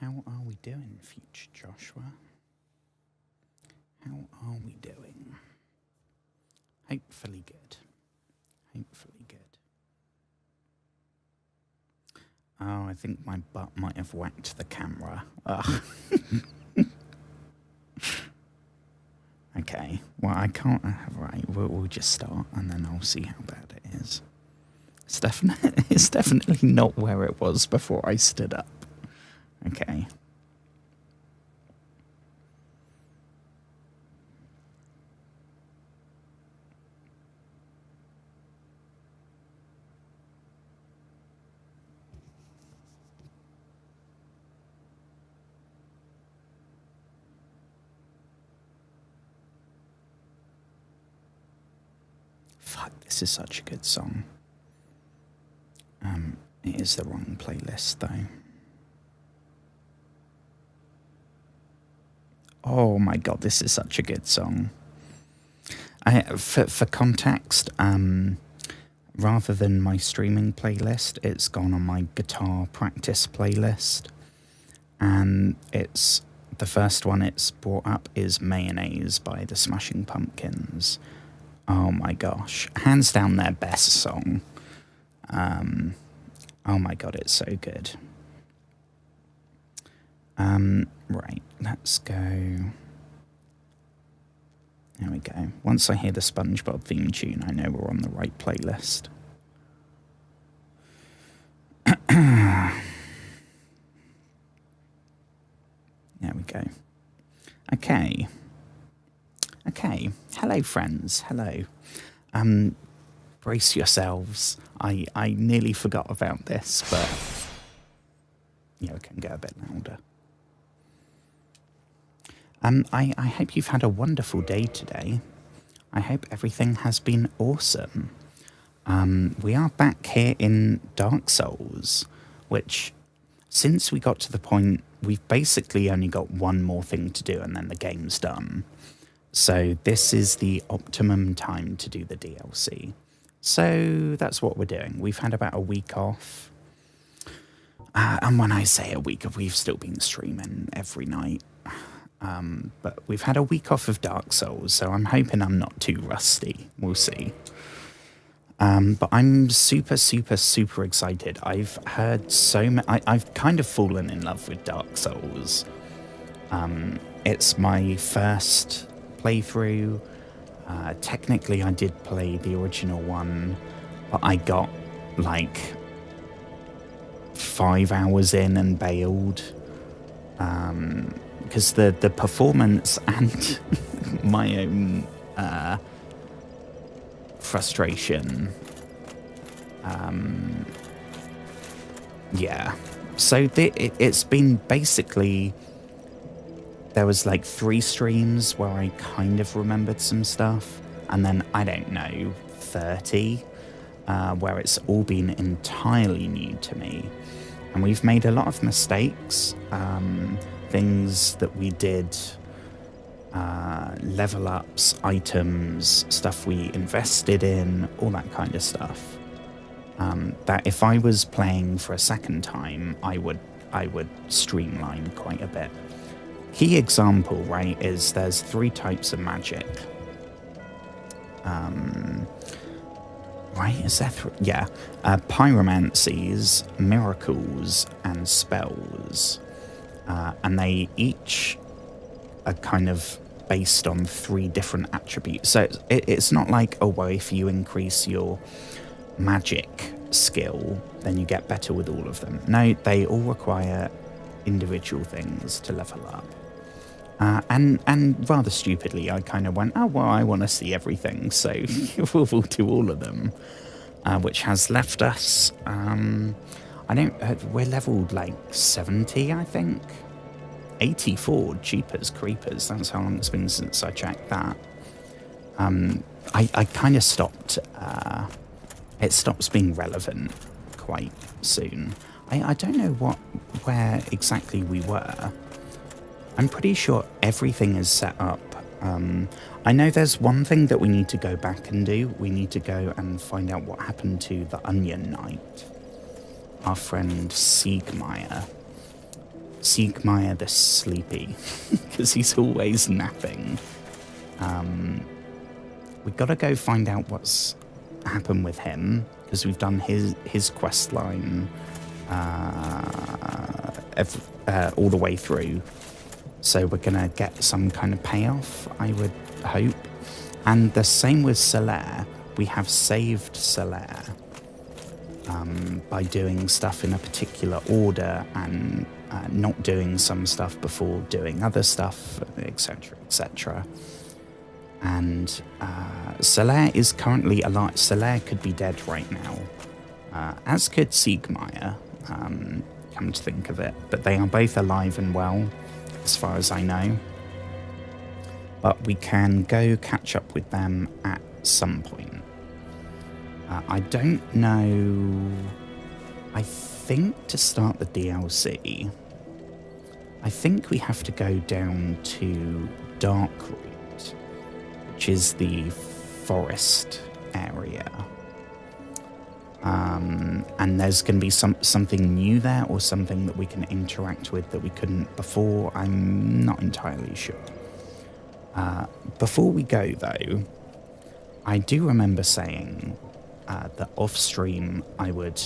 How are we doing, future Joshua? How are we doing? Hopefully good. Hopefully good. Oh, I think my butt might have whacked the camera. Ugh. Okay, well, I can't... Right, we'll just start, and then I'll see how bad it is. It's definitely not where it was before I stood up. Okay. Fuck, this is such a good song. It is the wrong playlist, though. Oh my god, this is such a good song. For context, rather than my streaming playlist, it's gone on my guitar practice playlist. And it's the first one it's brought up is Mayonnaise by the Smashing Pumpkins. Oh my gosh, hands down their best song. Oh my god, it's so good. Right, let's go. There we go. Once I hear the SpongeBob theme tune, I know we're on the right playlist. There we go. Okay. Okay. Hello, friends. Hello. Brace yourselves. I nearly forgot about this, but yeah, we can go a bit louder. I hope you've had a wonderful day today. I hope everything has been awesome. We are back here in Dark Souls, which, since we got to the point, we've basically only got one more thing to do and then the game's done. So this is the optimum time to do the DLC. So that's what we're doing. We've had about a week off. And when I say a week, we've still been streaming every night. But we've had a week off of Dark Souls, so I'm hoping I'm not too rusty. We'll see. But I'm super, super, super excited. I've heard so much. I've kind of fallen in love with Dark Souls. It's my first playthrough. Technically, I did play the original one, but I got like 5 hours in and bailed. Because the performance and my own frustration. Yeah. So it's been basically... There was like 3 streams where I kind of remembered some stuff. And then, I don't know, 30 where it's all been entirely new to me. And we've made a lot of mistakes. Things that we did, level ups, items, stuff we invested in, all that kind of stuff. That if I was playing for a second time, I would streamline quite a bit. Key example, right, is there's 3 types of magic. Right, is there 3? Yeah. Pyromancies, miracles, and spells. And they each are kind of based on 3 different attributes. So it's not like, oh, well, if you increase your magic skill, then you get better with all of them. No, they all require individual things to level up. And rather stupidly, I kind of went, oh, well, I want to see everything, so we'll do all of them. Which has left us, we're leveled like 70, I think. 84, Jeepers Creepers, that's how long it's been since I checked that. I kind of stopped, it stops being relevant quite soon. I don't know where exactly we were. I'm pretty sure everything is set up. I know there's one thing that we need to go back and do. We need to go and find out what happened to the Onion Knight. Our friend Siegmeyer. Siegmeyer the Sleepy. Because he's always napping. We've got to go find out what's happened with him, because we've done his quest line all the way through. So we're going to get some kind of payoff, I would hope. And the same with Solaire. We have saved Solaire by doing stuff in a particular order and not doing some stuff before doing other stuff, etc., etc. And Solaire is currently alive. Solaire could be dead right now, as could Siegmeyer, come to think of it. But they are both alive and well, as far as I know. But we can go catch up with them at some point. I don't know. I think to start the DLC, I think we have to go down to Darkroot, which is the forest area. And there's going to be something new there, or something that we can interact with that we couldn't before. I'm not entirely sure. Before we go, though, I do remember saying that off-stream I would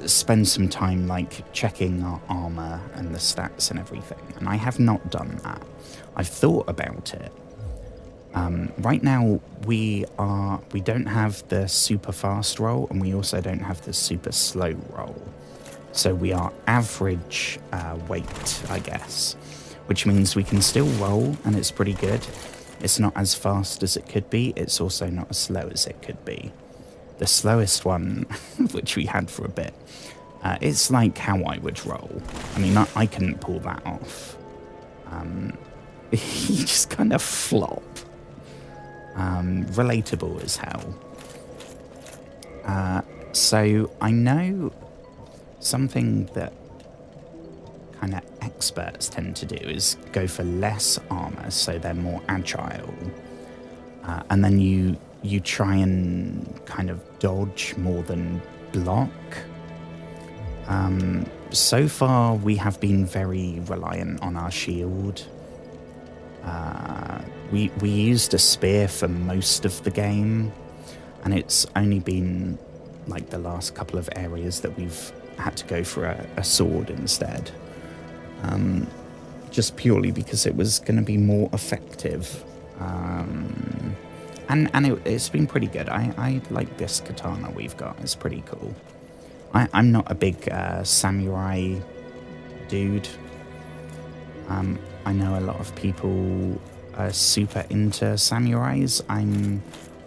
spend some time like checking our armor and the stats and everything, and I have not done that. I've thought about it. Right now we don't have the super fast roll, and we also don't have the super slow roll. So we are average weight, I guess, which means we can still roll, and it's pretty good. It's not as fast as it could be. It's also not as slow as it could be. The slowest one, which we had for a bit, it's like how I would roll. I mean, I couldn't pull that off. You just kind of flop. Relatable as hell. So I know something that kind of experts tend to do is go for less armor, so they're more agile, and then you try and kind of dodge more than block. So far we have been very reliant on our shield. We used a spear for most of the game, and it's only been like the last couple of areas that we've had to go for a sword instead. Just purely because it was going to be more effective. And it's been pretty good. I like this katana we've got. It's pretty cool. I'm not a big samurai dude. I know a lot of people are super into samurais.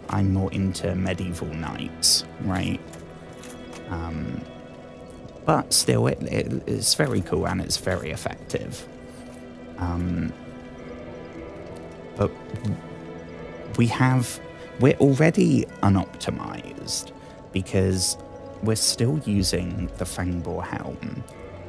I'm more into medieval knights, right? But still, it's very cool and it's very effective. But we're already unoptimized because we're still using the Fangbore helm.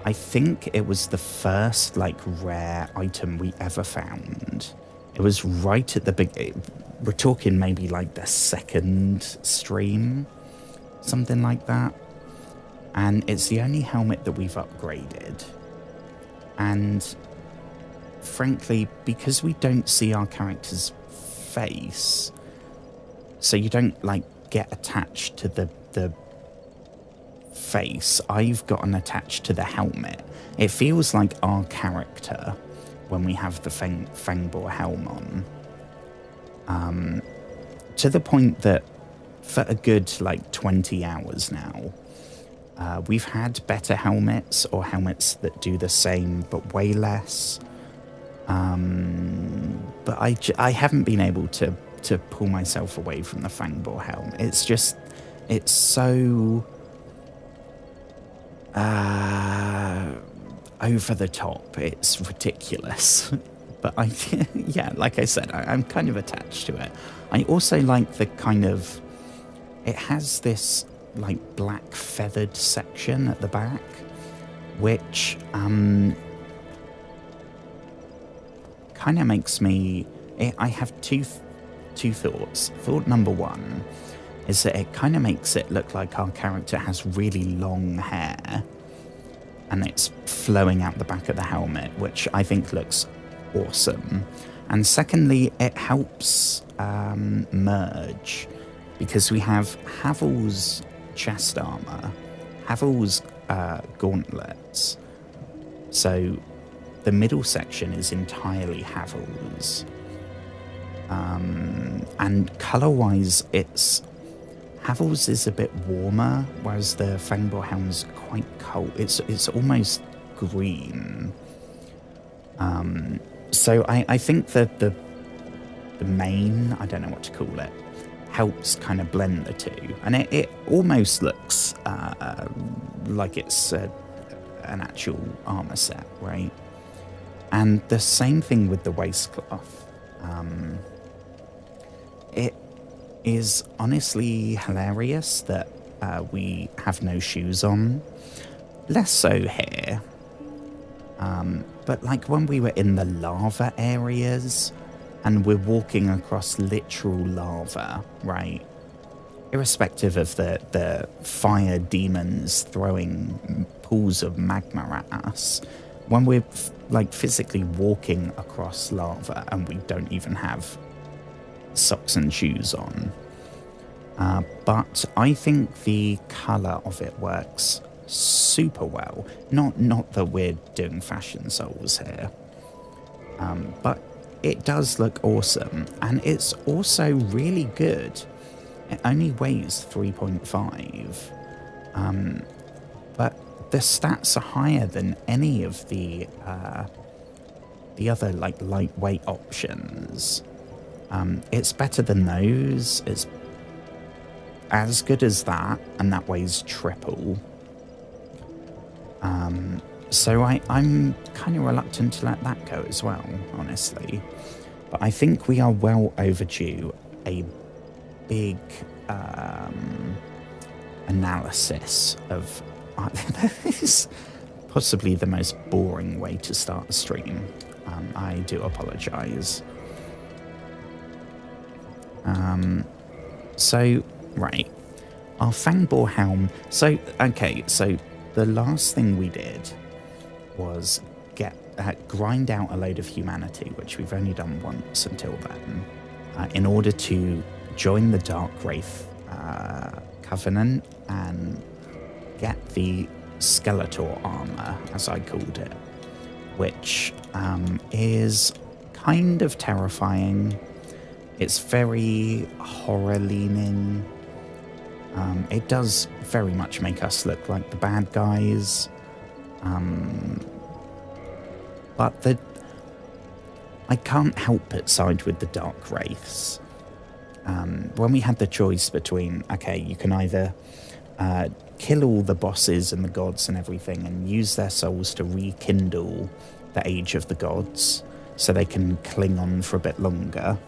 I think it was the first like rare item we ever found. It was right at the beginning. We're talking maybe like the second stream, something like that. And it's the only helmet that we've upgraded. And frankly, because we don't see our character's face, so you don't like get attached to the face, I've gotten attached to the helmet. It feels like our character when we have the Fangbore helm on. To the point that for a good like 20 hours now, we've had better helmets, or helmets that do the same but way less. But I haven't been able to pull myself away from the Fangbore helm. It's so over the top. It's ridiculous. But yeah, like I said, I'm kind of attached to it. I also like the kind of, it has this like black feathered section at the back, which kind of makes me, I have two thoughts. Thought number one is that it kind of makes it look like our character has really long hair and it's flowing out the back of the helmet, which I think looks awesome. And secondly, it helps merge, because we have Havel's chest armor, Havel's gauntlets. So the middle section is entirely Havel's. And color-wise, Havel's is a bit warmer, whereas the Fangboar Helm's quite cold. It's almost green. So I think that the mane, I don't know what to call it, helps kind of blend the two. And it almost looks like it's an actual armor set, right? And the same thing with the waistcloth. It is honestly hilarious that we have no shoes on. Less so here. But like when we were in the lava areas and we're walking across literal lava, right? Irrespective of the fire demons throwing pools of magma at us, when we're like physically walking across lava and we don't even have socks and shoes on. But I think the colour of it works super well. Not that we're doing fashion souls here, but it does look awesome, and it's also really good. It only weighs 3.5, but the stats are higher than any of the other like lightweight options. It's better than those. It's as good as that, and that weighs triple. So I'm kind of reluctant to let that go as well, honestly. But I think we are well overdue a big analysis of... This is possibly the most boring way to start a stream. I do apologise. So, right. Our Fangboar Helm... So, okay, so the last thing we did was grind out a load of humanity, which we've only done once until then, in order to join the Dark Wraith Covenant and get the Skeletor armor, as I called it, which is kind of terrifying. It's very horror-leaning. It does very much make us look like the bad guys. But I can't help but side with the Dark Wraiths. When we had the choice between, okay, you can either kill all the bosses and the gods and everything and use their souls to rekindle the Age of the Gods so they can cling on for a bit longer,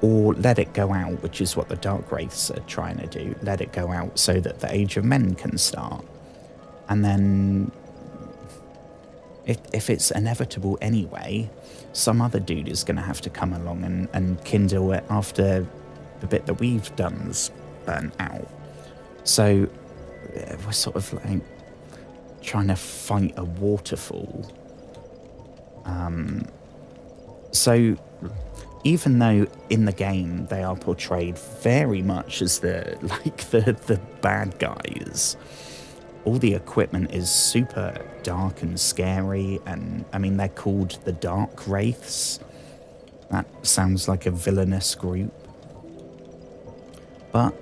or let it go out, which is what the Dark Wraiths are trying to do. Let it go out so that the Age of Men can start. And then, if it's inevitable anyway, some other dude is going to have to come along and kindle it after the bit that we've done's burnt out. So, we're sort of like trying to fight a waterfall. So, even though in the game they are portrayed very much as the bad guys, all the equipment is super dark and scary, and I mean they're called the Dark Wraiths. That sounds like a villainous group. But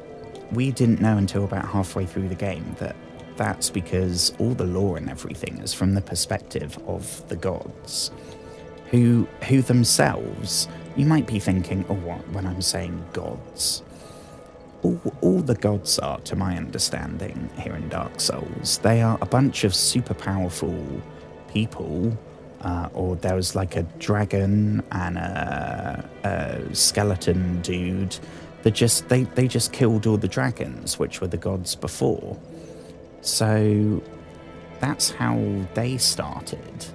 we didn't know until about halfway through the game that that's because all the lore and everything is from the perspective of the gods, who themselves, you might be thinking, oh, what, when I'm saying gods? All the gods are, to my understanding, here in Dark Souls, they are a bunch of super powerful people, or there was like a dragon and a skeleton dude that they just killed all the dragons, which were the gods before. So that's how they started.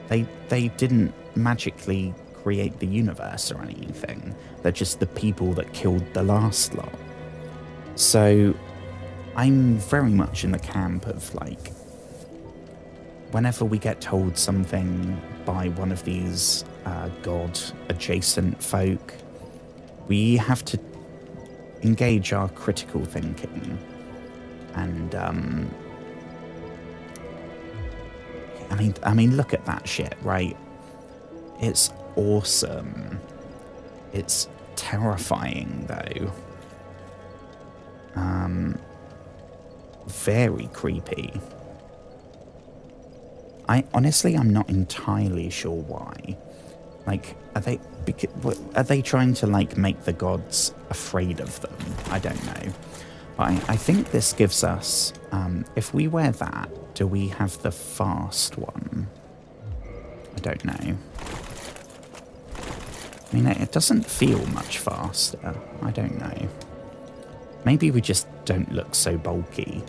They didn't magically create the universe or anything. They're just the people that killed the last lot. So I'm very much in the camp of like, whenever we get told something by one of these god adjacent folk. We have to engage our critical thinking and I mean look at that shit, right? It's awesome. It's terrifying though. Very creepy. I'm not entirely sure why. Like, are they trying to like make the gods afraid of them? I don't know. But I think this gives us, if we wear that, do we have the fast one? I don't know. I mean, it doesn't feel much faster. I don't know. Maybe we just don't look so bulky.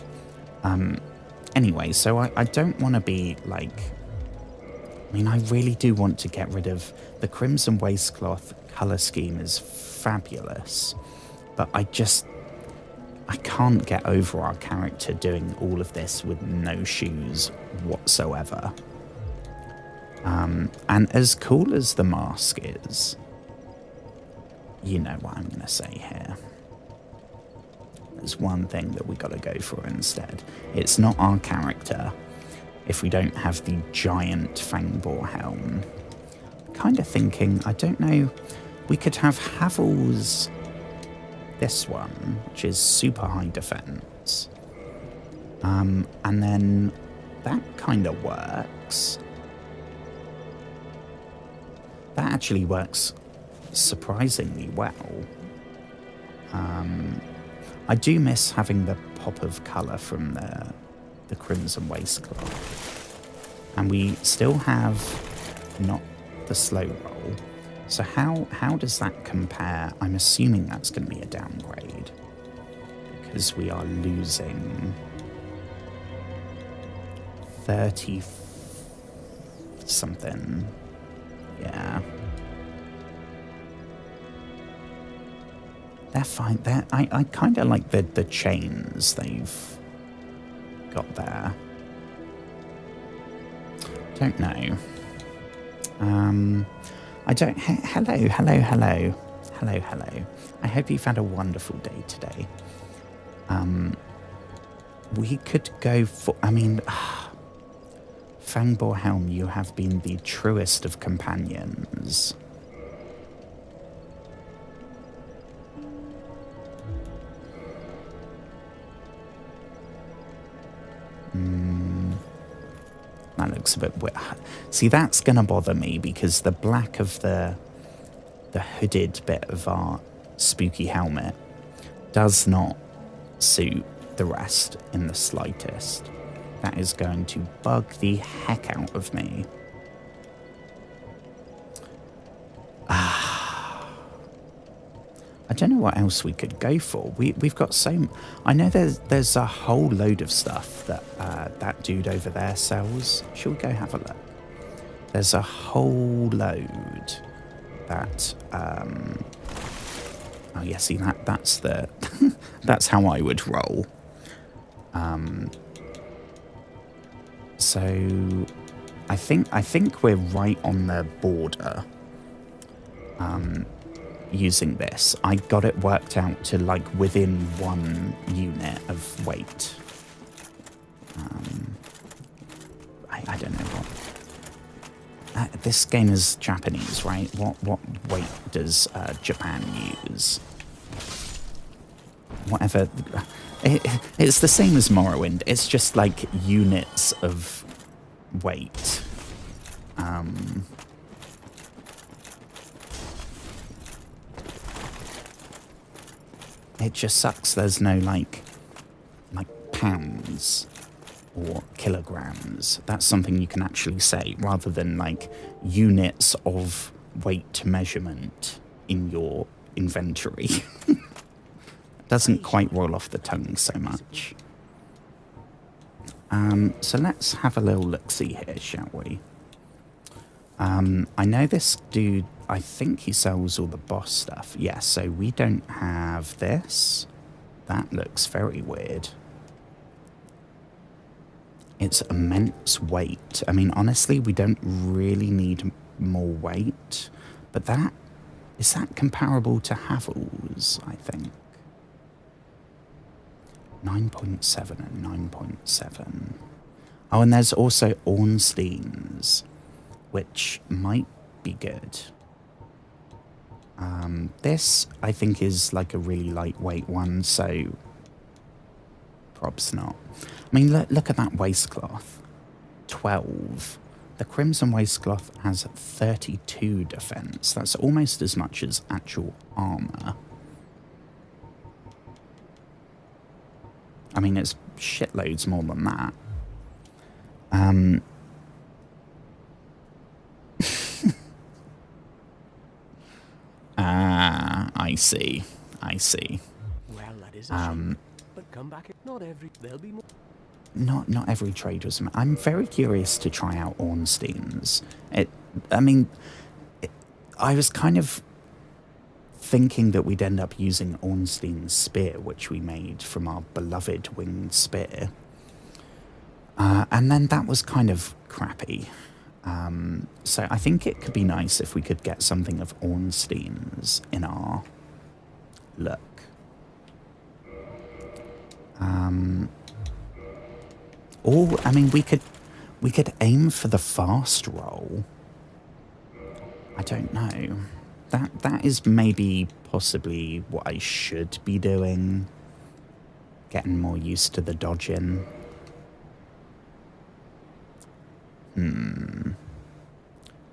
Anyway, so I don't want to be like... I mean, I really do want to get rid of... The Crimson Waistcloth colour scheme is fabulous. But I can't get over our character doing all of this with no shoes whatsoever. And as cool as the mask is, you know what I'm going to say here. There's one thing that we got to go for instead. It's not our character if we don't have the giant Fangbore helm. Kind of thinking, I don't know, we could have Havel's this one, which is super high defense. And then that kind of works. That actually works surprisingly well. I do miss having the pop of colour from the Crimson Waistcloth. And we still have not the slow roll. So how does that compare? I'm assuming that's going to be a downgrade. Because we are losing 30 something. Yeah. They're fine. I kind of like the chains they've got there. Don't know. I don't... Hello. I hope you've had a wonderful day today. We could go for... I mean... Fangbore Helm, you have been the truest of companions. That looks a bit weird. See, that's going to bother me because the black of the hooded bit of our spooky helmet does not suit the rest in the slightest. That is going to bug the heck out of me. I don't know what else we could go for. We've got so... I know there's a whole load of stuff that that dude over there sells. Shall we go have a look? There's a whole load that... oh yeah, see, that's the... that's how I would roll. So I think we're right on the border. Using this, I got it worked out to like within 1 unit of weight. I don't know what. This game is Japanese, right? What weight does Japan use? Whatever. It's the same as Morrowind. It's just like units of weight. It just sucks there's no like pounds or kilograms. That's something you can actually say rather than like units of weight measurement in your inventory. Doesn't quite roll off the tongue so much. So let's have a little look-see here, shall we? I know this dude, I think he sells all the boss stuff. Yeah, so we don't have this. That looks very weird. It's immense weight. I mean, honestly, we don't really need more weight, but is that comparable to Havel's, I think? 9.7 and 9.7. Oh, and there's also Ornstein's, which might be good. This, I think, is like a really lightweight one, so probs not. I mean, look at that waistcloth. 12. The Crimson waistcloth has 32 defense. That's almost as much as actual armor. I mean, it's shitloads more than that. I see. I see. Well, that is a shame. But come back. There'll be more. Not every trade was. I'm very curious to try out Ornstein's. I was kind of thinking that we'd end up using Ornstein's spear, which we made from our beloved winged spear. And then that was kind of crappy. So I think it could be nice if we could get something of Ornstein's in our look. Or, I mean, we could aim for the fast roll. I don't know. That is maybe possibly what I should be doing. Getting more used to the dodging.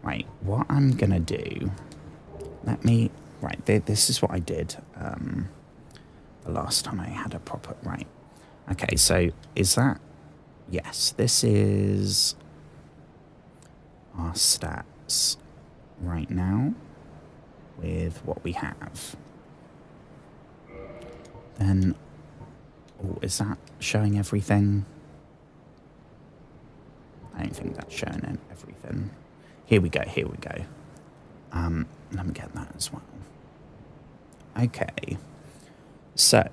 Right, what I'm gonna do... Right, this is what I did the last time I had a proper... Right. Okay, so is that... Yes, this is our stats right now with what we have. Then... Oh, is that showing everything? I don't think that's showing everything. Here we go, here we go. Let me get that as well. Okay. So,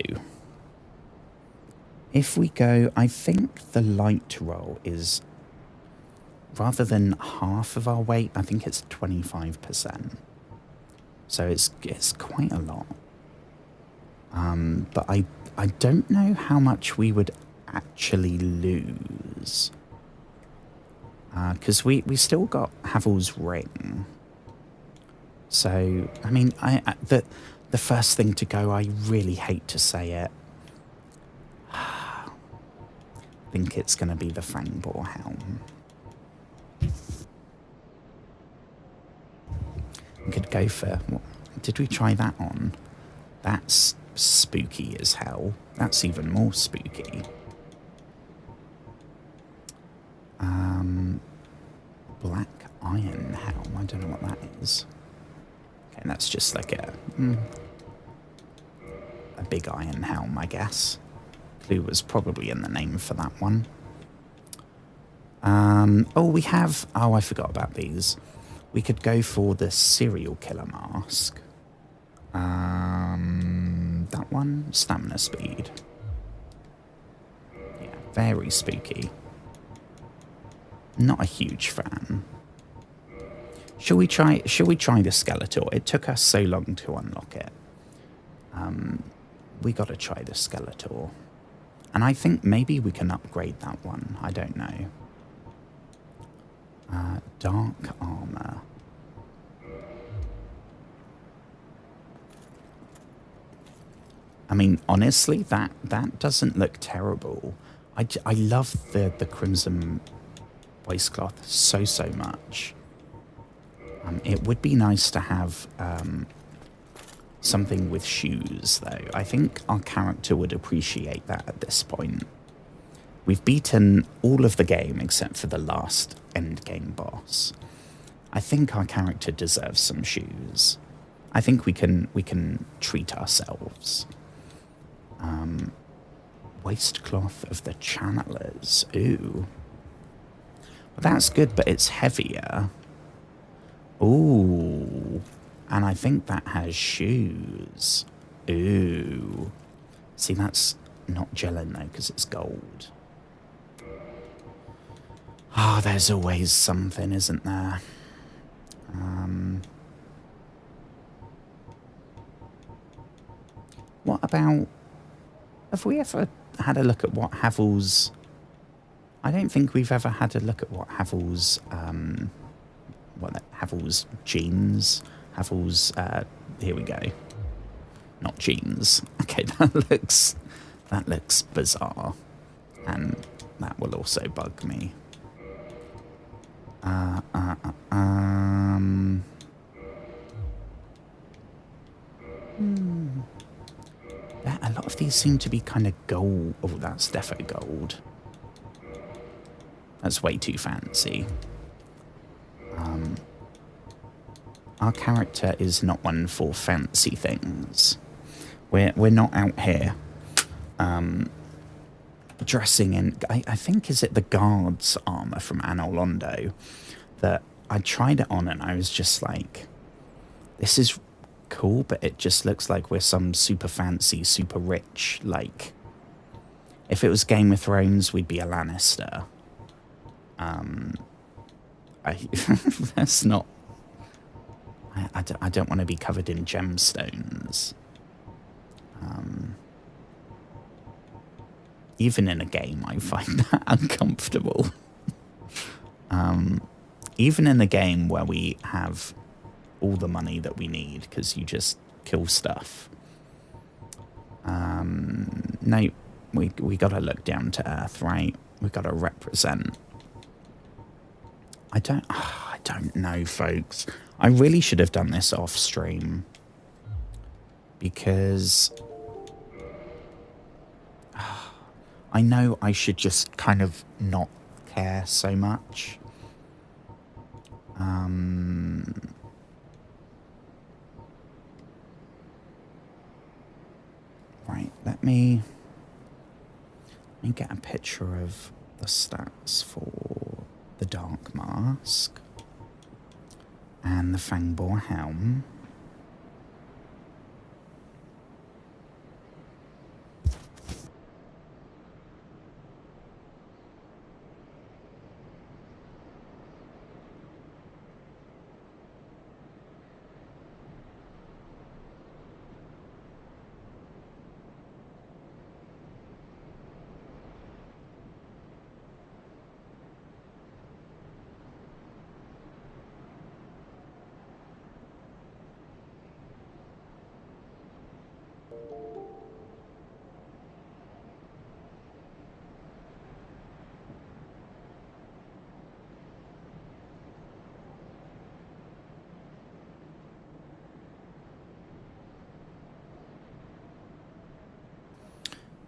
if we go, I think the light roll is, rather than half of our weight, I think it's 25%. So it's quite a lot. But I don't know how much we would actually lose. Because we still got Havel's ring. So, I mean, the first thing to go, I really hate to say it. I think it's going to be the Fangbore helm. We could go for... What, did we try that on? That's spooky as hell. That's even more spooky. Black iron helm. I don't know what that is. Okay, that's just like a big iron helm, I guess. Clue was probably in the name for that one. Oh, we have... Oh, I forgot about these. We could go for the serial killer mask. That one, stamina speed. Yeah, very spooky. Not a huge fan. Shall we try the Skeletor? It took us so long to unlock it. We got to try the Skeletor. And I think maybe we can upgrade that one. I don't know. Dark armor. I mean, honestly, that doesn't look terrible. I love the crimson waistcloth so much. It would be nice to have something with shoes, though. I think our character would appreciate that at this point. We've beaten all of the game except for the last endgame boss. I think our character deserves some shoes. I think we can treat ourselves. Waistcloth of the channelers. Ooh. Well, that's good, but it's heavier. Ooh. And I think that has shoes. Ooh. See, that's not gelling, though, because it's gold. Ah, there's always something, isn't there? about... Have we ever had a look at what Havel's... I don't think we've ever had a look at what Havel's... Havel's jeans... Havel's... here we go. Not jeans. Okay, that looks bizarre. And that will also bug me. A lot of these seem to be kind of gold. Oh, that's defo gold. That's way too fancy. Our character is not one for fancy things. We're not out here dressing in... I think, is it the guard's armor from Anno Londo that I tried it on and I was just like, this is cool, but it just looks like we're some super fancy, super rich, like... If it was Game of Thrones, we'd be a Lannister. That's not... I don't want to be covered in gemstones. Even in a game, I find that uncomfortable. Even in a game where we have all the money that we need, because you just kill stuff. No, we got to look down to earth, right? We got to represent. I don't know, folks. I really should have done this off stream, because I know I should just kind of not care so much. Right, let me get a picture of the stats for the Dark Mask and the Fangbore Helm.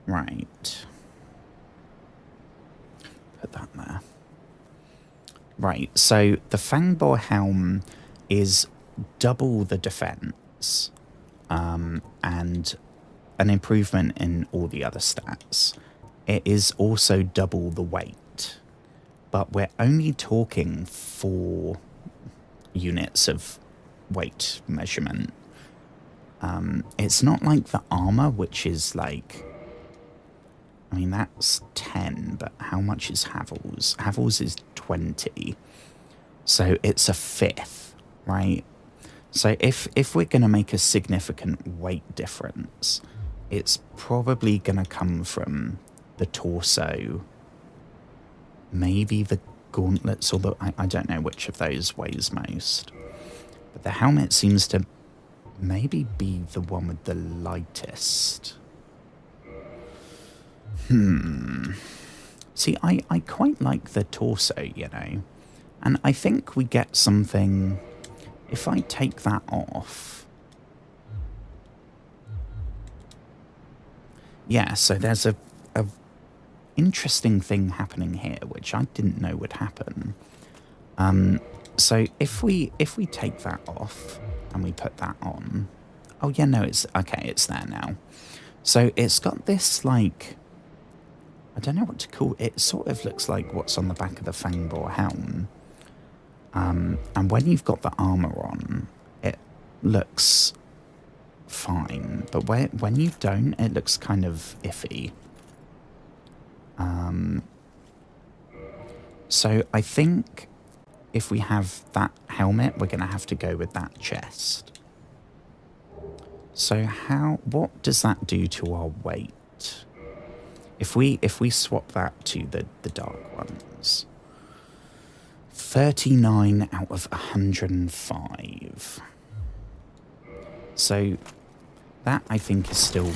Right. Put that there. Right, so the Fangbore Helm is double the defense, and an improvement in all the other stats. It is also double the weight, but we're only talking 4 units of weight measurement. It's not like the armor, which is like... I mean, that's 10, but how much is Havel's? Havel's is 20. So it's a 5th, right? So if we're going to make a significant weight difference, it's probably going to come from the torso, maybe the gauntlets, although I don't know which of those weighs most. But the helmet seems to maybe be the one with the lightest. See, I quite like the torso, you know, and I think we get something. If I take that off, yeah, so there's a interesting thing happening here, which I didn't know would happen. So if we take that off and we put that on, oh yeah, no, it's okay, it's there now. So it's got this, like, I don't know what to call it. It sort of looks like what's on the back of the Fangbore Helm. And when you've got the armor on, it looks fine. But when you don't, it looks kind of iffy. So I think if we have that helmet, we're going to have to go with that chest. So what does that do to our weight? If we swap that to the dark ones, 39 out of 105. So that I think is still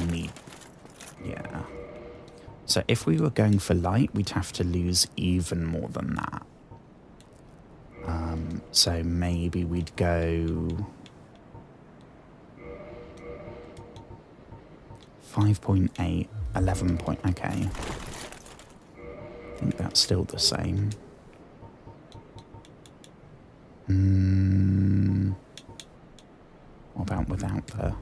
yeah. So if we were going for light, we'd have to lose even more than that. So maybe we'd go 5.8, 11 point, okay. I think that's still the same. What about without the...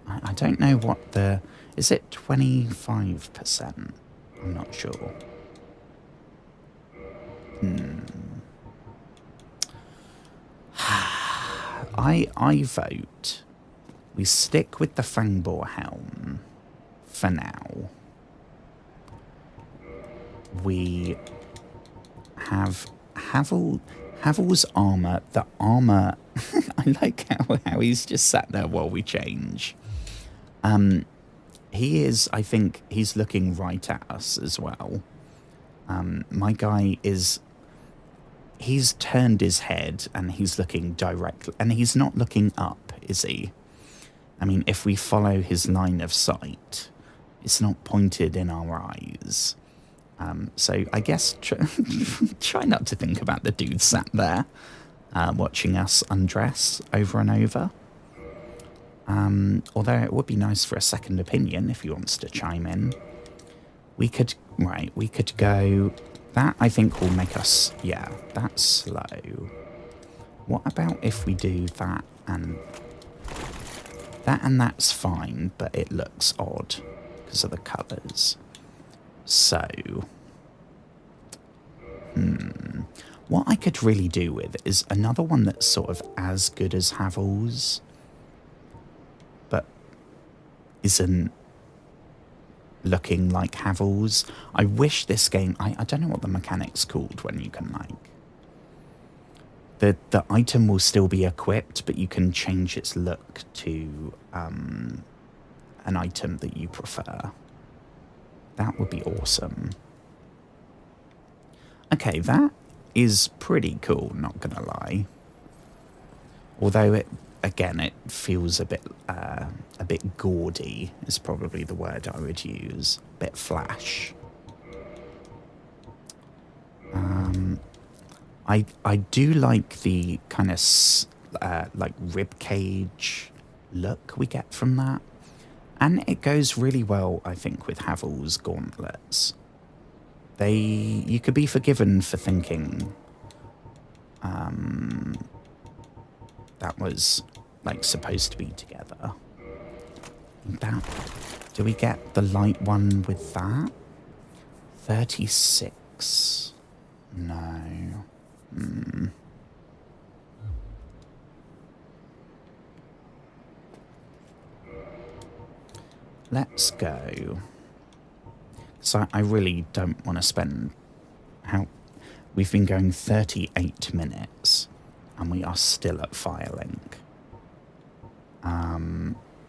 I don't know what the... Is it 25%? I'm not sure. I vote we stick with the Fangboar helm for now. We have Havel's armor. The armor... I like how he's just sat there while we change. He is, I think, he's looking right at us as well. My guy is... He's turned his head and he's looking directly... And he's not looking up, is he? I mean, if we follow his line of sight, it's not pointed in our eyes. So I guess try not to think about the dude sat there watching us undress over and over. Although it would be nice for a second opinion if he wants to chime in. We could go... That, I think, will make us... Yeah, that's slow. What about if we do that and... That and that's fine, but it looks odd because of the colours. So... What I could really do with is another one that's sort of as good as Havel's, but isn't looking like Havel's. I wish this game... I don't know what the mechanic's called when you can, like... The item will still be equipped, but you can change its look to an item that you prefer. That would be awesome. Okay, that is pretty cool, not gonna lie. Although it feels a bit gaudy is probably the word I would use. A bit flash. I do like the kind of like rib cage look we get from that, and it goes really well, I think, with Havel's gauntlets. You could be forgiven for thinking that was like supposed to be together. Do we get the light one with that? 36. No. Let's go. So I really don't want to spend... We've been going 38 minutes and we are still at Firelink.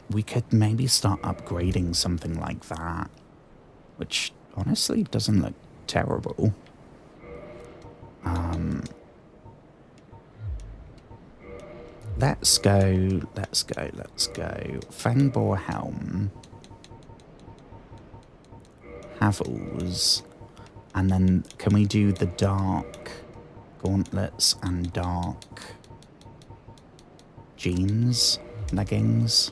We could maybe start upgrading something like that, which honestly doesn't look terrible. Let's go. Fangboar helm. Havel's. And then can we do the dark gauntlets and dark jeans, leggings?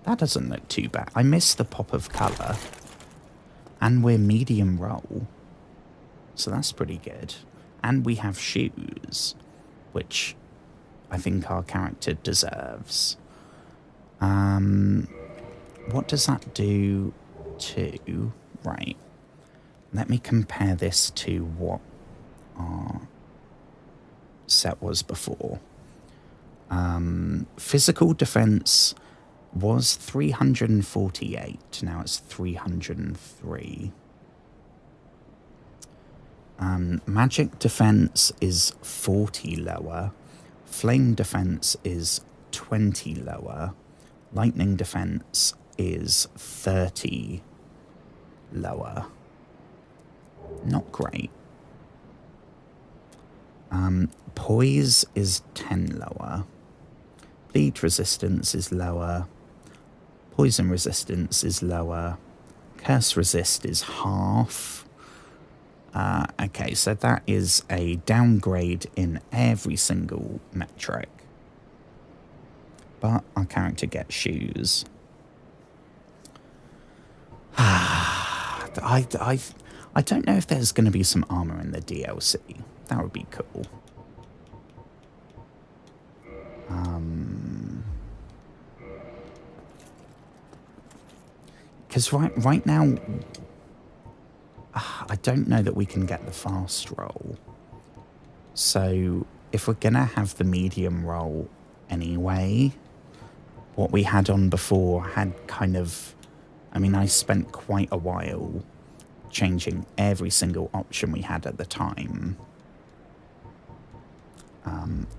That doesn't look too bad. I miss the pop of colour. And we're medium roll. So that's pretty good. And we have shoes, which I think our character deserves. What does that do to... Right. Let me compare this to what our set was before. Physical defense was 348. Now it's 303. Magic defense is 40 lower. Flame defense is 20 lower. Lightning defense is 30 lower. Not great. Poise is 10 lower. Bleed resistance is lower. Poison resistance is lower. Curse resist is half. Okay, so that is a downgrade in every single metric. But our character gets shoes. I don't know if there's going to be some armor in the DLC. That would be cool. Because right now, I don't know that we can get the fast roll. So if we're going to have the medium roll anyway, what we had on before had kind of... I mean, I spent quite a while changing every single option we had at the time.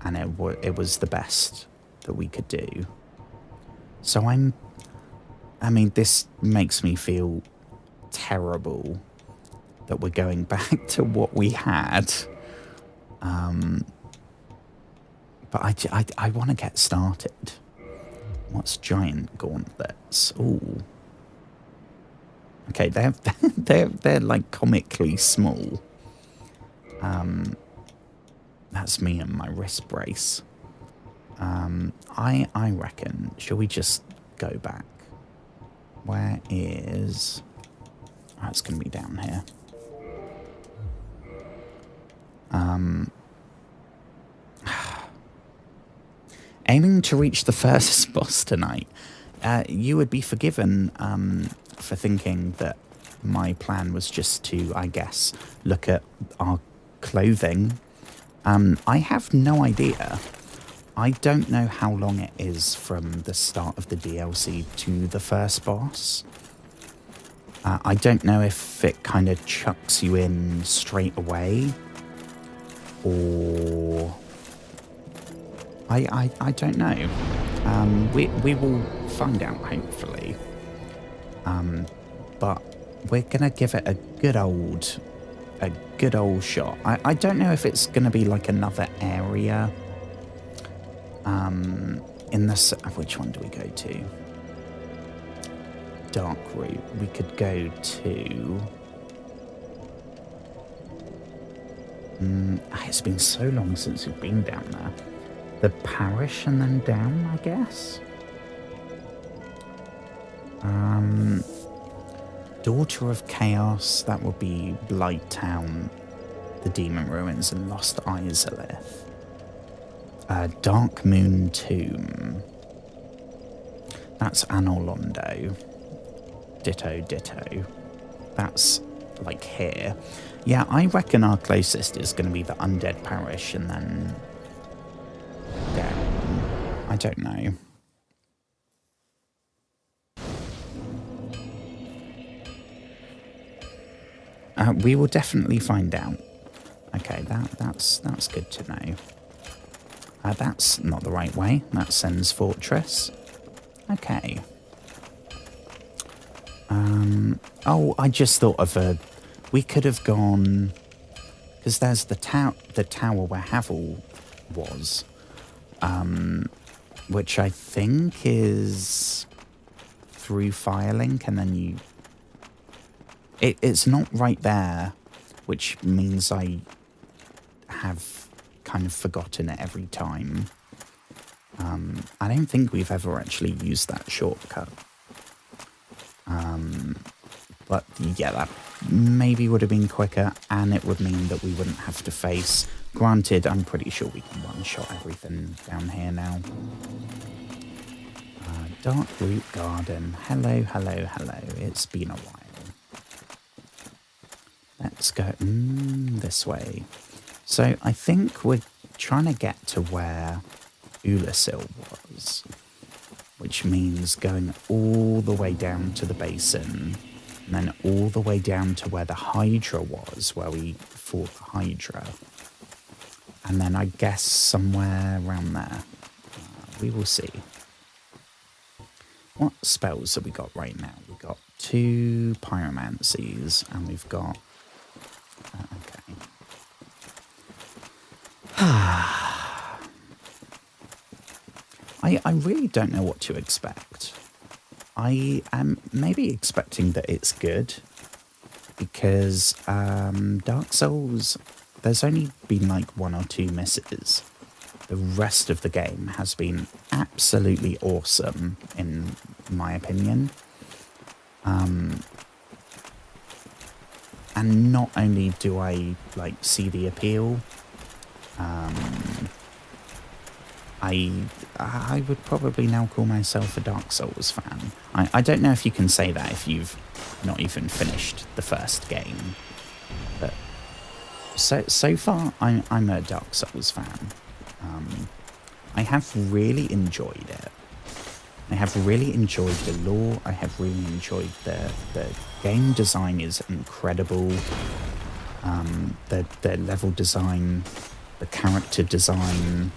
And it was the best that we could do. So I mean, this makes me feel terrible that we're going back to what we had. But I want to get started. What's giant gauntlets? Ooh. Okay, they're like comically small. That's me and my wrist brace. I reckon, shall we just go back? Where is... Oh, it's going to be down here. Aiming to reach the first boss tonight. You would be forgiven for thinking that my plan was just to, I guess, look at our clothing. I have no idea. I don't know how long it is from the start of the DLC to the first boss. I don't know if it kind of chucks you in straight away, or... I don't know. We will find out, hopefully. But we're going to give it a good old shot. I don't know if it's going to be like another area. In this... Which one do we go to? Dark route. We could go to... it's been so long since we've been down there. The parish and then down, I guess? Daughter of Chaos, that would be Blight Town, the Demon Ruins, and Lost Izalith. Dark Moon Tomb. That's Anolondo. Ditto. That's like here. Yeah, I reckon our closest is going to be the Undead Parish and then down. I don't know. We will definitely find out. Okay, that's good to know. That's not the right way. That's Sen's Fortress. Okay. Oh, I just thought of a... We could have gone... Because there's the tower where Havel was. Which I think is through Firelink, and then you... It's not right there, which means I have kind of forgotten it every time. I don't think we've ever actually used that shortcut. But yeah, that maybe would have been quicker, and it would mean that we wouldn't have to face... Granted, I'm pretty sure we can one-shot everything down here now. Dark Root Garden. Hello. It's been a while. Let's go this way. So I think we're trying to get to where Ulasil was, which means going all the way down to the basin, and then all the way down to where the Hydra was, where we fought the Hydra. And then I guess somewhere around there. We will see. What spells have we got right now? We've got 2 pyromancies, and we've got... okay. I really don't know what to expect. I am maybe expecting that it's good, because Dark Souls, there's only been like 1 or 2 misses. The rest of the game has been absolutely awesome, in my opinion. And not only do I like see the appeal, I would probably now call myself a Dark Souls fan. I don't know if you can say that if you've not even finished the first game, but so far I'm a Dark Souls fan. I have really enjoyed it. I have really enjoyed the lore. I have really enjoyed the game design is incredible. The level design, the character design,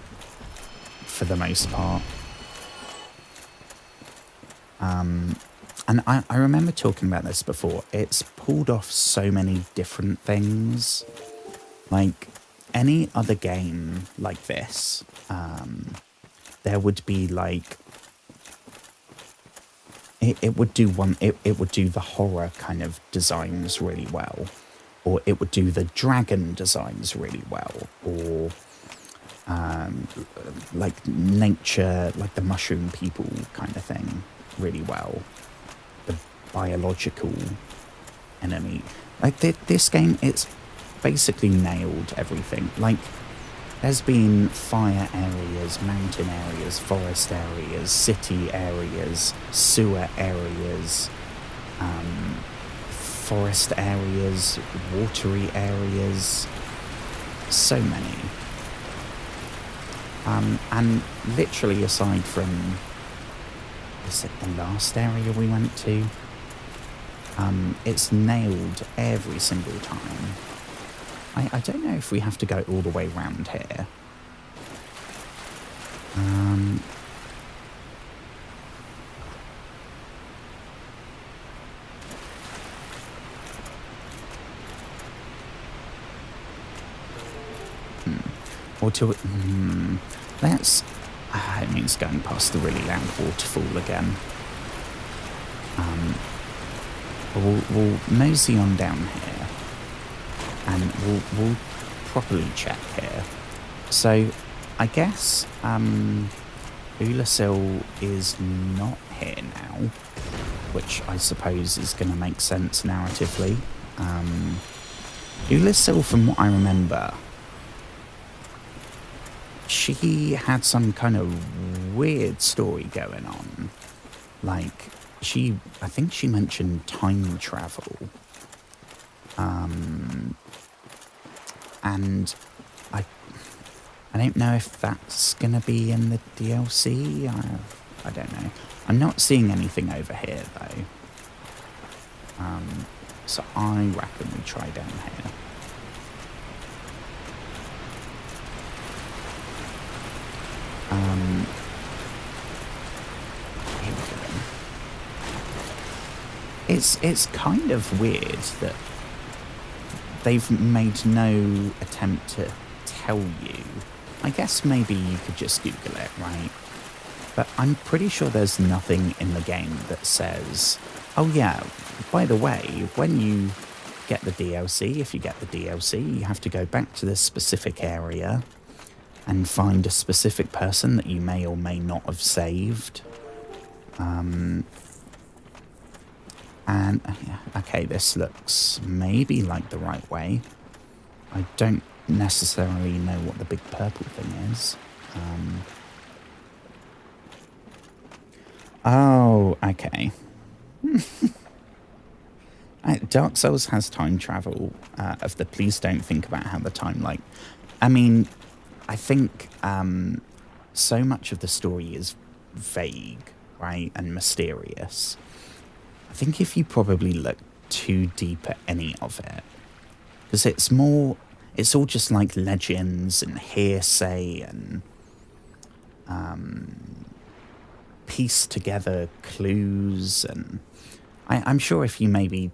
for the most part. And I remember talking about this before. It's pulled off so many different things. Like any other game like this, there would be like it would do the horror kind of designs really well, or it would do the dragon designs really well, or like nature, like the mushroom people kind of thing really well, the biological enemy. Like this game, it's basically nailed everything. Like there's been fire areas, mountain areas, forest areas, city areas, sewer areas, forest areas, watery areas, so many. And literally aside from, is it the last area we went to? It's nailed every single time. I don't know if we have to go all the way round here. Or to... let's... it means going past the really loud waterfall again. We'll mosey on down here. And we'll properly check here. So, I guess Ulasil is not here now, which I suppose is going to make sense narratively. Ulasil, from what I remember, she had some kind of weird story going on. Like, I think she mentioned time travel. And I don't know if that's going to be in the DLC. I don't know. I'm not seeing anything over here, though. So I reckon we try down here. Here we go. It's kind of weird that they've made no attempt to tell you. I guess maybe you could just Google it, right? But I'm pretty sure there's nothing in the game that says, oh yeah, by the way, when you get the DLC, if you get the DLC, you have to go back to this specific area and find a specific person that you may or may not have saved. And, okay, this looks maybe like the right way. I don't necessarily know what the big purple thing is. Oh, okay. Dark Souls has time travel of the please don't think about how the time, like... I mean, I think so much of the story is vague, right, and mysterious. I think if you probably look too deep at any of it, because it's all just like legends and hearsay and piece together clues, and I'm sure if you maybe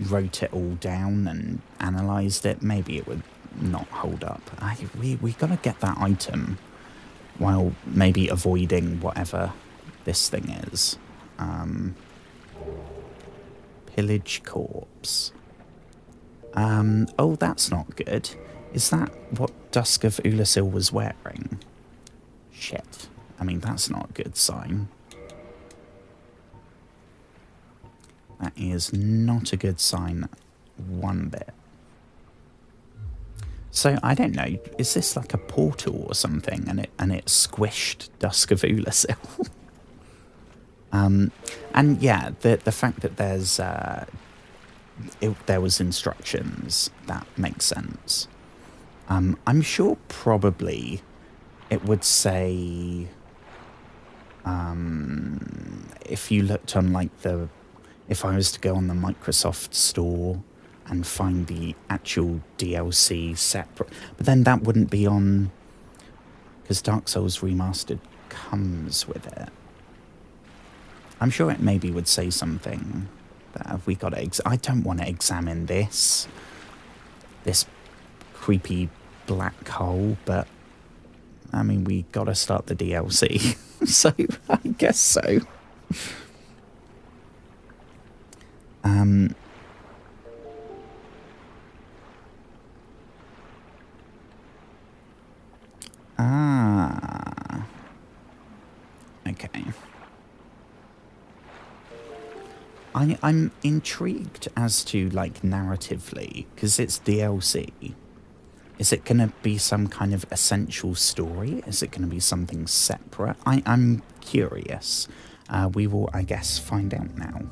wrote it all down and analysed it, maybe it would not hold up. We got to get that item while maybe avoiding whatever this thing is. Pillage corpse. Oh, that's not good. Is that what Dusk of Ulasil was wearing? Shit. I mean, that's not a good sign. That is not a good sign one bit. So, I don't know, is this like a portal or something, and it squished Dusk of Ulasil? And yeah, the fact that there was instructions, that makes sense. I'm sure probably it would say, if you looked on like if I was to go on the Microsoft store and find the actual DLC separate, but then that wouldn't be on, because Dark Souls Remastered comes with it. I'm sure it maybe would say something that have we got to I don't want to examine this creepy black hole, but I mean, we got to start the DLC, so I guess so. Okay. I'm intrigued as to, like, narratively, because it's DLC. Is it going to be some kind of essential story? Is it going to be something separate? I'm curious. We will, I guess, find out now.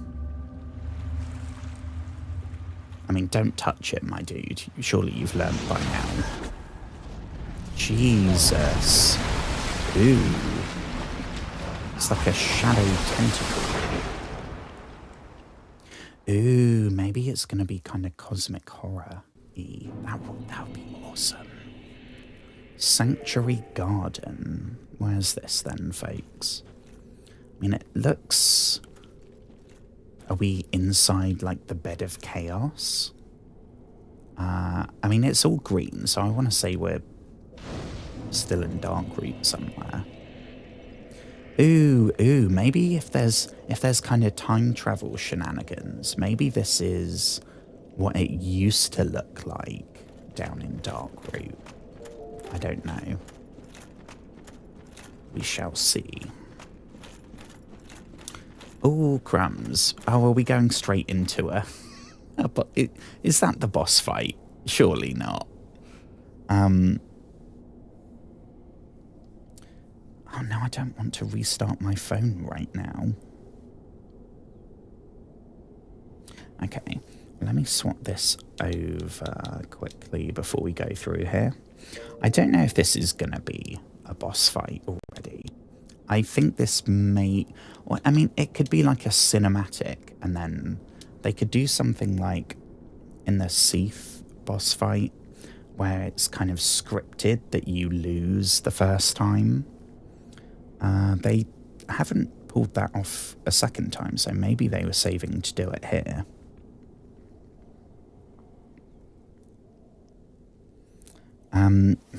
I mean, don't touch it, my dude. Surely you've learned by now. Jesus. Ooh. It's like a shadow tentacle. Ooh, maybe it's going to be kind of cosmic horror-y. That would be awesome. Sanctuary Garden. Where's this then, folks? I mean, it looks... Are we inside, like, the bed of chaos? I mean, it's all green, so I want to say we're still in Darkroot somewhere. Ooh, maybe if there's kind of time travel shenanigans, maybe this is what it used to look like down in Darkroot. I don't know. We shall see. Oh, crumbs. Oh, are we going straight into but is that the boss fight? Surely not. Oh no, I don't want to restart my phone right now. Okay, let me swap this over quickly before we go through here. I don't know if this is going to be a boss fight already. I think this may... Well, I mean, it could be like a cinematic, and then they could do something like in the Seath boss fight, where it's kind of scripted that you lose the first time. They haven't pulled that off a second time, so maybe they were saving to do it here.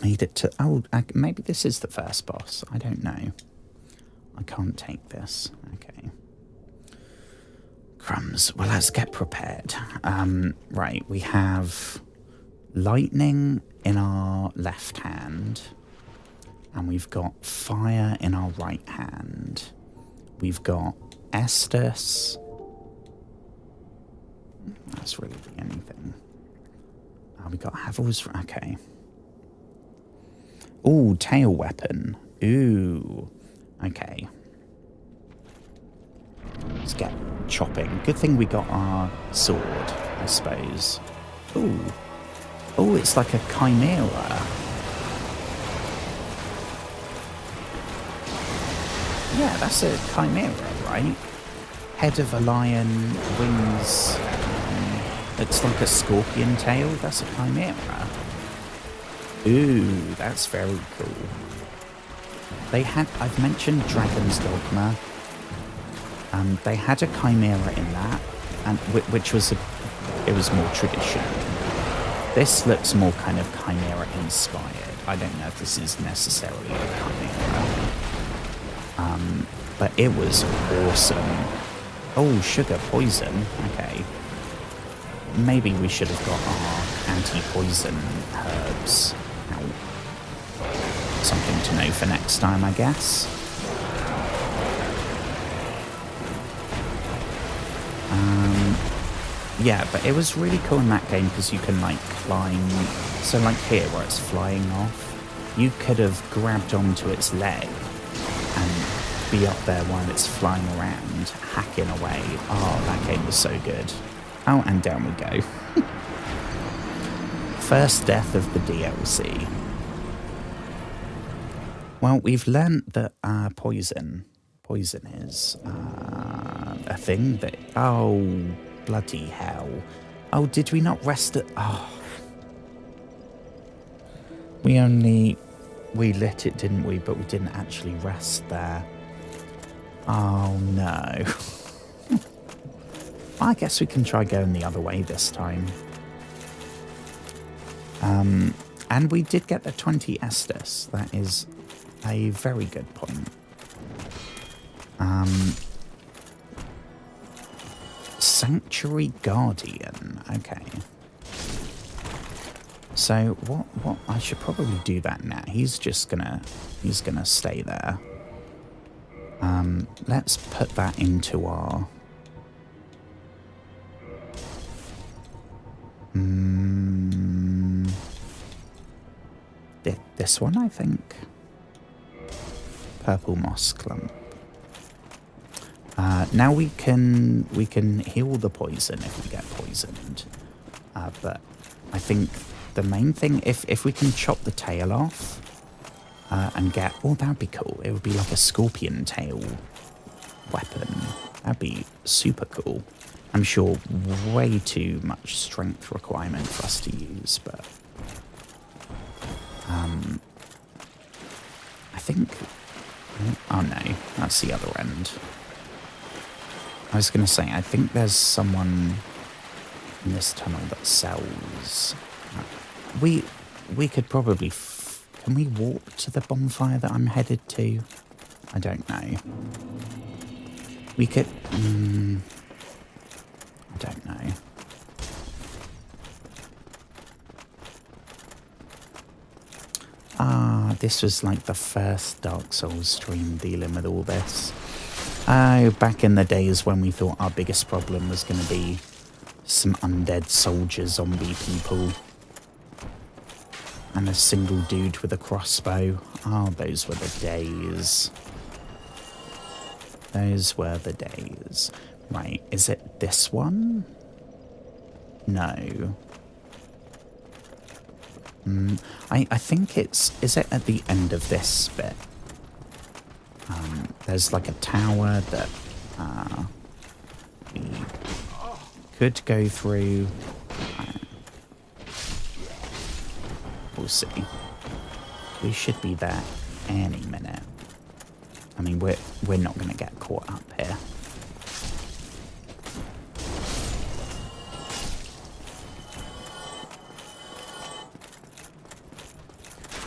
Made it to... Oh, maybe this is the first boss. I don't know. I can't take this. Okay. Crumbs. Well, let's get prepared. Right, we have lightning in our left hand, and we've got fire in our right hand. We've got Estus. That's really anything. We got Havel's. Okay. Ooh, tail weapon. Ooh. Okay. Let's get chopping. Good thing we got our sword, I suppose. Ooh. Oh, it's like a chimera. Yeah, that's a chimera, right? Head of a lion, wings. It's like a scorpion tail. That's a chimera. Ooh, that's very cool. I've mentioned Dragon's Dogma. They had a Chimera in that, and which was it was more traditional. This looks more kind of Chimera inspired. I don't know if this is necessarily a Chimera. But it was awesome. Oh, sugar poison. Okay. Maybe we should have got our anti-poison herbs. Something to know for next time, I guess. Yeah, but it was really cool in that game because you can like climb. So like here where it's flying off, you could have grabbed onto its leg and be up there while it's flying around, hacking away. Oh, that game was so good. Oh, and down we go. First death of the DLC. Well, we've learnt that poison is a thing that... Oh, bloody hell. Oh, did we not rest it? Oh. We lit it, didn't we? But we didn't actually rest there. Oh, no. I guess we can try going the other way this time. And we did get the 20 Estus. That is a very good point. Sanctuary Guardian. Okay. So what I should probably do that now. He's gonna stay there. Let's put that into our this one, I think. Purple moss clump. Now we can heal the poison if we get poisoned. But I think the main thing, if we can chop the tail off and get... Oh, that'd be cool. It would be like a scorpion tail weapon. That'd be super cool. I'm sure way too much strength requirement for us to use, but... I think... Oh no, that's the other end. I was going to say, I think there's someone in this tunnel that sells... We could probably... Can we walk to the bonfire that I'm headed to? I don't know. We could... I don't know. This was like the first Dark Souls stream dealing with all this. Oh, back in the days when we thought our biggest problem was going to be some undead soldier zombie people. And a single dude with a crossbow. Oh, those were the days. Those were the days. Right, is it this one? No. I think it's... Is it at the end of this bit? There's like a tower that we could go through. We'll see. We should be there any minute. I mean, we're not going to get caught up here.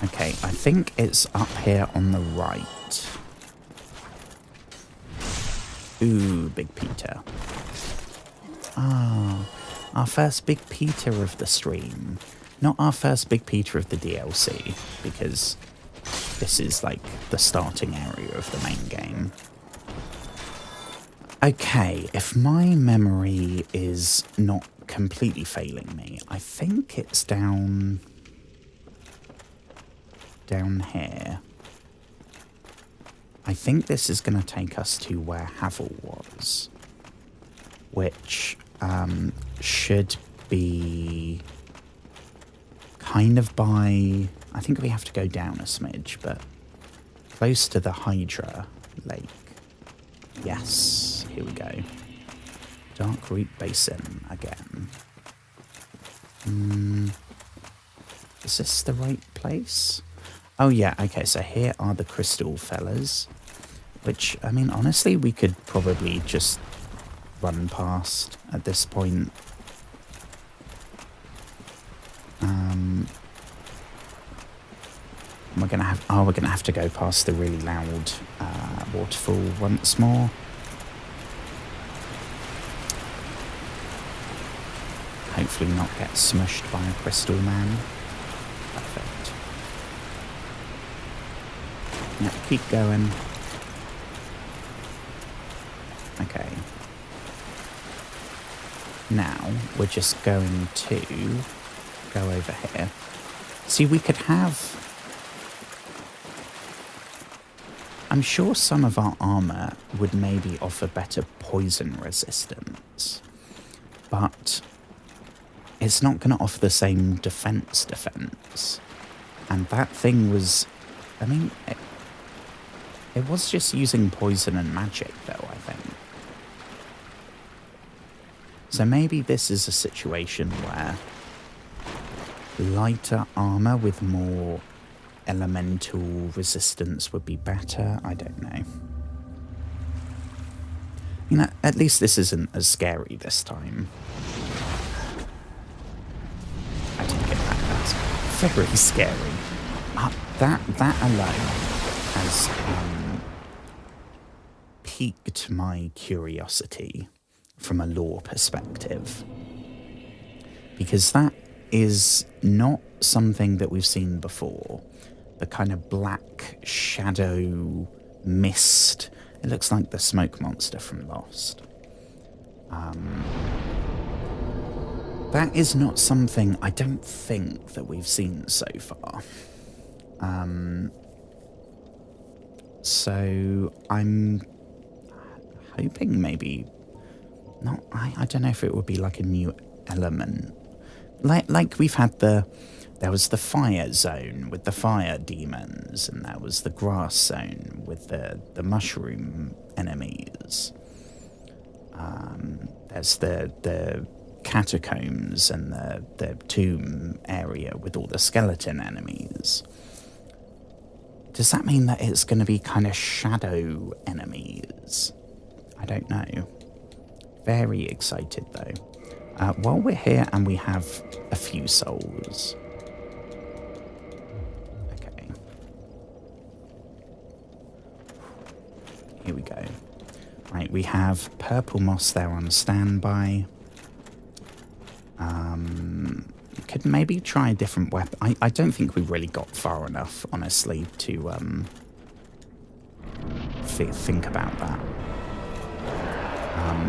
Okay, I think it's up here on the right. Ooh, Big Peter. Ah, our first Big Peter of the stream. Not our first Big Peter of the DLC, because this is like the starting area of the main game. Okay, if my memory is not completely failing me, I think it's down here. I think this is going to take us to where Havel was, which should be kind of by... I think we have to go down a smidge, but close to the Hydra Lake. Yes, here we go. Dark Root Basin again. Is this the right place? Oh yeah, okay, so here are the crystal fellas, which, I mean, honestly, we could probably just run past at this point. We're gonna have to go past the really loud waterfall once more. Hopefully not get smushed by a crystal man. Perfect. Yep, keep going. Okay. Now, we're just going to go over here. See, we could have... I'm sure some of our armour would maybe offer better poison resistance, but it's not going to offer the same defense. And that thing was... I mean, it was just using poison and magic, though, I think. So maybe this is a situation where lighter armour with more elemental resistance would be better. I don't know. You know, at least this isn't as scary this time. I take it back, that's very scary. That alone has piqued my curiosity from a lore perspective. Because that is not something that we've seen before. The kind of black shadow mist. It looks like the smoke monster from Lost. That is not something I don't think that we've seen so far. So I'm hoping maybe not. I don't know if it would be like a new element. Like we've had there was the fire zone with the fire demons, and there was the grass zone with the mushroom enemies. There's the catacombs and the tomb area with all the skeleton enemies. Does that mean that it's going to be kind of shadow enemies? I don't know. Very excited though. While we're here and we have a few souls. Okay. Here we go. Right, we have purple moss there on standby. Could maybe try a different weapon. I don't think we really got far enough, honestly, to think about that.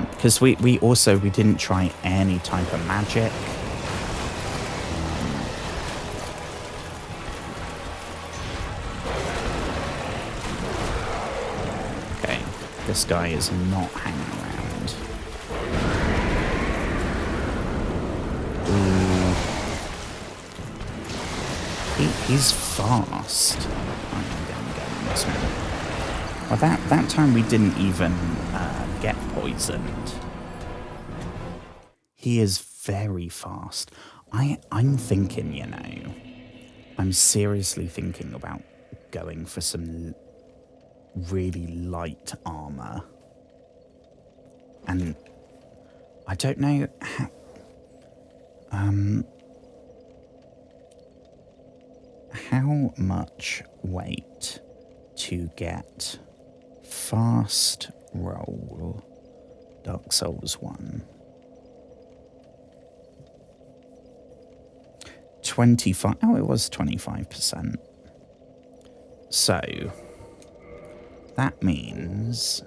Because we didn't try any type of magic. Okay, this guy is not hanging around. Ooh. He's fast. I'm going this way. Well, that time we didn't even get poisoned. He is very fast. I'm thinking, you know, I'm seriously thinking about going for some really light armor. And I don't know how much weight to get fast roll Dark Souls 1. 25. Oh, it was 25%. So that means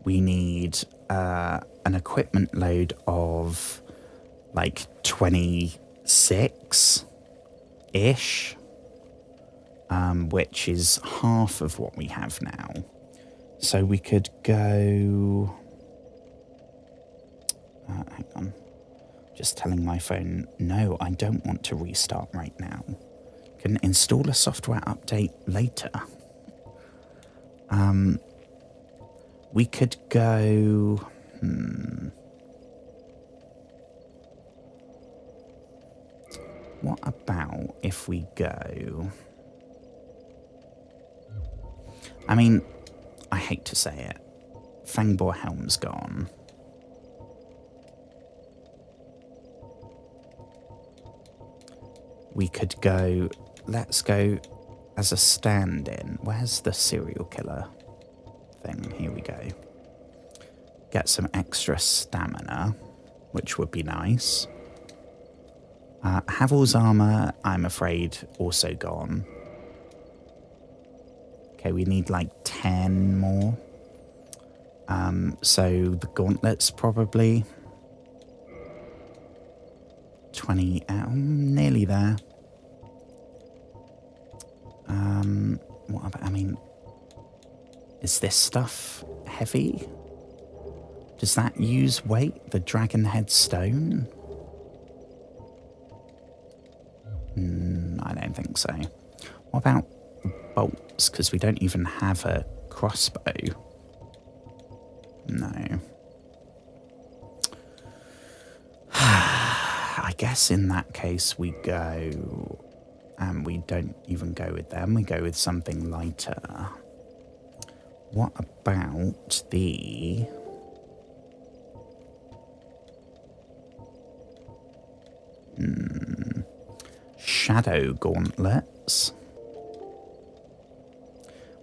we need an equipment load of like 26-ish. Which is half of what we have now. So we could go... hang on. Just telling my phone, no, I don't want to restart right now. Can install a software update later. We could go... What about if we go... I mean, I hate to say it. Fangbor Helm's gone. We could go... Let's go as a stand-in. Where's the serial killer thing? Here we go. Get some extra stamina, which would be nice. Havel's armor, I'm afraid, also gone. Okay, we need like 10 more. So the gauntlets probably. 20, nearly there. What about, I mean, is this stuff heavy? Does that use weight? The dragon head stone? I don't think so. What about bolts? Because we don't even have a crossbow. No. I guess in that case we go... And we don't even go with them. We go with something lighter. What about the... Shadow gauntlets,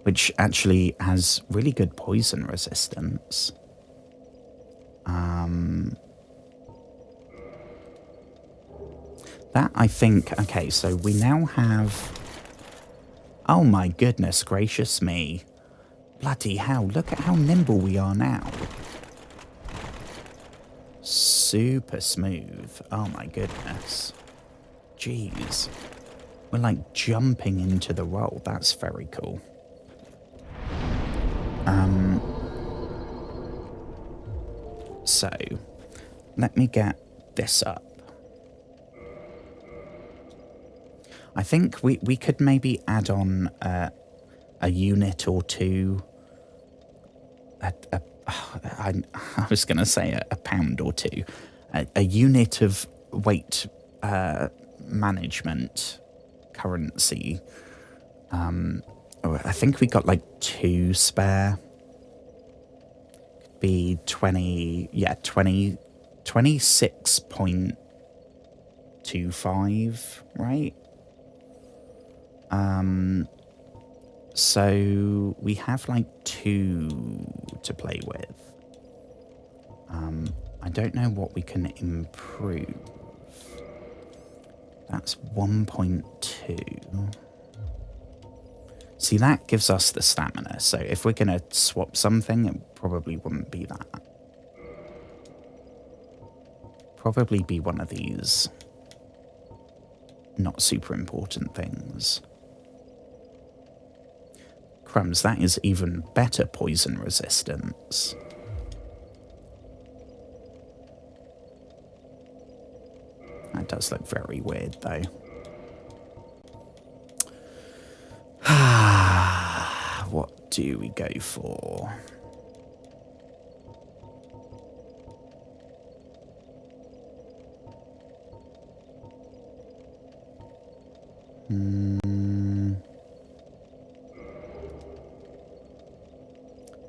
which actually has really good poison resistance. That I think, okay, so we now have, oh my goodness gracious me. Bloody hell, look at how nimble we are now. Super smooth, oh my goodness. Jeez. We're like jumping into the roll. That's very cool. So, let me get this up. I think we could maybe add on a unit or two. I was going to say a pound or two. A unit of weight management currency. I think we got like 2 spare. Be 20, yeah, 26.25, right? So we have like 2 to play with. I don't know what we can improve. That's 1.2. See, that gives us the stamina. So if we're going to swap something, it probably wouldn't be that. Probably be one of these not super important things. Crumbs, that is even better poison resistance. That does look very weird, though. What do we go for?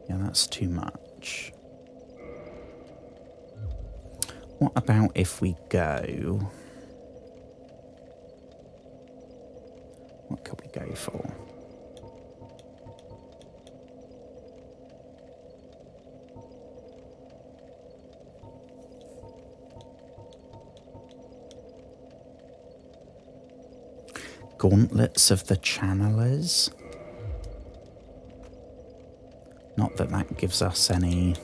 Yeah, that's too much. What about if we go... What could we go for? Gauntlets of the Channelers. Not that that gives us any...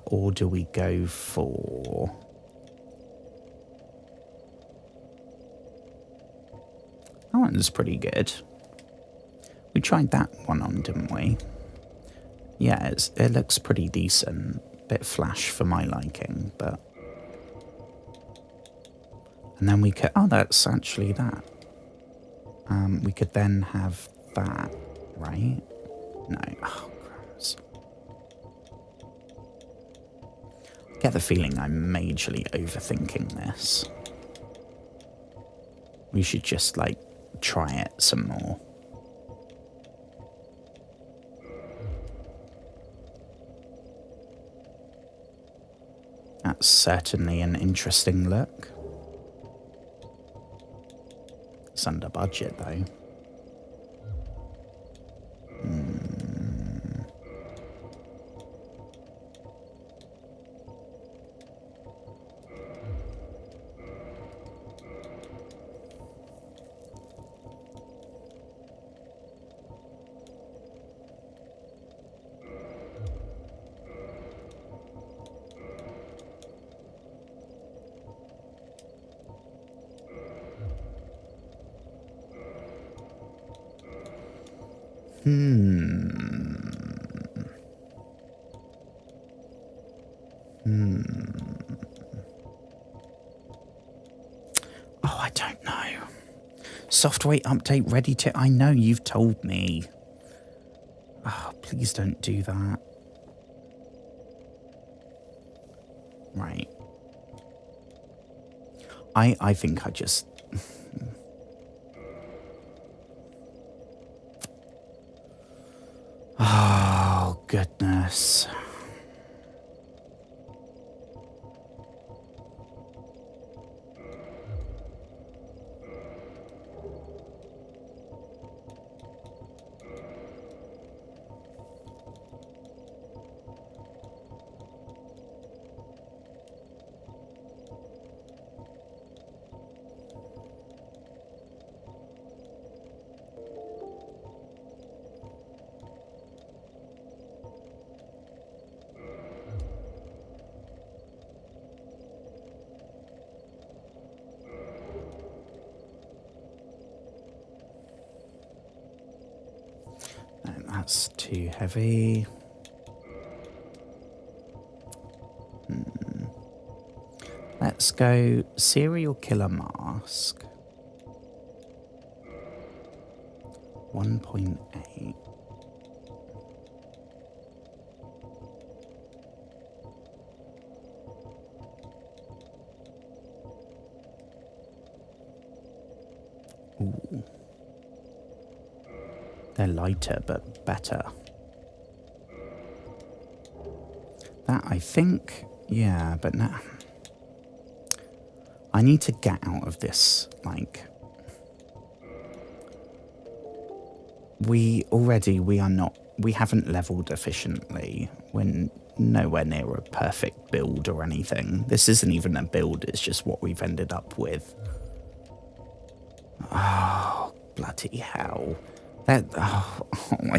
or do we go for... That one's pretty good. We tried that one on, didn't we? Yeah, it looks pretty decent. Bit flash for my liking, but... And then we could... Oh, that's actually that. We could then have that, right? No. Oh, crumbs. get the feeling I'm majorly overthinking this. We should just, like, try it some more. That's certainly an interesting look. It's under budget, though. Oh, I don't know. Software update ready to... I know you've told me. Oh, please don't do that. Right. I think I just... Oh, goodness. No, that's too heavy. Let's go serial killer mask. 1.8. Ooh. They're lighter, but better. That, I think, yeah, but no. I need to get out of this, like... We haven't leveled efficiently. We're nowhere near a perfect build or anything. This isn't even a build, it's just what we've ended up with. Oh, bloody hell. I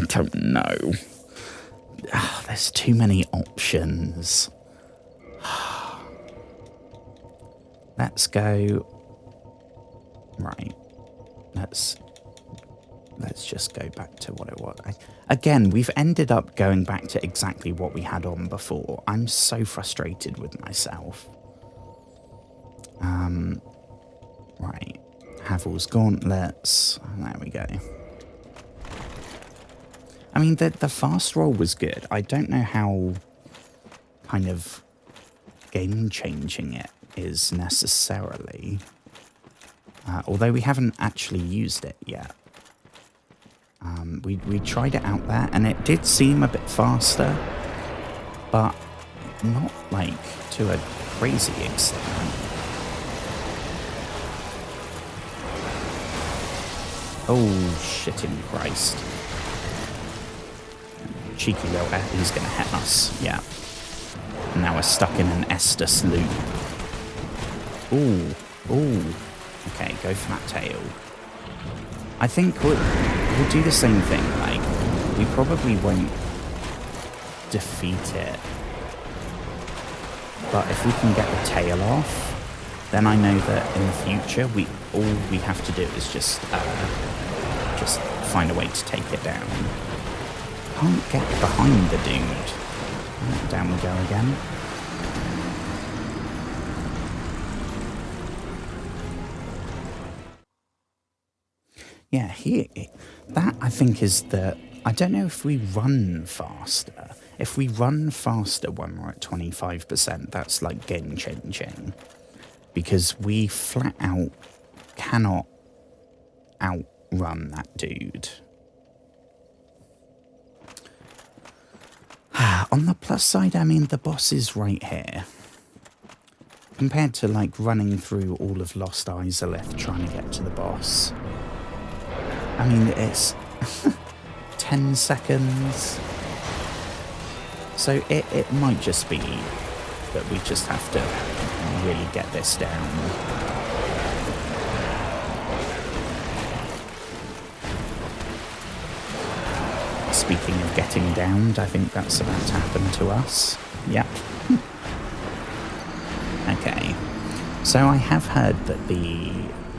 don't know. Oh, there's too many options. Let's go... Right. Let's just go back to what it was. Again, we've ended up going back to exactly what we had on before. I'm so frustrated with myself. Right. Havel's gauntlets. There we go. I mean, the fast roll was good. I don't know how kind of game-changing it is necessarily. Although we haven't actually used it yet. We tried it out there, and it did seem a bit faster, but not, like, to a crazy extent. Oh, shitting Christ. Cheeky little... He's going to hit us, yeah. Now we're stuck in an Estus loop. Ooh. Okay, go for that tail. I think we'll do the same thing. Like, we probably won't defeat it. But if we can get the tail off, then I know that in the future, all we have to do is just find a way to take it down. Can't get behind the dude. Down we go again. Yeah, that I think is the I don't know if we run faster. If we run faster when we're at 25%, that's like game changing. Because we flat out cannot outrun that dude. On the plus side, I mean, the boss is right here. Compared to, like, running through all of Lost Izalith trying to get to the boss. I mean, it's 10 seconds. So it might just be that we just have to really get this down. Speaking of getting downed, I think that's about to happen to us. Yep. Okay. So I have heard that the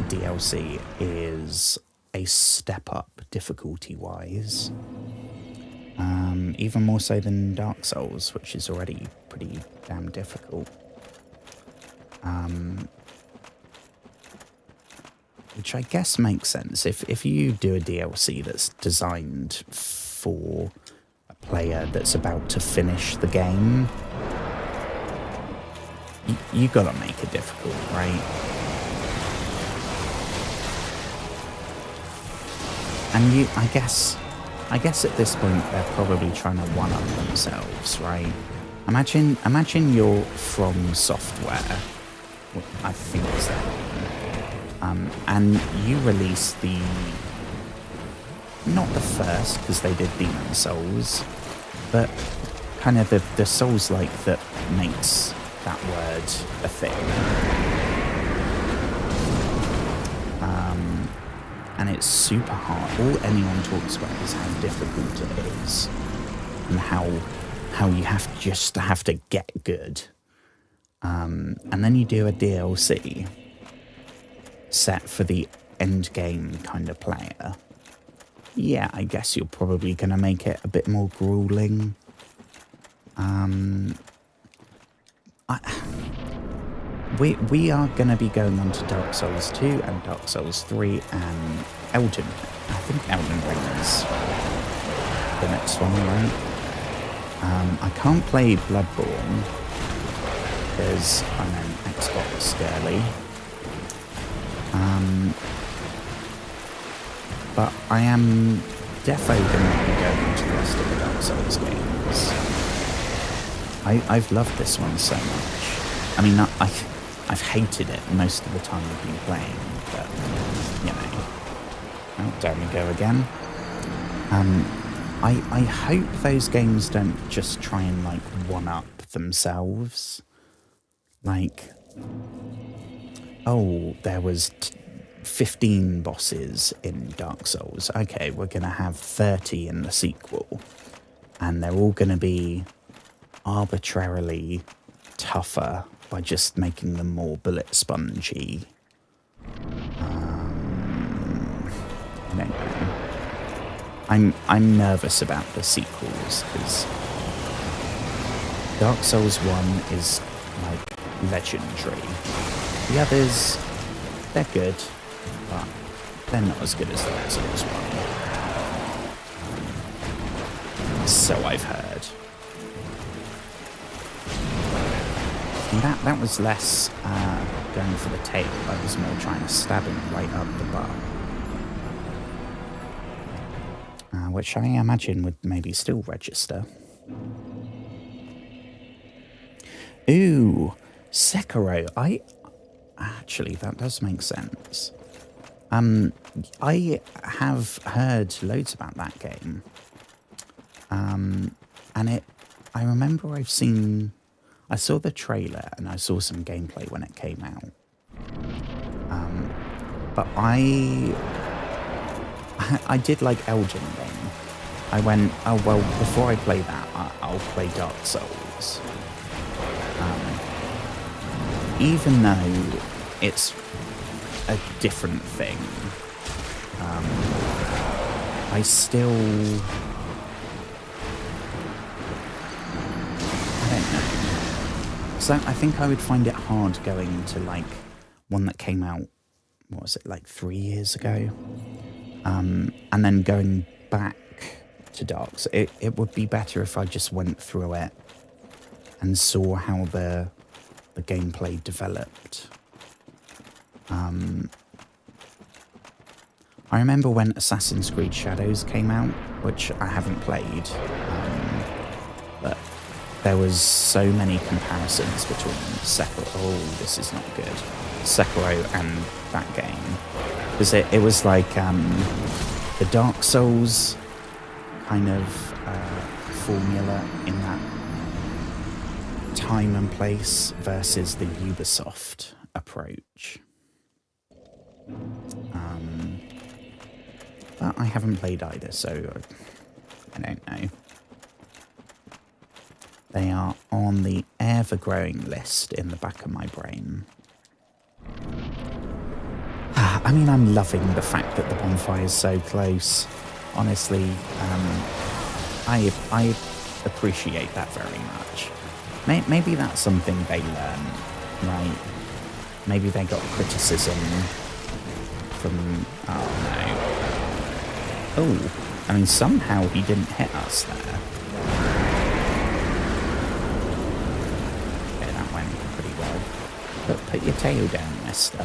DLC is a step up difficulty-wise. Even more so than Dark Souls, which is already pretty damn difficult. Which I guess makes sense. If you do a DLC that's designed for a player that's about to finish the game, you gotta make it difficult, right? And I guess at this point they're probably trying to one-up themselves, right? Imagine you're From Software, I think it's that. And you release not the first, because they did Demon Souls, but kind of the Souls-like that makes that word a thing. And it's super hard. All anyone talks about is how difficult it is, and how you have to get good. And then you do a DLC set for the end game kind of player. Yeah, I guess you're probably going to make it a bit more grueling. We are going to be going on to Dark Souls 2 and Dark Souls 3 and Elden. I think Elden Ring is the next one, right? I can't play Bloodborne because I'm an Xbox girly. But I am defo going to be going into the rest of the Dark Souls games. I've loved this one so much. I mean, I've hated it most of the time I've been playing, but, you know. Oh, down we go again. I hope those games don't just try and, like, one-up themselves. Like, oh, there was 15 bosses in Dark Souls. Okay, we're going to have 30 in the sequel. And they're all going to be arbitrarily tougher by just making them more bullet spongy. I don't know. I'm nervous about the sequels because Dark Souls 1 is like legendary. The others, they're good, but they're not as good as Dark Souls 1. So I've heard. And that was less going for the tail. I was more trying to stab him right up the butt. Which I imagine would maybe still register. Ooh, Sekiro. Actually, that does make sense. I have heard loads about that game. And I remember I saw the trailer and I saw some gameplay when it came out. But I did like Elden Ring. I went, oh well, before I play that, I'll play Dark Souls. Even though it's a different thing, I still... I don't know. So I think I would find it hard going to, like, one that came out, what was it, like 3 years ago? And then going back to Dark Souls. It would be better if I just went through it and saw how the gameplay developed. I remember when Assassin's Creed Shadows came out, which I haven't played, but there was so many comparisons between Sekiro. Oh, this is not good. Sekiro and that game, because it was like the Dark Souls kind of formula in that time and place versus the Ubisoft approach. But I haven't played either, so I don't know. They are on the ever-growing list in the back of my brain. I mean, I'm loving the fact that the bonfire is so close. Honestly, I appreciate that very much. Maybe that's something they learn, right? Maybe they got criticism from... Oh, no. Oh, I mean, somehow he didn't hit us there. Okay, that went pretty well. But put your tail down, mister.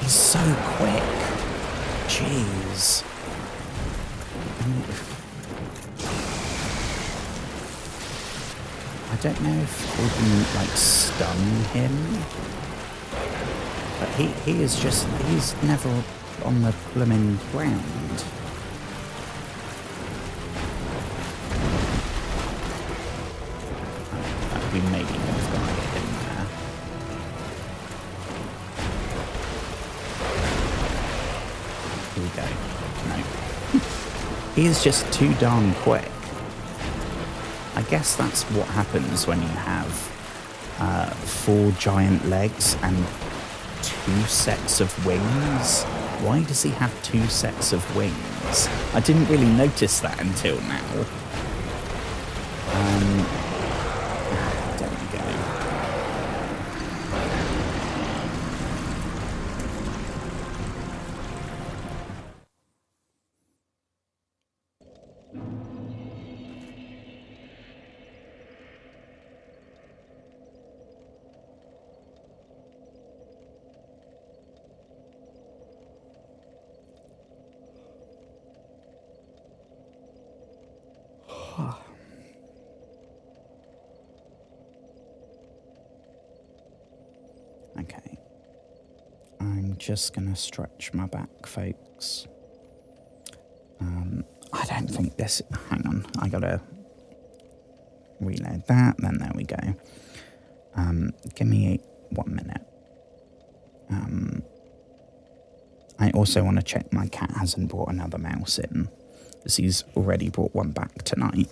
He's so quick. Jeez. I don't know if we can, like, stun him. But he is just, he's never on the blooming ground. We maybe could have got him there. Here we go. No. He is just too darn quick. I guess that's what happens when you have 4 giant legs and 2 sets of wings. Why does he have 2 sets of wings? I didn't really notice that until now. There we go. Okay. I'm just going to stretch my back, folks. I don't think this... Hang on. I got to reload that. Then there we go. Give me 1 minute. I also want to check my cat hasn't brought another mouse in, because he's already brought one back tonight.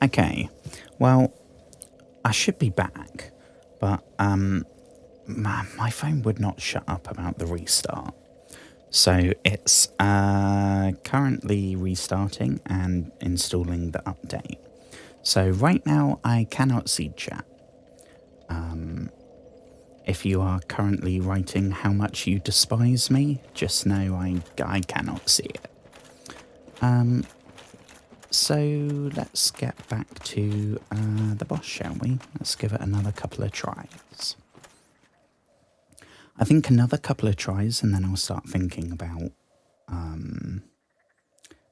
Okay, well, I should be back, but my phone would not shut up about the restart. So it's currently restarting and installing the update. So right now I cannot see chat. If you are currently writing how much you despise me, just know I cannot see it. So let's get back to the boss, shall we? Let's give it another couple of tries. I think another couple of tries and then I'll start thinking about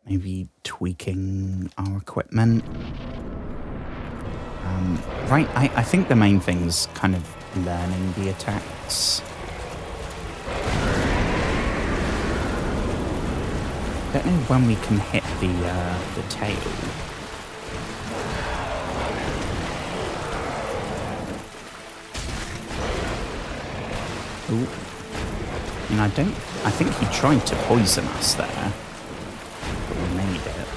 maybe tweaking our equipment. Right, I think the main thing is kind of learning the attacks. Don't know when we can hit the tail. Ooh. And I think he tried to poison us there, but we made it.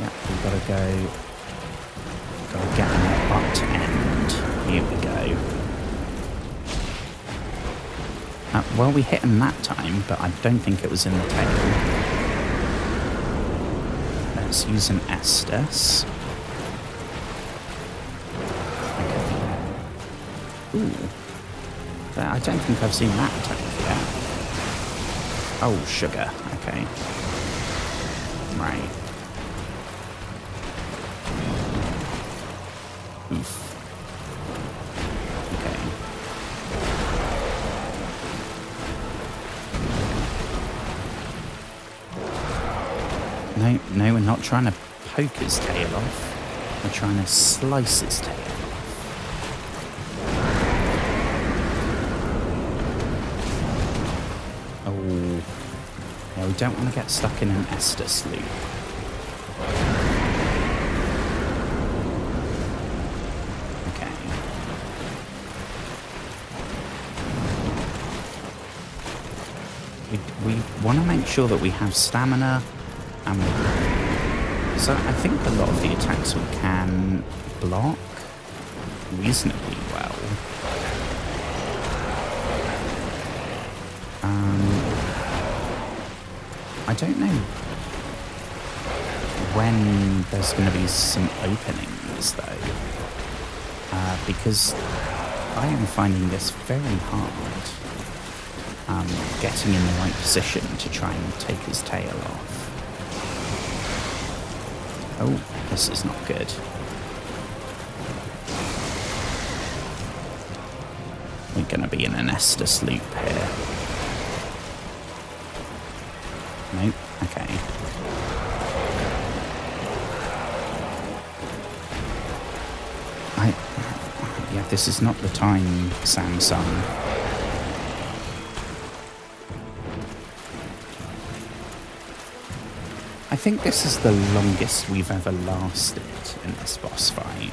Yeah, we gotta get on the butt end. Here we go. Well, we hit him that time, but I don't think it was in the tail. Let's use an Estus. Ooh. I don't think I've seen that attack yet. Oh, sugar. Okay. Right. Oof. Okay. No, we're not trying to poke his tail off. We're trying to slice his tail off. Yeah, we don't want to get stuck in an Estus loop. Okay. We want to make sure that we have stamina and so I think a lot of the attacks we can block reasonably well. I don't know when there's going to be some openings though, because I am finding this very hard, getting in the right position to try and take his tail off. Oh, this is not good. We're going to be in an Estus loop here. Nope, okay. Yeah, this is not the time, Samsung. I think this is the longest we've ever lasted in this boss fight,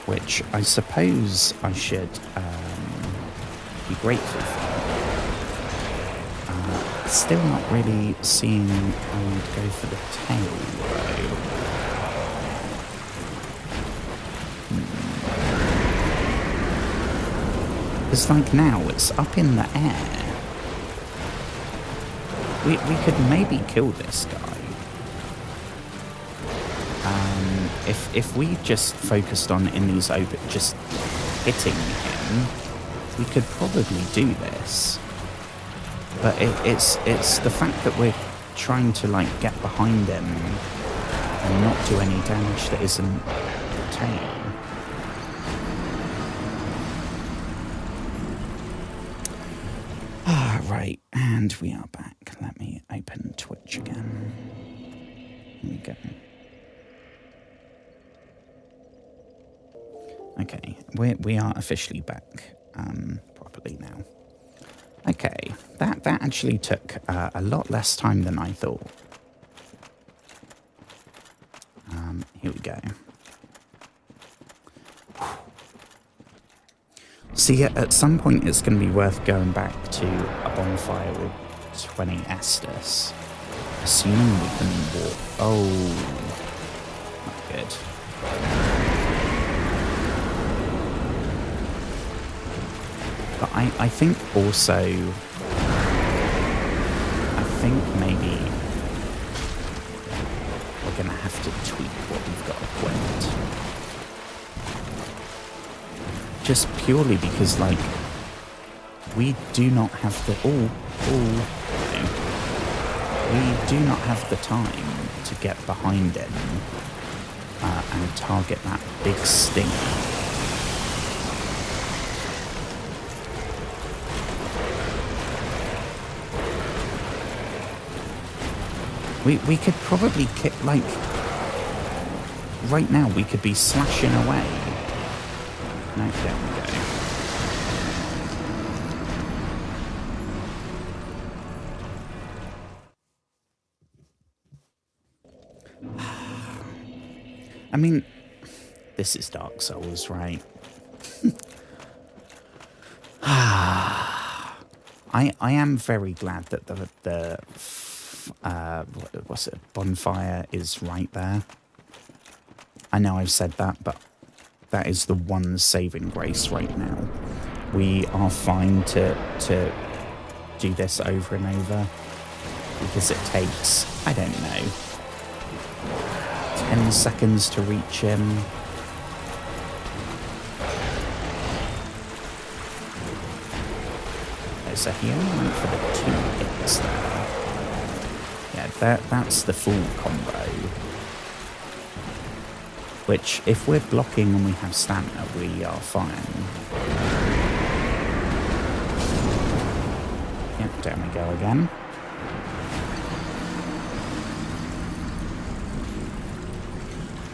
which I suppose I should be grateful for. Still not really seeing how we'd go for the tail, though. It's like now, it's up in the air. We could maybe kill this guy. If we just focused on in these open, just hitting him, we could probably do this. But it's the fact that we're trying to like get behind him and not do any damage that isn't the tail. Right, and we are back. Let me open Twitch again. Here we go. Okay, we are officially back properly now. Okay, that actually took a lot less time than I thought. Here we go. See, at some point it's going to be worth going back to a bonfire with 20 Estus assuming we can walk. Oh, not good. But I think also, I think maybe we're going to have to tweak what we've got equipped. Just purely because, like, we do not have the... We do not have the time to get behind him and target that big sting. We could probably like, right now we could be slashing away. No, there we go. I mean, this is Dark Souls, right? I am very glad that the what's it, bonfire is right there. I know I've said that, but that is the one saving grace right now. We are fine to do this over and over because it takes, I don't know, 10 seconds to reach him. So he only went for the 2 hits there. Yeah, that's the full combo. Which, if we're blocking and we have stamina, we are fine. Yep, down we go again.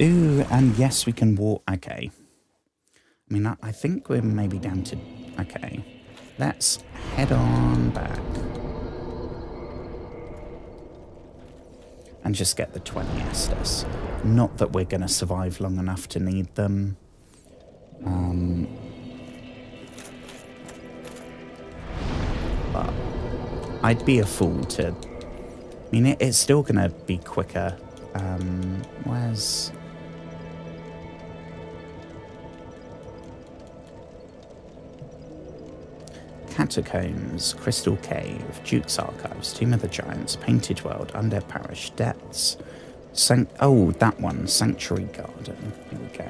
Ooh, and yes, we can walk. Okay. I mean, I think we're maybe down to... Okay. Let's head on back. And just get the 20 Estus. Not that we're going to survive long enough to need them. But I'd be a fool to... I mean, it's still going to be quicker. Where's... Catacombs, Crystal Cave, Duke's Archives, Tomb of the Giants, Painted World, Undead Parish, Depths, oh, that one, Sanctuary Garden. Here we go.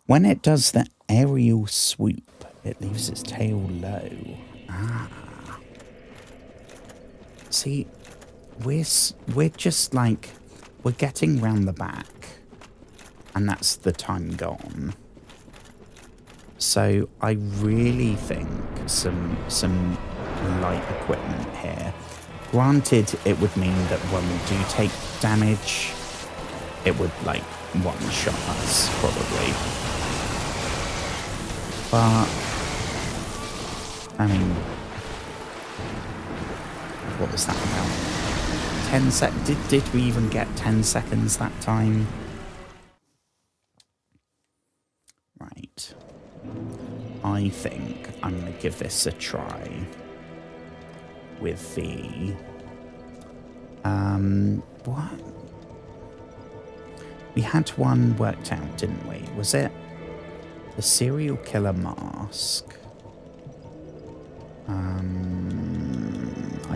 When it does the aerial swoop, it leaves its tail low. Ah. See, we're just like, we're getting round the back, and that's the time gone. So I really think some light equipment here. Granted, it would mean that when we do take damage, it would like one-shot us probably. But I mean, what was that about? 10 sec? Did we even get 10 seconds that time? Right. I think I'm going to give this a try with the... what? We had one worked out, didn't we? Was it the serial killer mask? I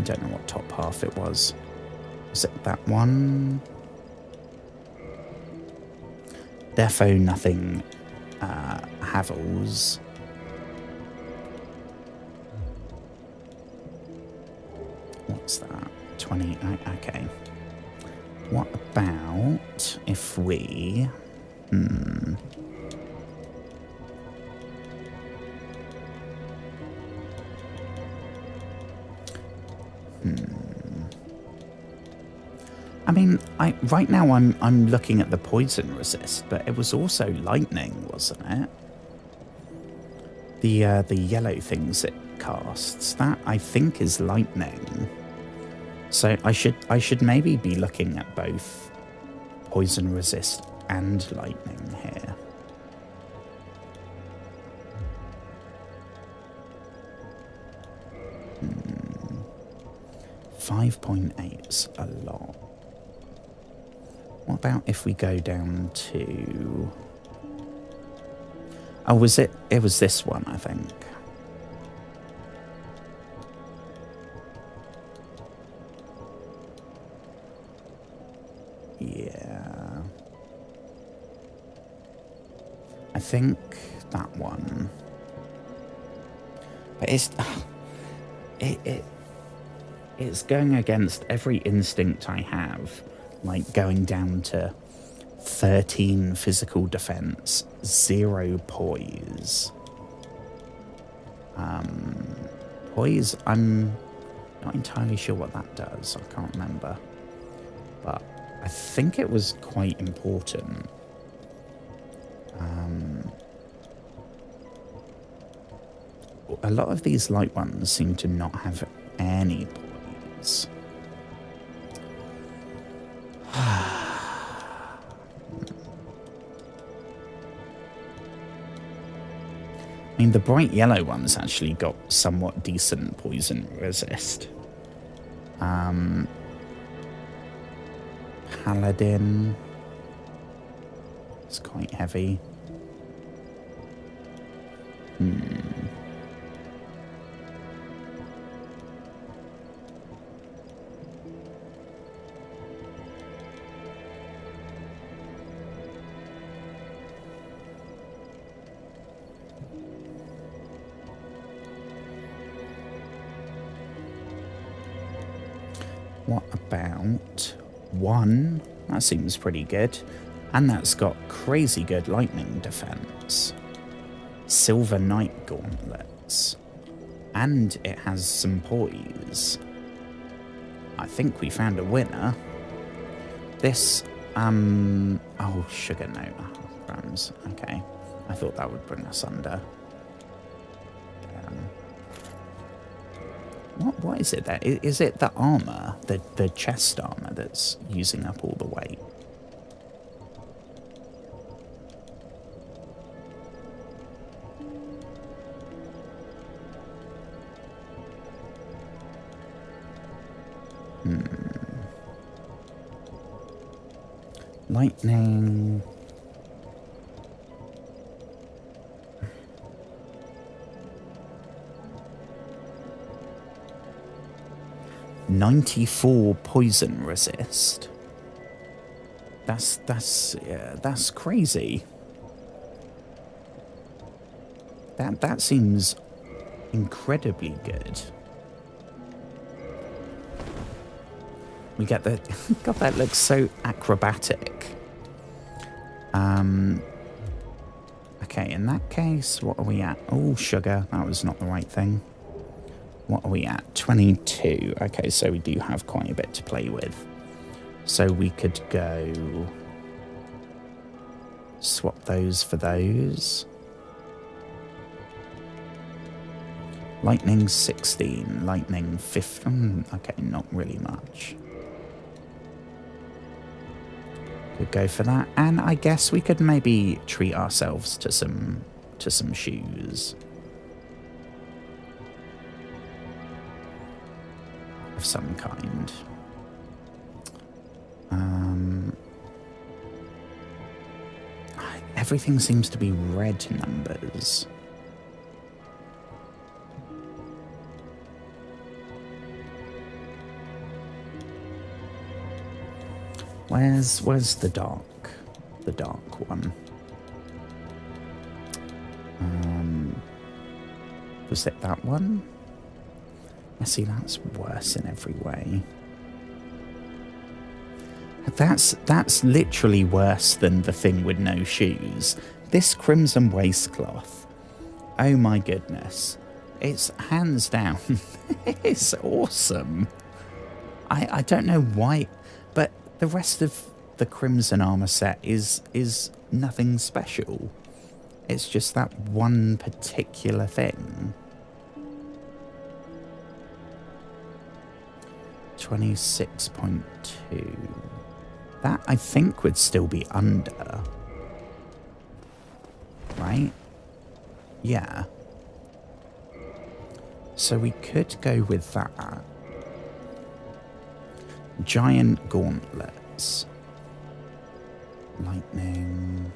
don't know what top half it was. Was it that one? Defo nothing Havels. What's that? 20. Okay. What about if we... I mean, right now I'm looking at the poison resist, but it was also lightning, wasn't it? The yellow things it casts, that I think is lightning. So I should maybe be looking at both poison resist and lightning here. 5.8's a lot. What about if we go down to... Oh, was it? It was this one, I think. Yeah. I think that one. But it's going against every instinct I have, like going down to 13 physical defense, 0 poise. Poise, I'm not entirely sure what that does. I can't remember. But I think it was quite important. A lot of these light ones seem to not have any poise. I mean, the bright yellow ones actually got somewhat decent poison resist. Paladin. It's quite heavy. What about 1? That seems pretty good. And that's got crazy good lightning defense. Silver Knight gauntlets. And it has some poise. I think we found a winner. This, oh, sugar note. Oh, grams. Okay. I thought that would bring us under. What is it there? Is it the armor, the chest armor that's using up all the weight? Lightning. .94 poison resist. That's crazy. That seems incredibly good. We get the God, that looks so acrobatic. Okay, in that case, what are we at? Oh, sugar, that was not the right thing. What are we at? 22. Okay, so we do have quite a bit to play with. So we could go swap those for those. Lightning 16, lightning 15. Okay, not really much. Could go for that, and I guess we could maybe treat ourselves to some shoes of some kind. Everything seems to be red numbers. Where's the dark one? Was it that one? I see, that's worse in every way. That's literally worse than the thing with no shoes. This crimson waistcloth. Oh my goodness. It's hands down. It's awesome. I don't know why, but the rest of the crimson armor set is nothing special. It's just that one particular thing. 26.2. That, I think, would still be under. Right? Yeah. So we could go with that. Giant gauntlets. Lightning.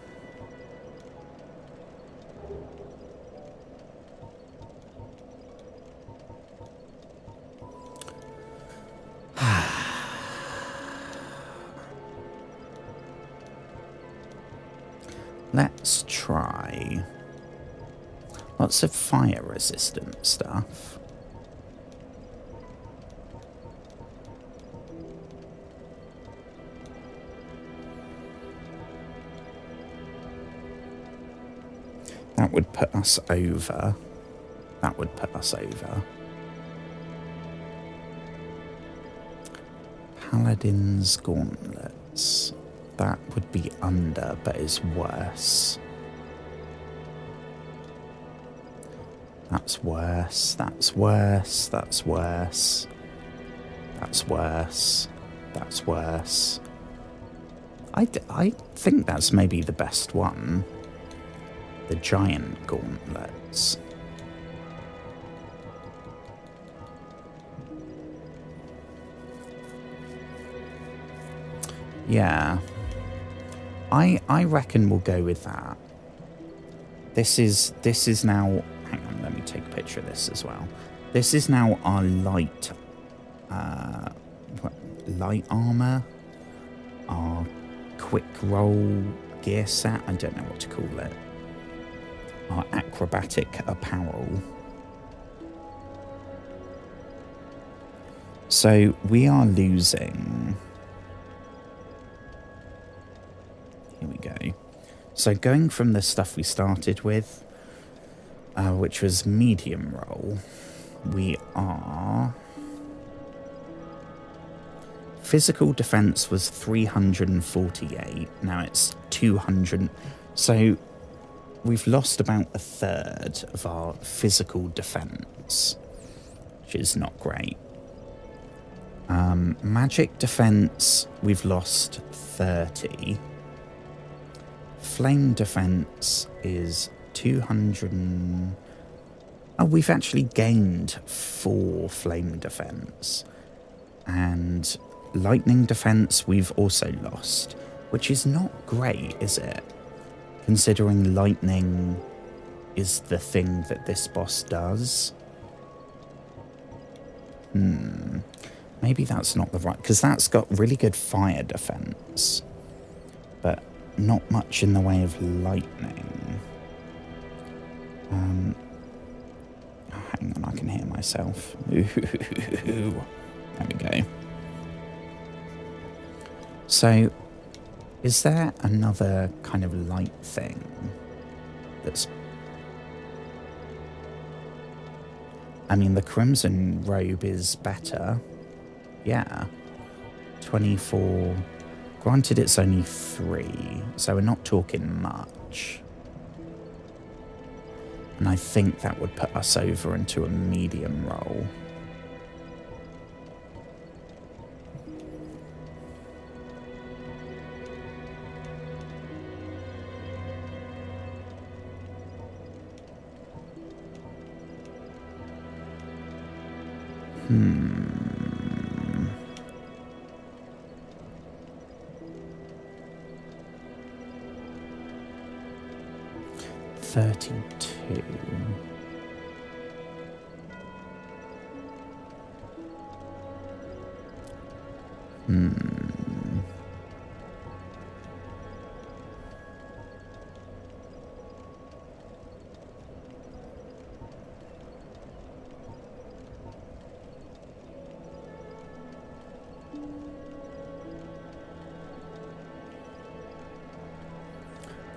Let's try lots of fire resistant stuff. That would put us over. That would put us over. Paladin's gauntlets. That would be under, but is worse. That's worse. That's worse. That's worse. That's worse. That's worse. I think that's maybe the best one. The giant gauntlets. Yeah. I reckon we'll go with that. This is now, hang on, let me take a picture of this as well. This is now our light armor, our quick roll gear set, I don't know what to call it. Our acrobatic apparel. So we are losing. Here we go. So going from the stuff we started with, which was medium roll, we are. Physical defense was 348. Now it's 200. So we've lost about a third of our physical defense, which is not great. Magic defense, we've lost 30. Flame defense is 200. Oh, we've actually gained 4 flame defense. And lightning defense, we've also lost, which is not great, is it? Considering lightning is the thing that this boss does. Maybe that's not the right, because that's got really good fire defense, but not much in the way of lightning. Hang on, I can hear myself. There we go. So, is there another kind of light thing that's... I mean, the Crimson Robe is better. Yeah. 24. Granted, it's only 3, so we're not talking much. And I think that would put us over into a medium roll. Hmm. 32.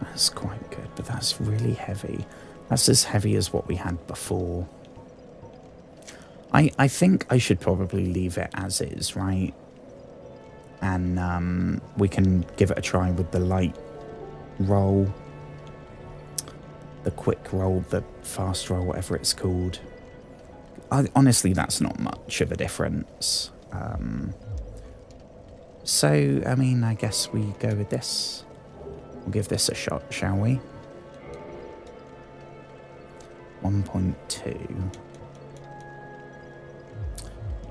That's quite good, but that's really heavy. That's as heavy as what we had before. I think I should probably leave it as is, right? And we can give it a try with the light roll, the quick roll, the fast roll, whatever it's called. Honestly, that's not much of a difference. So, I mean, I guess we go with this. We'll give this a shot, shall we? 1.2.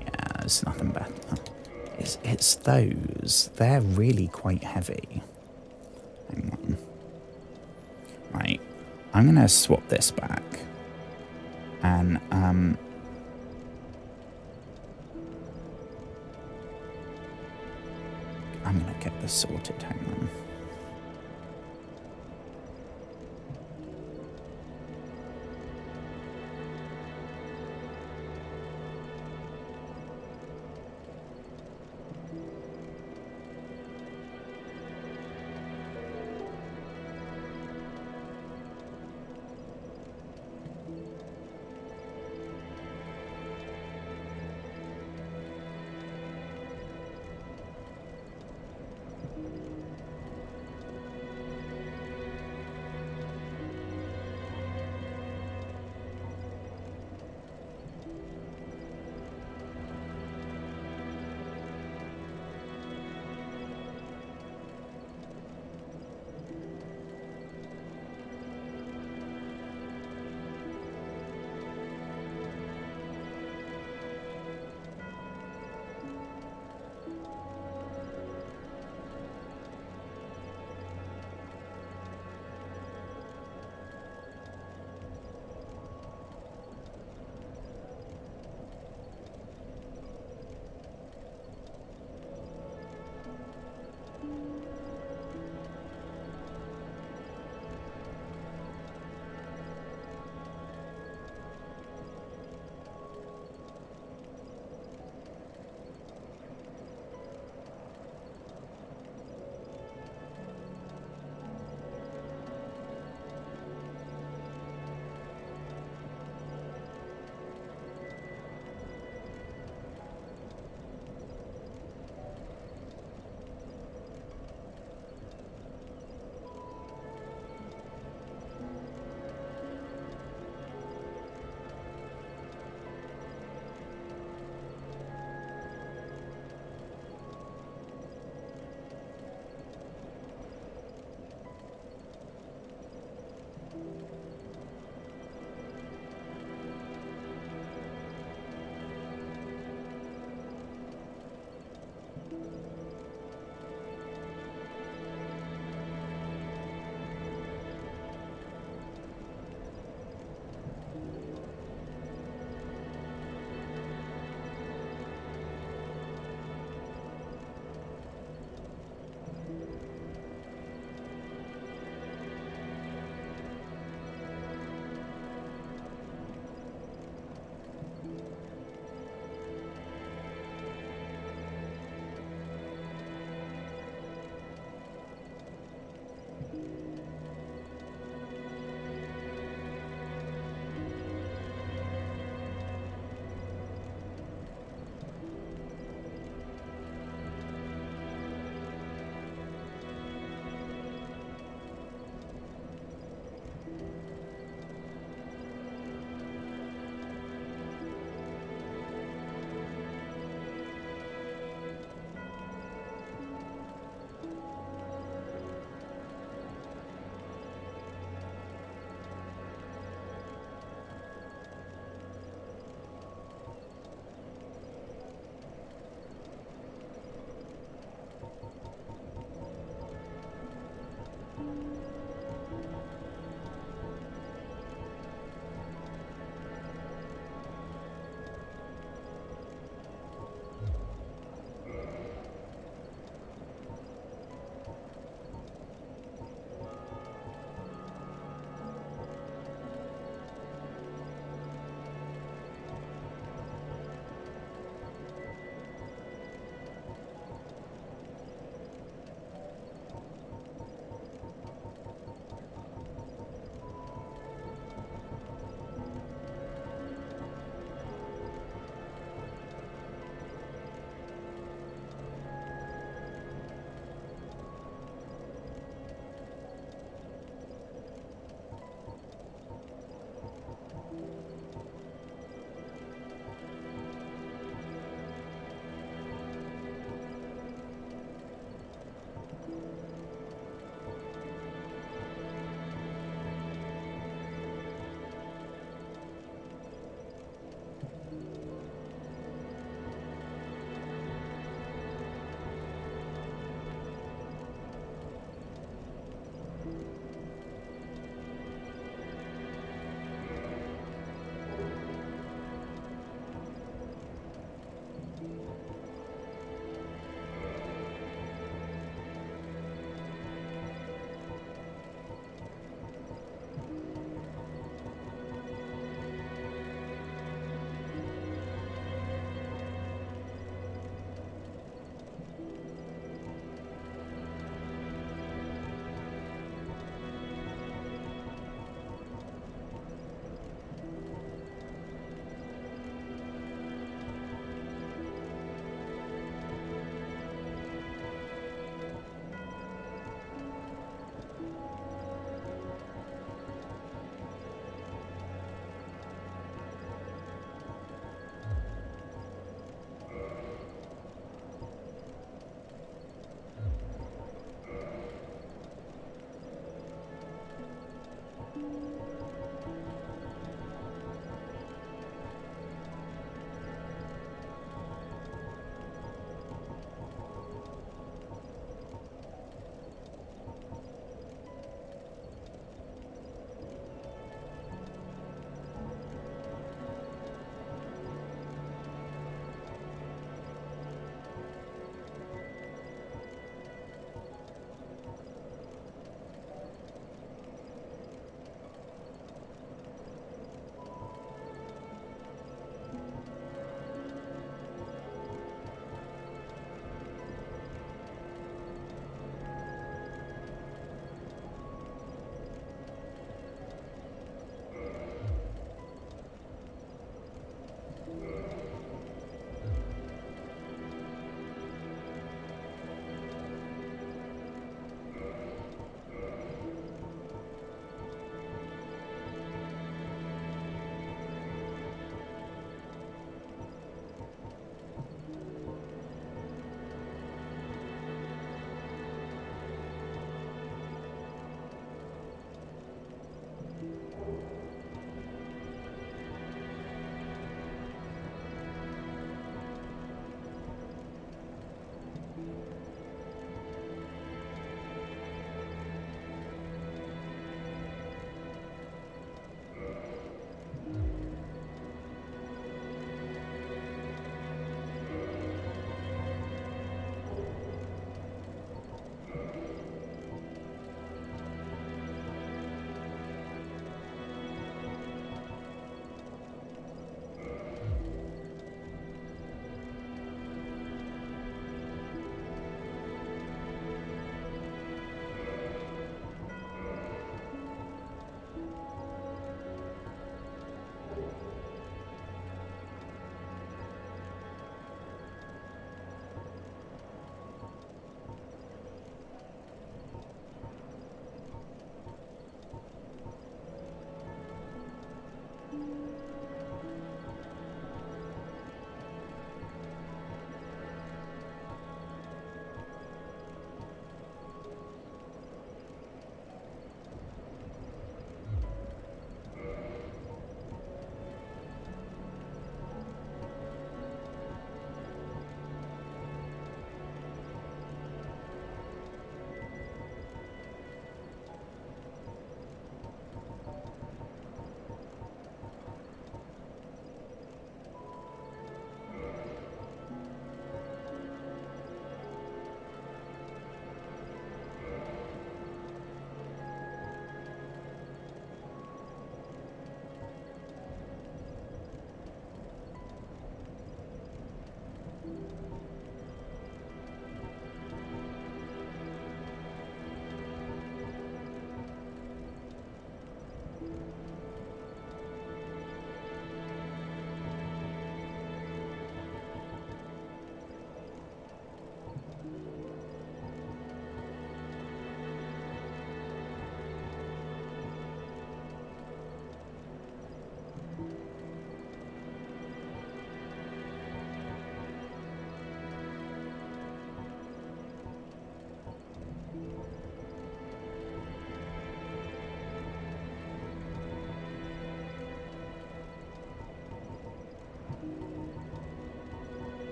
Yeah, there's nothing better. It's those. They're really quite heavy. Hang on. Right. I'm going to swap this back. And, I'm going to get this sorted. Hang on.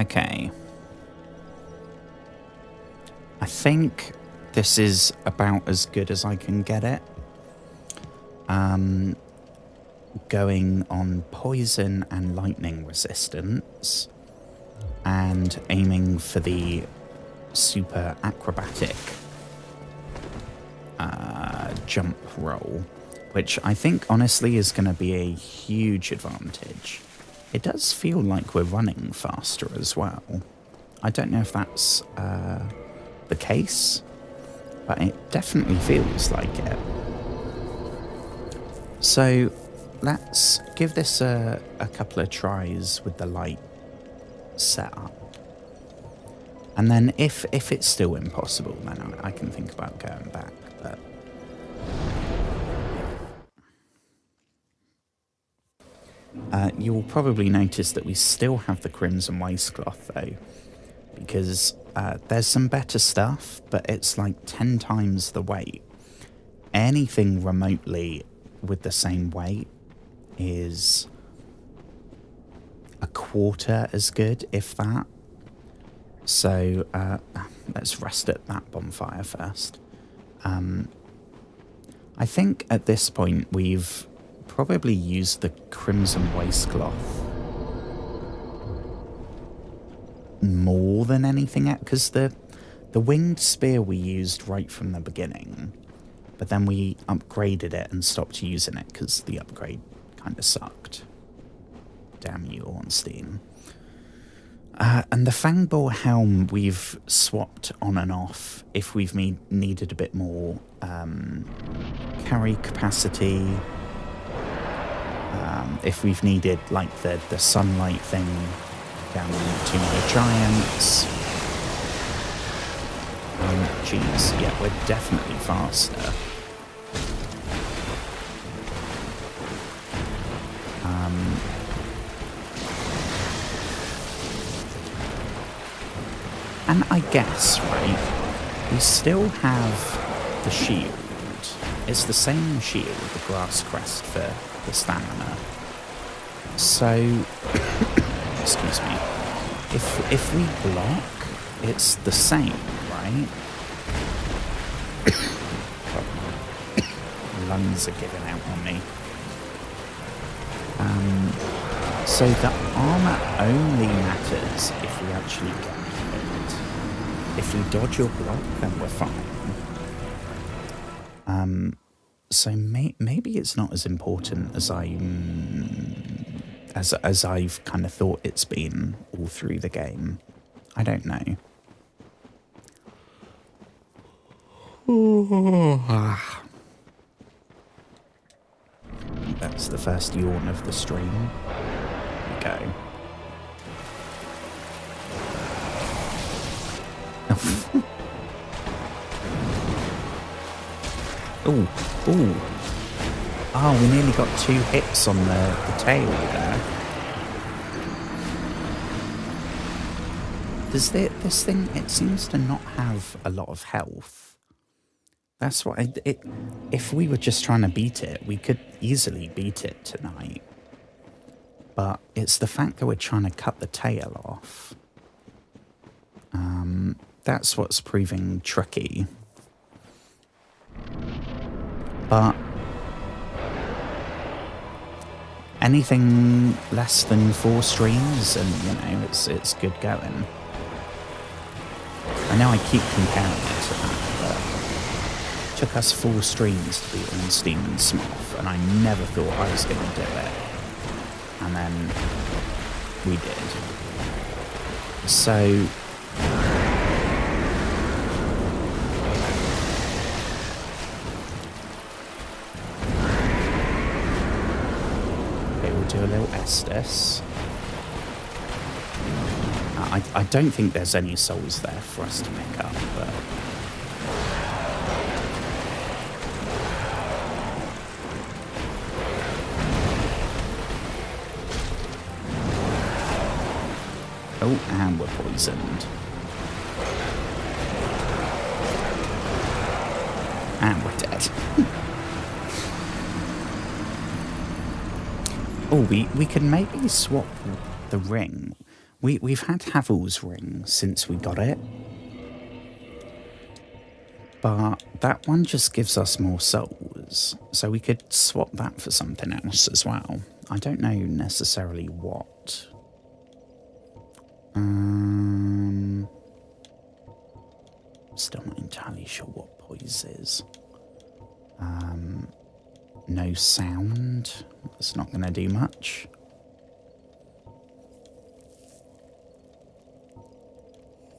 Okay. I think this is about as good as I can get it. Going on poison and lightning resistance and aiming for the super acrobatic jump roll, which I think honestly is going to be a huge advantage. It does feel like we're running faster as well. I don't know if that's the case, but it definitely feels like it. So let's give this a couple of tries with the light setup. And then if it's still impossible, then I can think about going back. But you'll probably notice that we still have the crimson waistcloth though, because there's some better stuff, but it's like 10 times the weight. Anything remotely with the same weight is a quarter as good, if that. So let's rest at that bonfire first. I think at this point we've probably used the crimson waistcloth more than anything else, because the winged spear we used right from the beginning, but then we upgraded it and stopped using it because the upgrade kind of sucked. Damn you, Ornstein. And the Fangbore helm we've swapped on and off if we've needed a bit more carry capacity, if we've needed like the sunlight thing down in the Tomb of the Giants. Geez, yeah, we're definitely faster. And I guess, right, we still have the shield. It's the same shield, the grass crest for the stamina. So, excuse me, if we block, it's the same, right? Lungs are giving out on me. So the armor only matters if we actually get hit. If we dodge or block, then we're fine. So maybe it's not as important as as I've kind of thought it's been all through the game. I don't know. That's the first yawn of the stream. Here we go. Ooh, ooh. Oh, we nearly got 2 hits on the tail there. Does this thing, it seems to not have a lot of health. That's what if we were just trying to beat it, we could easily beat it tonight. But it's the fact that we're trying to cut the tail off. That's what's proving tricky. But anything less than 4 streams and, you know, it's good going. I know I keep comparing it to that, but it took us 4 streams to beat Ornstein and Smoth, and I never thought I was going to do it. And then we did. So do a little Estus. I don't think there's any souls there for us to pick up, but oh, and we're poisoned. And we're dead. Oh, we can maybe swap the ring. We've had Havel's ring since we got it. But that one just gives us more souls. So we could swap that for something else as well. I don't know necessarily what. Still not entirely sure what poise is. No sound. That's not going to do much.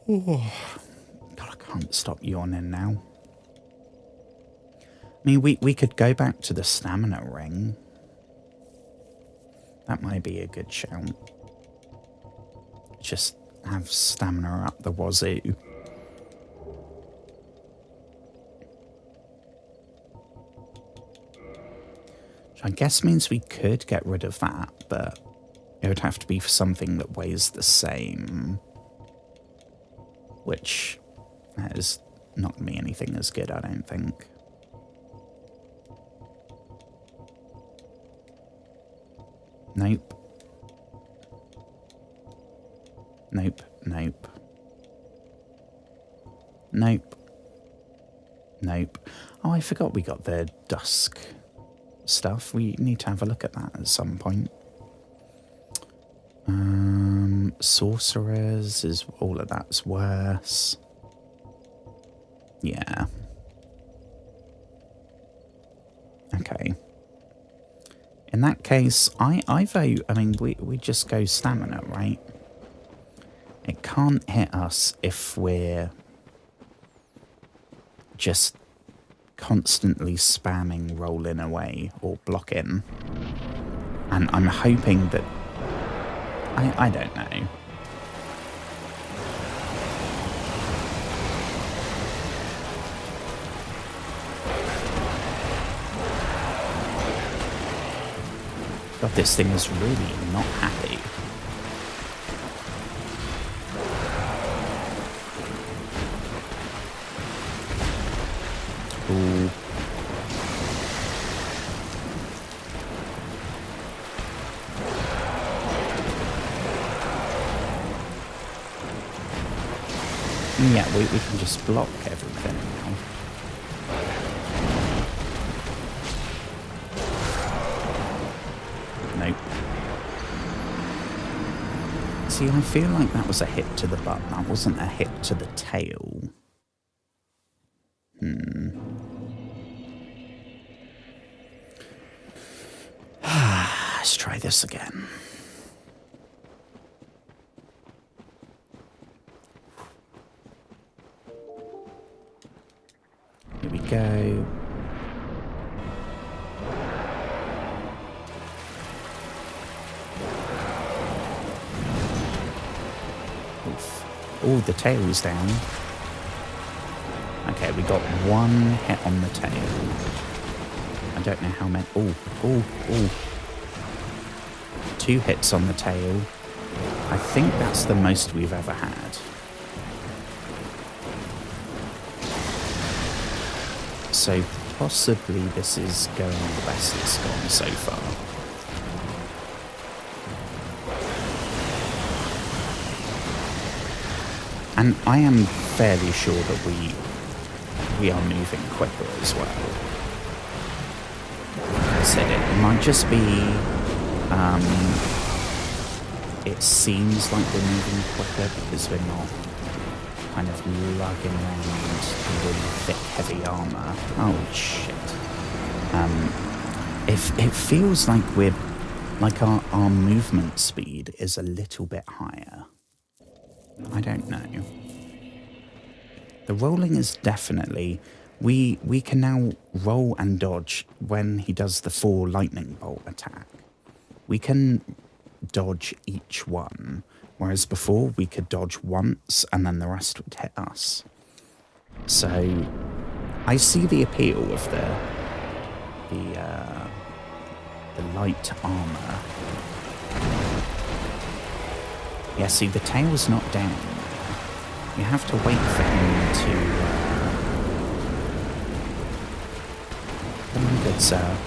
Oh, God, I can't stop yawning now. I mean, we could go back to the stamina ring. That might be a good shout. Just have stamina up the wazoo. Which I guess means we could get rid of that, but it would have to be for something that weighs the same. Which is not going to be anything as good, I don't think. Nope. Nope, nope. Nope. Nope. Oh, I forgot we got the dusk stuff. We need to have a look at that at some point. Sorcerers is all of that's worse. Yeah. Okay. In that case, I vote, I mean, we just go stamina, right? It can't hit us if we're just constantly spamming rolling away or blocking. And I'm hoping that... I don't know. God, this thing is really not happy. Ooh. Yeah, we can just block everything now. Nope. See, I feel like that was a hit to the butt. That wasn't a hit to the tail. Let's try this again. Here we go. Oof. Oh, the tail's down. Okay, we got one hit on the tail. I don't know how many. Oh. 2 hits on the tail. I think that's the most we've ever had. So possibly this is going the best it's gone so far. And I am fairly sure that we are moving quicker as well. Like I said, it might just be it seems like we're moving quicker because we're not kind of lugging around really thick, heavy armor. Oh shit! It feels like we're like our movement speed is a little bit higher. I don't know. The rolling is definitely... We can now roll and dodge when he does the 4 lightning bolt attack. We can dodge each one, whereas before we could dodge once and then the rest would hit us. So I see the appeal of the light armor. Yeah, see, the tail's not down. You have to wait for him to... Come on, good sir.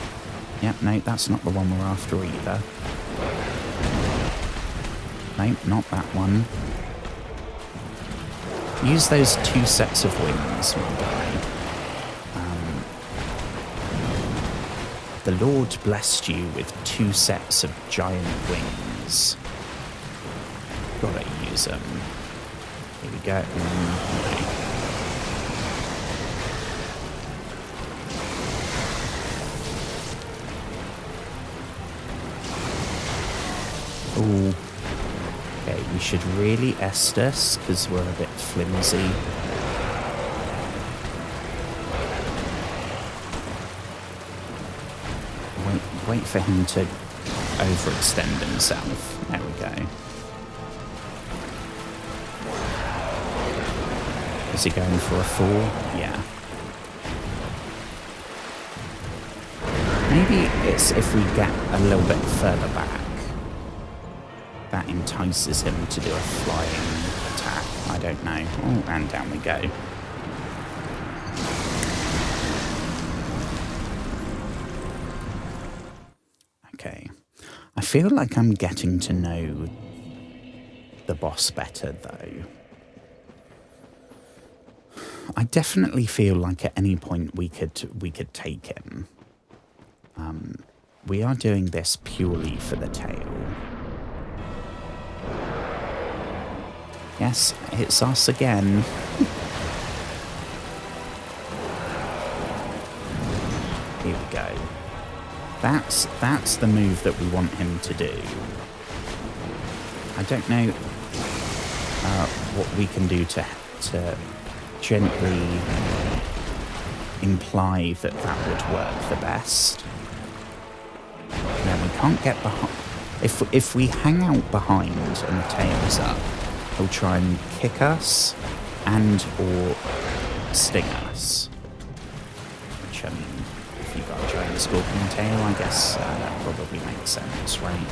Yep, no, that's not the one we're after either. No, not that one. Use those 2 sets of wings, my guy. The Lord blessed you with 2 sets of giant wings. Gotta use them. Here we go. Ooh. Okay, we should really Estus because we're a bit flimsy. Wait for him to overextend himself. There we go. Is he going for a fall? Yeah. Maybe it's if we get a little bit further back. That entices him to do a flying attack. I don't know. Oh, and down we go. Okay. I feel like I'm getting to know the boss better, though. I definitely feel like at any point we could take him. We are doing this purely for the tail. Yes, it's us again. Here we go. That's the move that we want him to do. I don't know what we can do to gently imply that would work the best. Now we can't get behind. If we hang out behind and the tail's up, he'll try and kick us and or sting us. Which, I mean, if you've got a giant scorpion tail, I guess that probably makes sense, right?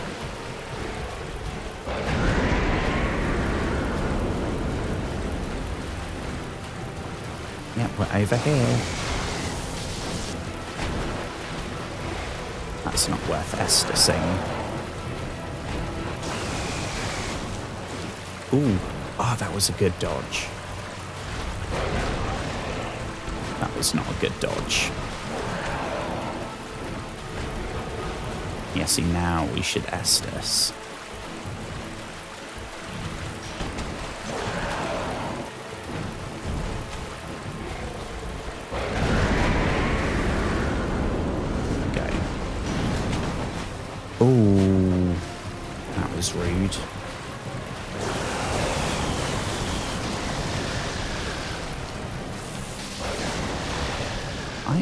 Yep, we're over here. That's not worth Estusing. Ooh, oh, that was a good dodge. That was not a good dodge. Yeah, see, now we should Estus. Okay. Ooh, that was rude.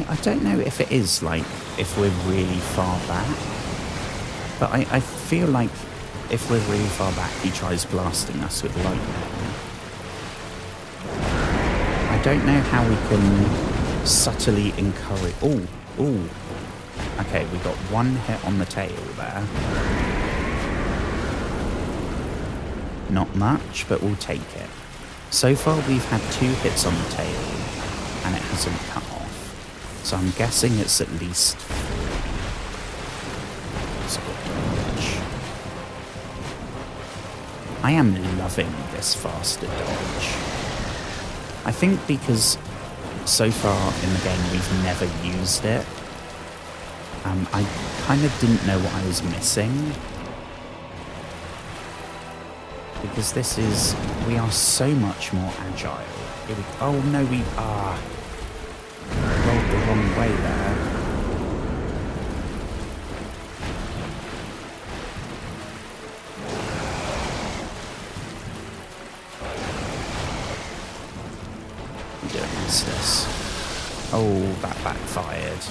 I don't know if it is, like, if we're really far back. But I feel like if we're really far back, he tries blasting us with lightning. I don't know how we can subtly encourage... Ooh, ooh. Okay, we got one hit on the tail there. Not much, but we'll take it. So far, we've had 2 hits on the tail, and it hasn't cut off. So I'm guessing it's at least 3. That's a good dodge. I am loving this faster dodge. I think because so far in the game we've never used it, I kind of didn't know what I was missing. Because we are so much more agile. Here we go. Oh no, we are. Rolled the wrong way there. We do it, Masters. Oh, that backfired.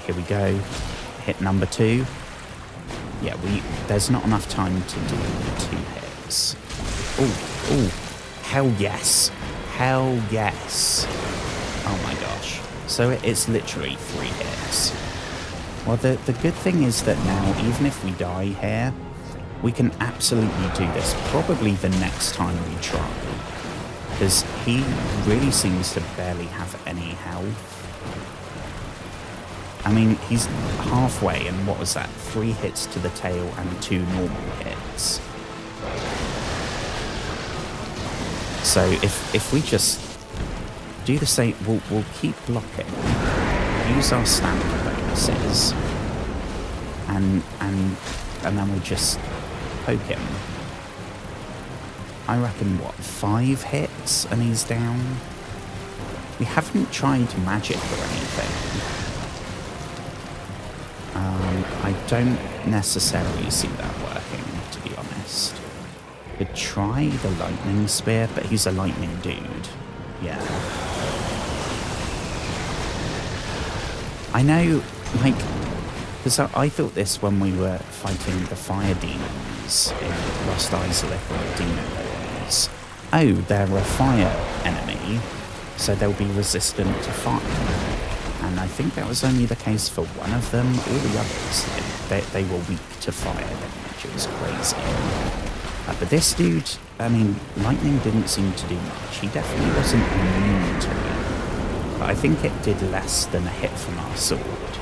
Here we go. Hit number 2. Yeah, there's not enough time to do 2 hits. Oh, oh, hell yes. Hell yes. Oh my gosh. So it's literally 3 hits. Well, the good thing is that now, even if we die here, we can absolutely do this probably the next time we try. Because he really seems to barely have any health. I mean, he's halfway, and what was that? 3 hits to the tail and 2 normal hits. So if we just do the same, we'll keep blocking, use our stamina bonuses, and then we'll just poke him. I reckon, what, 5 hits and he's down? We haven't tried magic or anything. I don't necessarily see that working, to be honest. Could try the lightning spear, but he's a lightning dude. Yeah. I know, like, because I thought this when we were fighting the fire demons in Lost Isolith or the Demon Lords. Oh, they're a fire enemy, so they'll be resistant to fire. And I think that was only the case for one of them. All the others, they were weak to fire damage. It was crazy. But this dude, I mean, lightning didn't seem to do much. He definitely wasn't immune to it. But I think it did less than a hit from our sword.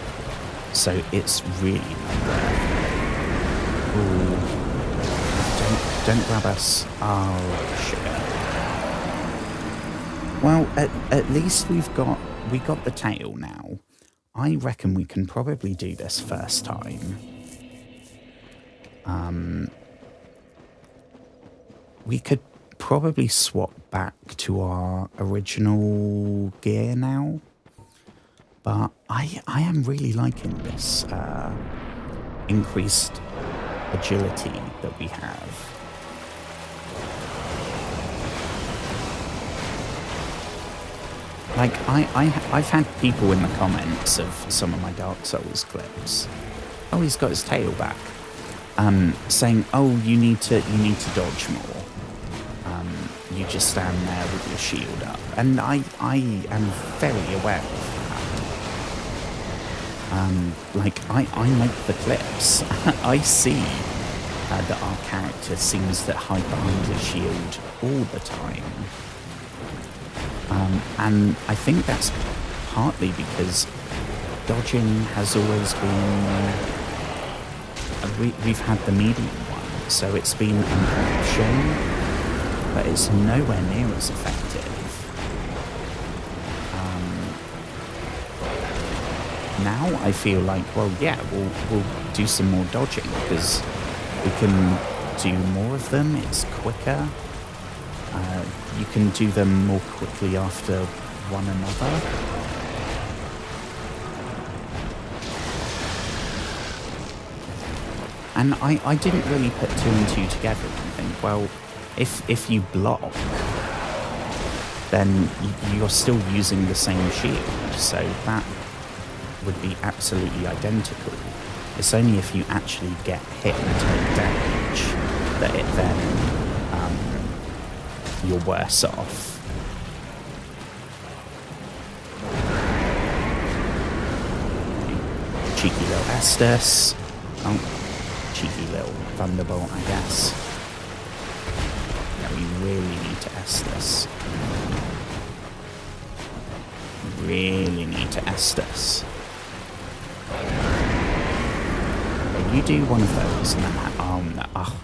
So it's really not worth it. Ooh. Don't grab us. Oh, sugar. Well, at least we got the tail now. I reckon we can probably do this first time. We could probably swap back to our original gear now. But I am really liking this increased agility that we have. Like, I've had people in the comments of some of my Dark Souls clips. Oh, he's got his tail back. Saying, oh, you need to dodge more. You just stand there with your shield up. And I am very aware of that. Like, I make the clips. I see that our character seems to hide behind his shield all the time. And I think that's partly because dodging has always been... we've had the medium one, so it's been an option, but it's nowhere near as effective. Now I feel like, well, yeah, we'll do some more dodging, because we can do more of them, it's quicker. You can do them more quickly after one another. And I didn't really put 2 and 2 together and think, well, if you block, then you're still using the same shield, so that would be absolutely identical. It's only if you actually get hit and take damage that it then... you're worse off. Cheeky little Estus. Oh, cheeky little Thunderbolt, I guess. Yeah, we really need to Estus. Really need to Estus. Okay, you do one of those and then... oh, no. Oh,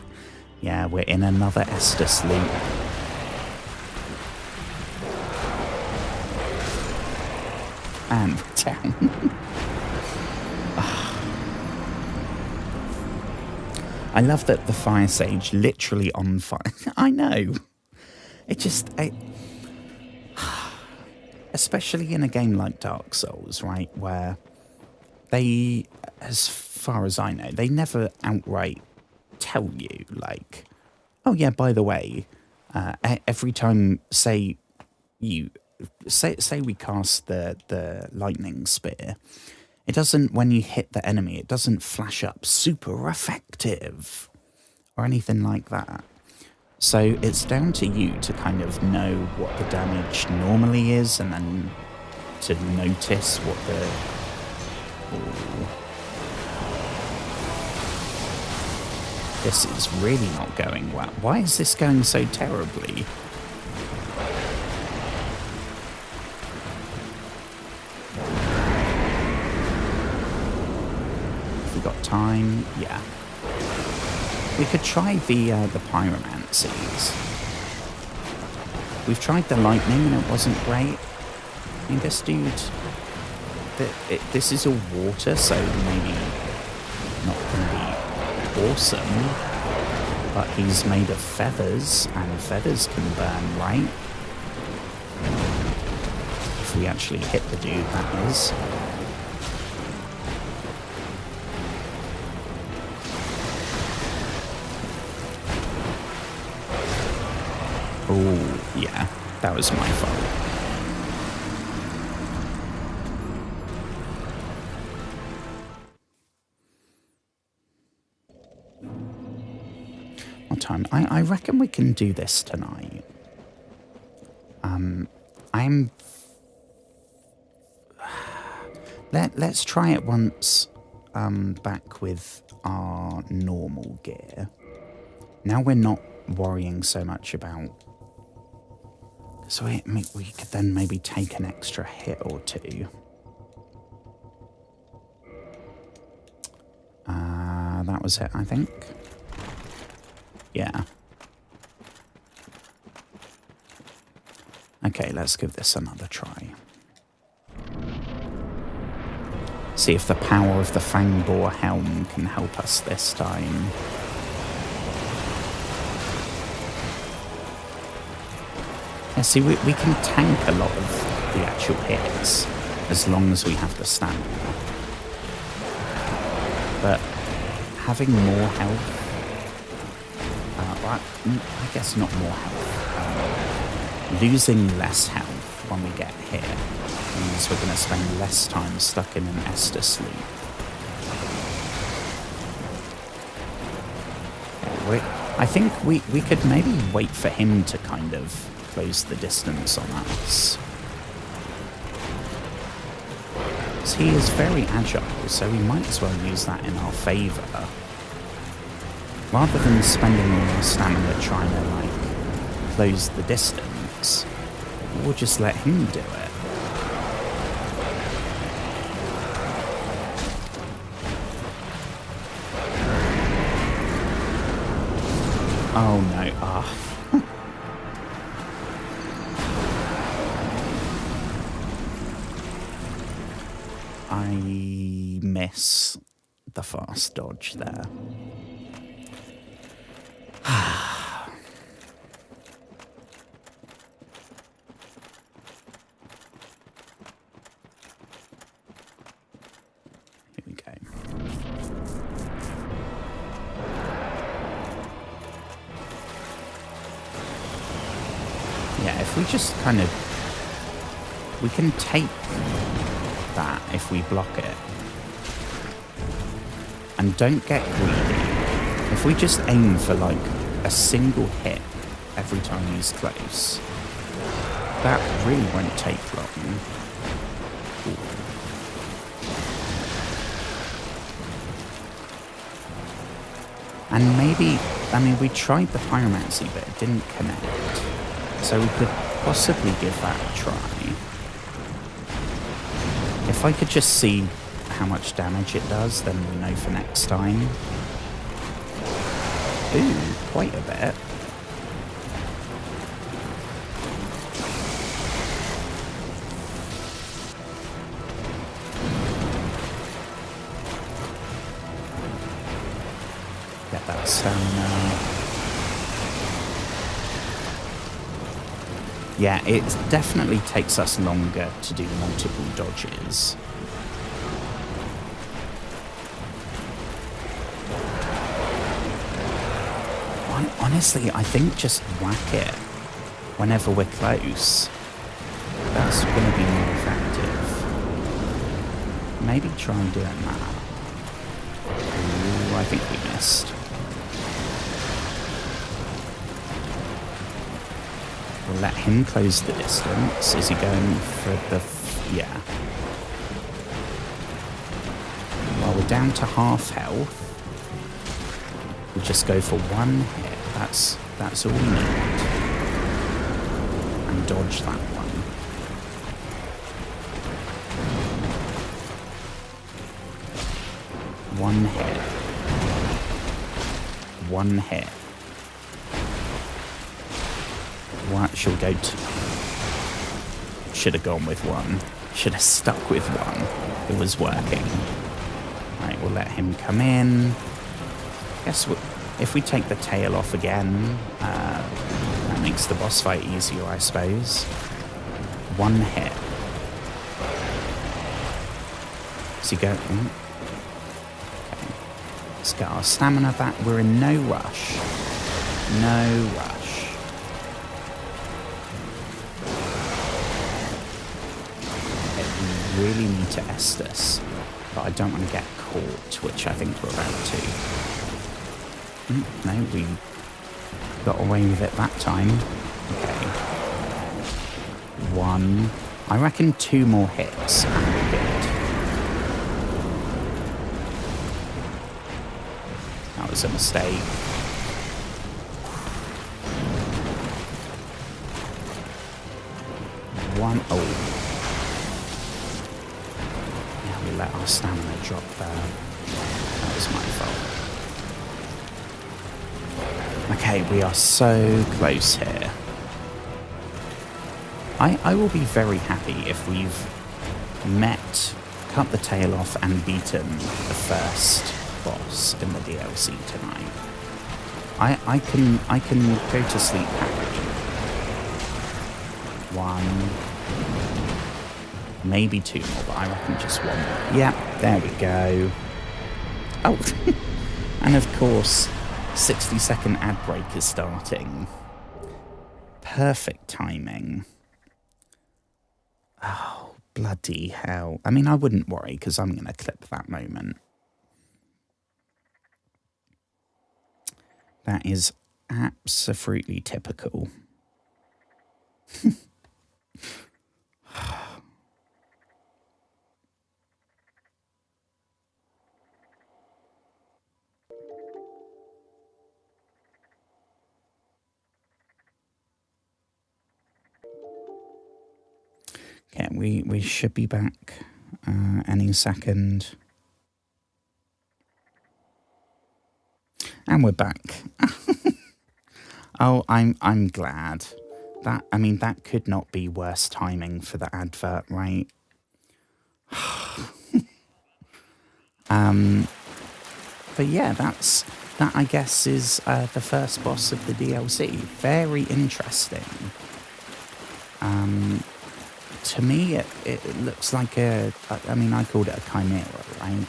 yeah, we're in another Estus loop. And down. I love that the Fire Sage literally on fire. I know. It just... especially in a game like Dark Souls, right, where they, as far as I know, they never outright tell you, like, oh yeah, by the way, every time, say you... Say we cast the lightning spear, it doesn't, when you hit the enemy, it doesn't flash up super effective or anything like that. So it's down to you to kind of know what the damage normally is and then to notice what the... Ooh. This is really not going well. Why is this going so terribly? time. Yeah. We could try the pyromancies. We've tried the lightning and it wasn't great. I mean, this dude... This is all water, so maybe not going to be awesome. But he's made of feathers, and feathers can burn, right? If we actually hit the dude, that is. Oh, yeah, that was my fault. What time? I reckon we can do this tonight. Let's try it once back with our normal gear. Now we're not worrying so much about... So we could then maybe take an extra hit or two. That was it, I think. Yeah. Okay, let's give this another try. See if the power of the Fangbore helm can help us this time. Yeah, see, we can tank a lot of the actual hits as long as we have the stamina. But having more health... I guess not more health. Losing less health when we get hit means we're going to spend less time stuck in an Esther sleep. I think we could maybe wait for him to kind of close the distance on us. Because he is very agile, so we might as well use that in our favour. Rather than spending more stamina trying to, like, close the distance, we'll just let him do it. Oh no, I miss the fast dodge there. Here we go. Yeah, if we just kind of... We can take that if we block it. And don't get greedy. If we just aim for, like, a single hit every time he's close, that really won't take long. Ooh. And maybe, I mean, we tried the pyromancy, but it didn't connect. So we could possibly give that a try. If I could just see how much damage it does, then we know for next time. Ooh, quite a bit. Get that stamina. Yeah, it definitely takes us longer to do multiple dodges. Honestly, I think just whack it whenever we're close. That's going to be more effective. Maybe try doing that. Ooh, I think we missed. We'll let him close the distance. Is he going for the... yeah. Well, we're down to half health. We'll just go for one hit. That's all we need. And dodge that one. One hit. One hit. What? She'll go to... Should have gone with one. Should have stuck with one. It was working. Right, we'll let him come in. Guess if we take the tail off again, that makes the boss fight easier, I suppose. One hit. Is he going? Okay. Let's get our stamina back. We're in no rush. No rush. We really need to Estus, but I don't want to get caught, which I think we're about to. No, we got away with it that time. Okay. One. I reckon 2 more hits and we're good. That was a mistake. One. Oh. Yeah, we let our stamina drop there. That was my fault. Okay, we are so close here. I will be very happy if we've cut the tail off and beaten the first boss in the DLC tonight. I can go to sleep happy. 1, maybe 2 more, but I reckon just 1 more. Yeah, there we go. Oh, and of course, 60-second ad break is starting. Perfect timing. Oh, bloody hell. I mean, I wouldn't worry because I'm going to clip that moment. That is absolutely typical. Okay, we should be back any second. And we're back. Oh, I'm glad. That could not be worse timing for the advert, right? But yeah, that I guess is the first boss of the DLC. Very interesting. To me, it looks like I called it a chimera, right?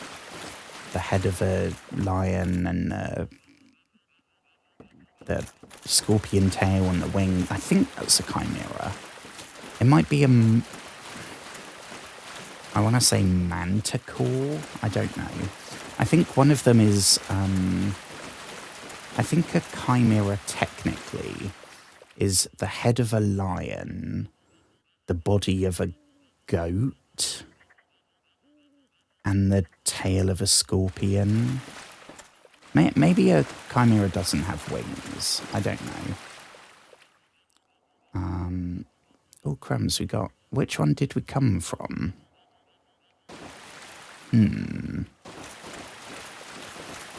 The head of a lion and the scorpion tail and the wing. I think that's a chimera. It might be I want to say manticore. I don't know. I think one of them is, I think a chimera technically is the head of a lion, the body of a goat, and the tail of a scorpion. Maybe a chimera doesn't have wings. I don't know. Oh, crumbs, we got... Which one did we come from?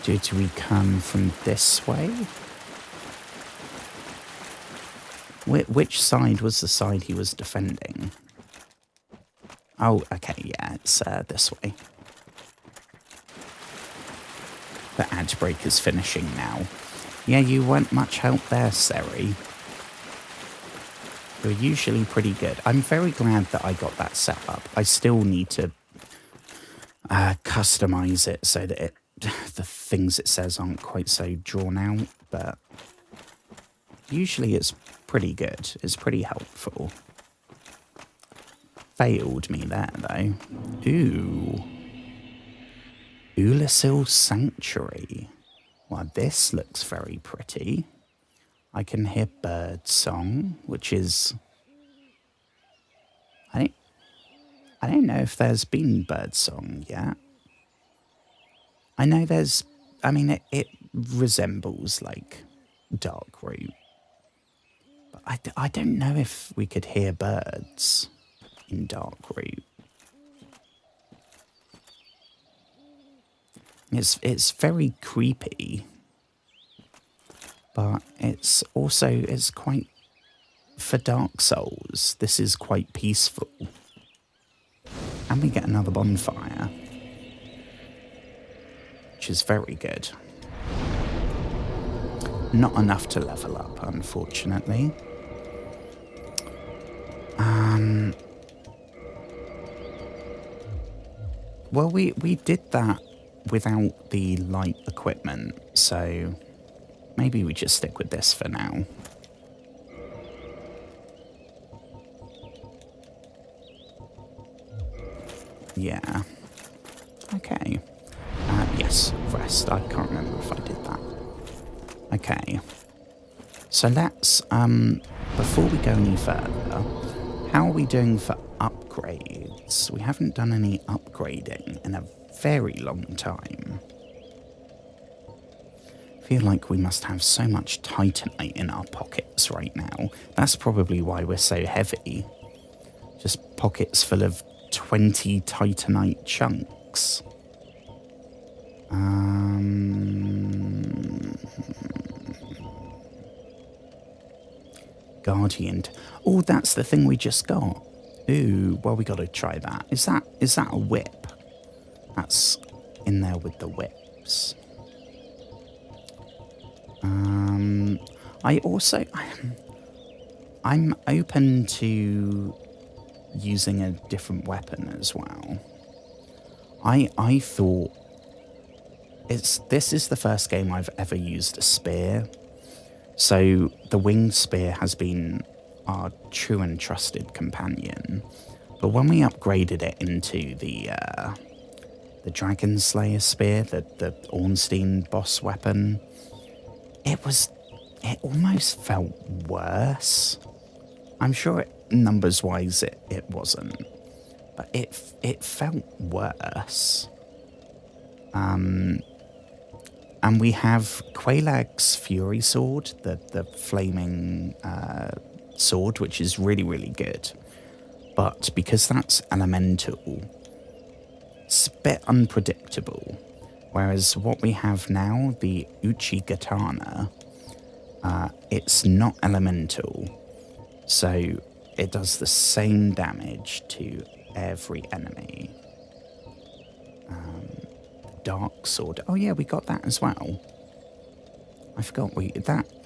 Did we come from this way? Which side was the side he was defending? Oh, okay, yeah, it's this way. The ad break is finishing now. Yeah, you weren't much help there, Seri. You're usually pretty good. I'm very glad that I got that set up. I still need to customize it so that the things it says aren't quite so drawn out, but usually it's pretty good. It's pretty helpful. Failed me there, though. Ooh. Ulasil Sanctuary. Well, this looks very pretty. I can hear bird song, which is... I don't know if there's been bird song yet. I know there's... I mean, it resembles, like, Dark Root. But I don't know if we could hear birds in Dark Root. It's very creepy, but it's quite, for Dark Souls, this is quite peaceful. And we get another bonfire, which is very good. Not enough to level up, unfortunately. Well, we did that without the light equipment, so maybe we just stick with this for now. Yeah. Okay. Yes, rest. I can't remember if I did that. Okay. So let's, before we go any further, how are we doing for upgrades? We haven't done any upgrading in a very long time. I feel like we must have so much titanite in our pockets right now. That's probably why we're so heavy. Just pockets full of 20 titanite chunks. Guardian. Oh, that's the thing we just got. Ooh, well, we got to try that. Is that a whip? That's in there with the whips. I'm open to using a different weapon as well. I thought this is the first game I've ever used a spear. So the winged spear has been our true and trusted companion. But when we upgraded it into the Dragon Slayer spear, the Ornstein boss weapon, it almost felt worse. I'm sure numbers wise it wasn't, but it felt worse. And we have Quaelag's Fury Sword, the flaming sword, which is really, really good. But because that's elemental, it's a bit unpredictable. Whereas what we have now, the Uchigatana, it's not elemental. So it does the same damage to every enemy. Dark Sword. Oh yeah, we got that as well. I forgot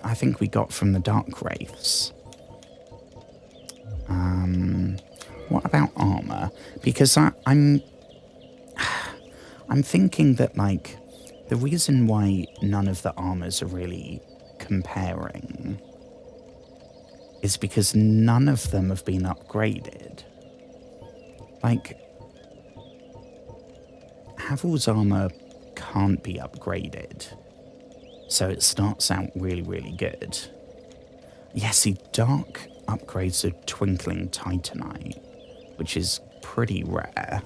I think we got from the Dark Wraiths. What about armor? Because I'm thinking that, like, the reason why none of the armors are really comparing is because none of them have been upgraded. Like, Havel's armor can't be upgraded, so it starts out really, really good. Yes, see, Dark upgrades a Twinkling Titanite, which is pretty rare.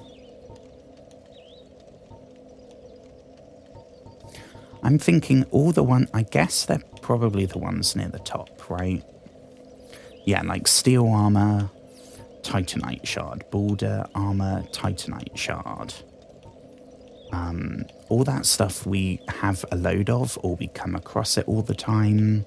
I'm thinking I guess they're probably the ones near the top, right? Yeah, like Steel Armor, Titanite Shard, Border Armor, Titanite Shard. All that stuff we have a load of, or we come across it all the time.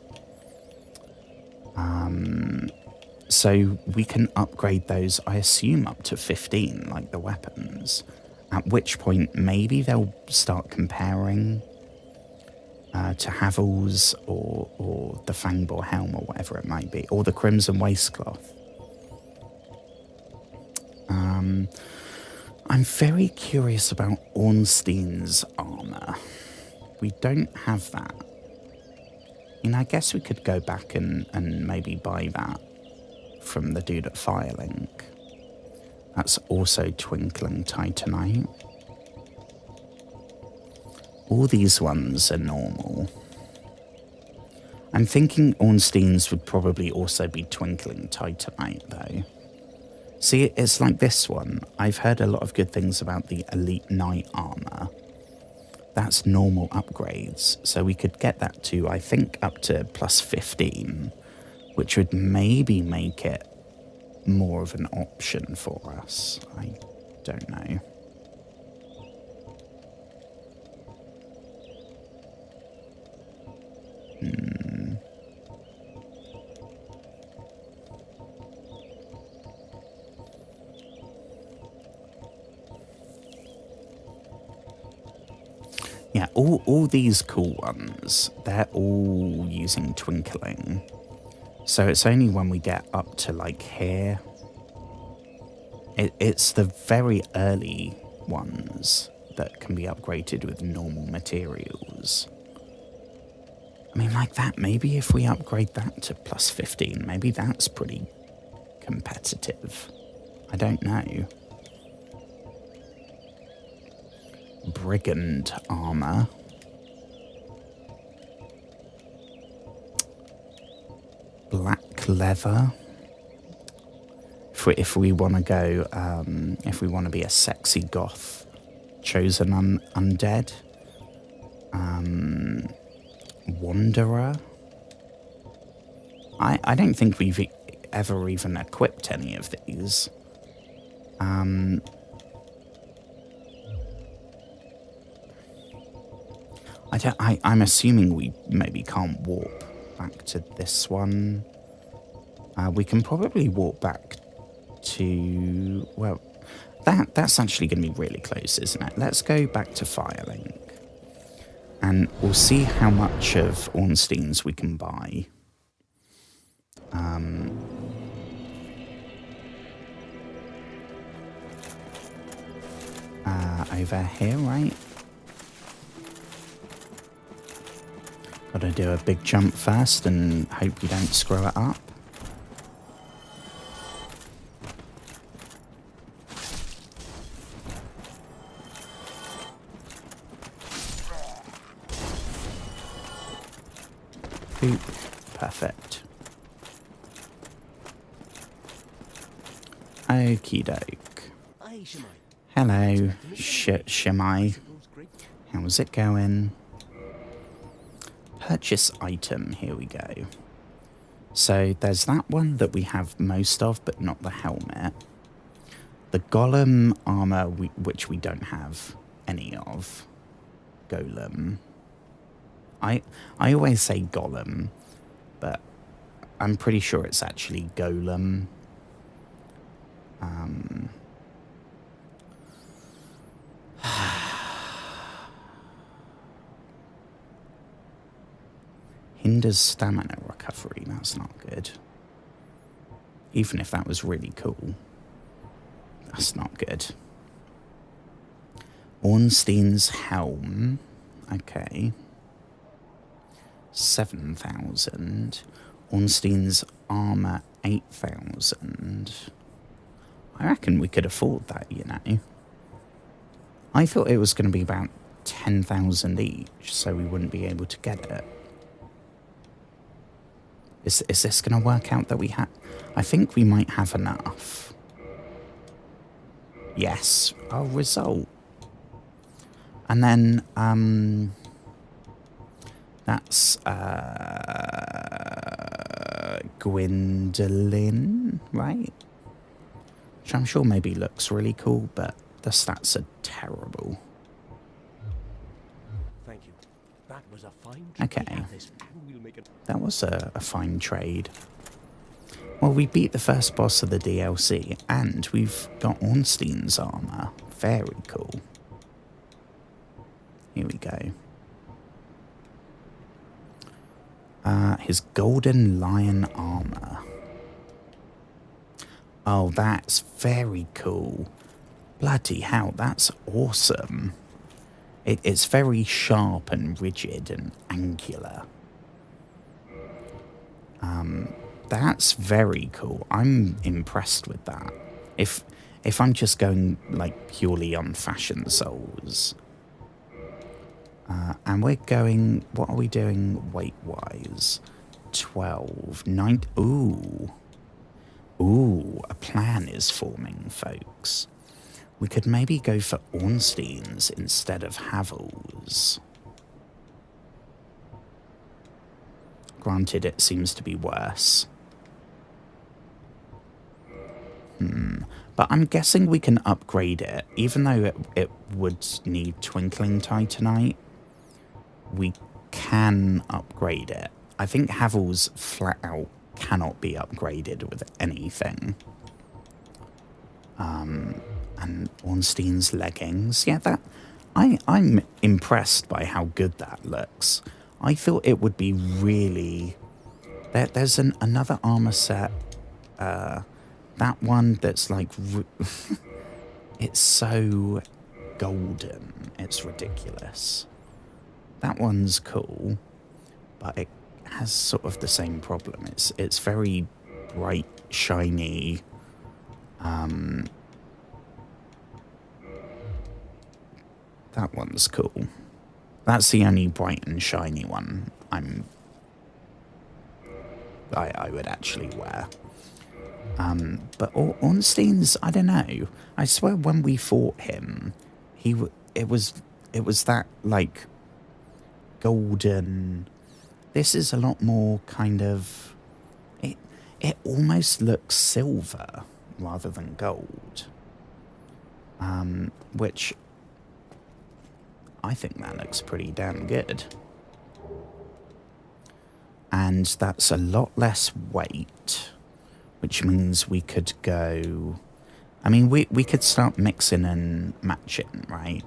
So we can upgrade those, I assume, up to 15, like the weapons. At which point, maybe they'll start comparing to Havel's or the Fangbore Helm or whatever it might be, or the Crimson Waistcloth. I'm very curious about Ornstein's armor. We don't have that. I guess we could go back and maybe buy that from the dude at Firelink. That's also Twinkling Titanite. All these ones are normal. I'm thinking Ornstein's would probably also be Twinkling Titanite, though. See, it's like this one. I've heard a lot of good things about the Elite Knight armor. That's normal upgrades, so we could get that to, I think, up to plus 15, which would maybe make it more of an option for us. I don't know. Yeah, all these cool ones, they're all using twinkling. So it's only when we get up to like here, it's the very early ones that can be upgraded with normal materials. I mean, like that, maybe if we upgrade that to plus 15, maybe that's pretty competitive. I don't know. Brigand armor. Black leather. If we want to go, if we want to be a sexy goth chosen undead. Wanderer. I don't think we've ever even equipped any of these. I'm assuming we maybe can't warp back to this one. We can probably warp back to, well, that's actually going to be really close, isn't it? Let's go back to Firelink. And we'll see how much of Ornstein's we can buy. Over here, right? Gotta do a big jump first and hope you don't screw it up. Boop. Perfect. Okie doke. Hello, Shemai. How's it going? Purchase item, here we go. So there's that one that we have most of, but not the helmet. The golem armor, which we don't have any of. Golem. I always say golem, but I'm pretty sure it's actually golem. Hinders stamina recovery, that's not good. Even if that was really cool, that's not good. Ornstein's helm, okay. 7,000. Ornstein's armor, 8,000. I reckon we could afford that, you know. I thought it was going to be about 10,000 each, so we wouldn't be able to get it. Is this going to work out that we have... I think we might have enough. Yes, our result. And then, that's, Gwendolyn, right? Which I'm sure maybe looks really cool, but the stats are terrible. Thank you. That was a fine Okay. We'll make it. That was a fine trade. Well, we beat the first boss of the DLC, and we've got Ornstein's armor. Very cool. Here we go. His golden lion armor. Oh, that's very cool. Bloody hell, that's awesome. It's very sharp and rigid and angular. That's very cool. I'm impressed with that. If I'm just going like purely on Fashion Souls. And we're going, what are we doing weight-wise? 12, 9, ooh. Ooh, a plan is forming, folks. We could maybe go for Ornstein's instead of Havel's. Granted, it seems to be worse. But I'm guessing we can upgrade it, even though it would need Twinkling Titanite. We can upgrade it. I think Havel's flat out cannot be upgraded with anything. And Ornstein's leggings. Yeah, I'm impressed by how good that looks. I thought it would be really... There's another armor set, that one that's like... it's so golden, it's ridiculous. That one's cool, but it has sort of the same problem. It's very bright, shiny. That one's cool. That's the only bright and shiny one I would actually wear. But Ornstein's, I don't know. I swear when we fought him, it was that like golden. This is a lot more kind of. It almost looks silver rather than gold. Which I think that looks pretty damn good. And that's a lot less weight, which means we could go... I mean, we could start mixing and matching, right?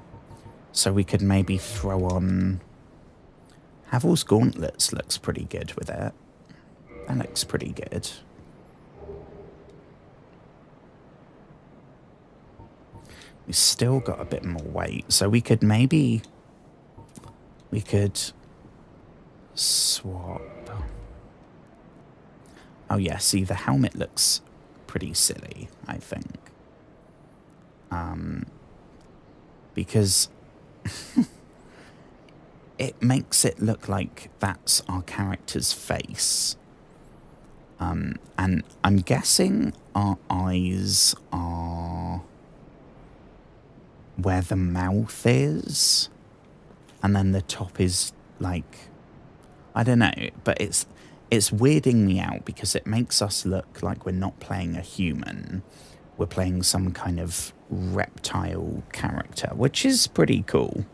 So we could maybe throw on... Havel's Gauntlets looks pretty good with it. That looks pretty good. We still got a bit more weight, so we could maybe... We could swap... Oh yeah, see, the helmet looks pretty silly, I think. Because it makes it look like that's our character's face. And I'm guessing our eyes are where the mouth is. And then the top is like... I don't know, but it's weirding me out because it makes us look like we're not playing a human. We're playing some kind of reptile character, which is pretty cool.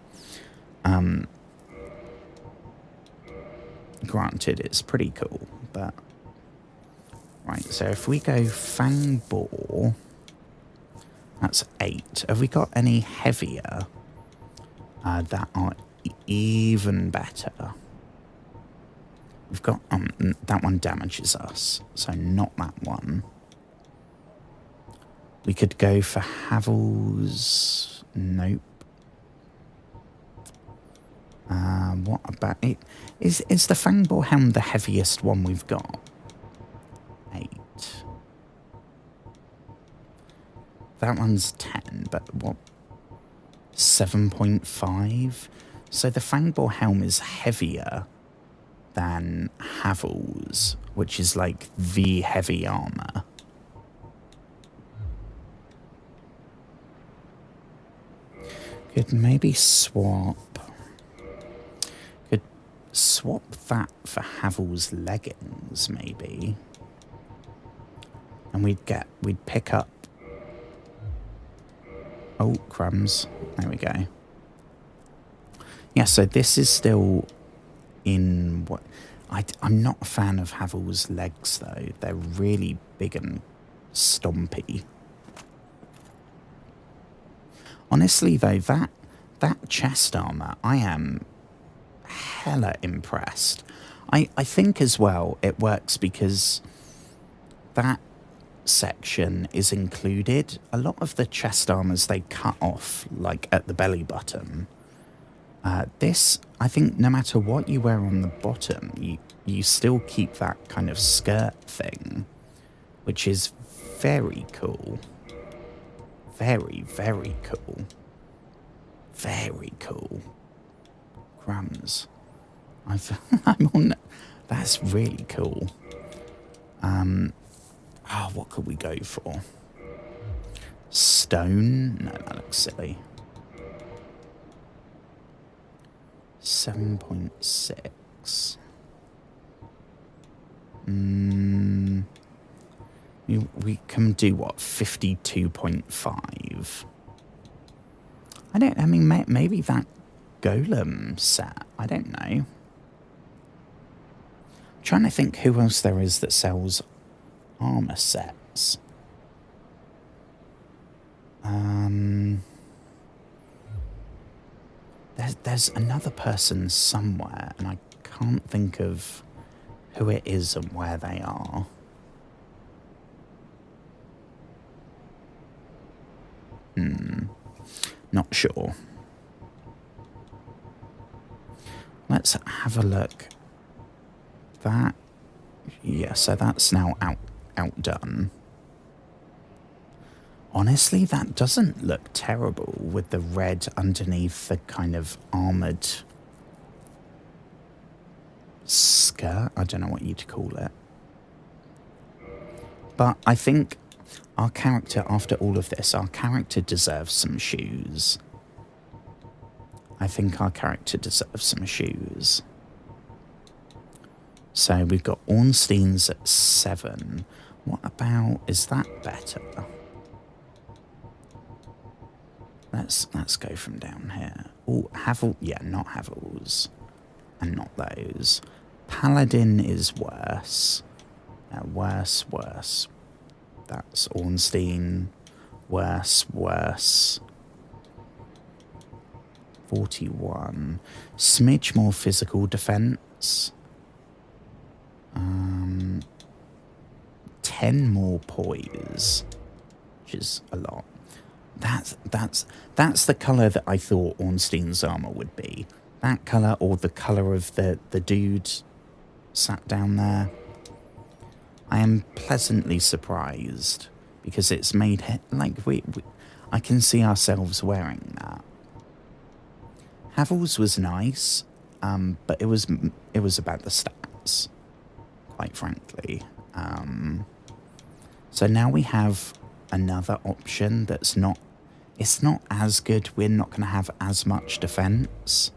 Granted, it's pretty cool, but... Right, so if we go Fang Boar, that's 8. Have we got any heavier that are even better? We've got, that one damages us, so not that one. We could go for Havel's, nope. What about it? Is the Fangboar Helm the heaviest one we've got? 8. That one's 10, but what? 7.5? So the Fangboar Helm is heavier than Havel's, which is like the heavy armor. Could maybe swap. Could swap that for Havel's leggings, maybe. And we'd pick up. Oh, crumbs. There we go. Yeah, so this is still in what... I'm not a fan of Havel's legs, though. They're really big and stompy. Honestly, though, that chest armor, I am hella impressed. I think as well it works because that section is included. A lot of the chest armors they cut off, like at the belly button. This, I think, no matter what you wear on the bottom, you still keep that kind of skirt thing, which is very cool. Very, very cool. Very cool. Crumbs. I'm on... That's really cool. What could we go for? Stone? No, that looks silly. 7.6. We can do what? 52.5. I mean, maybe that golem set. I don't know. I'm trying to think who else there is that sells armor sets. There's another person somewhere, and I can't think of who it is and where they are. Not sure. Let's have a look. That, yeah, so that's now outdone. Honestly, that doesn't look terrible with the red underneath the kind of armoured skirt. I don't know what you'd call it. But I think our character, after all of this, our character deserves some shoes. I think our character deserves some shoes. So we've got Ornstein's at 7. What about, is that better? Let's go from down here. Oh, Havel, yeah, not Havel's. And not those. Paladin is worse. Worse. That's Ornstein. Worse. 41. Smidge more physical defense. 10 more poise, which is a lot. That's the colour that I thought Ornstein's armour would be. That colour, or the colour of the dude sat down there. I am pleasantly surprised because it's made like I can see ourselves wearing that. Havel's was nice, but it was about the stats, quite frankly. So now we have another option that's not. It's not as good. We're not going to have as much defense,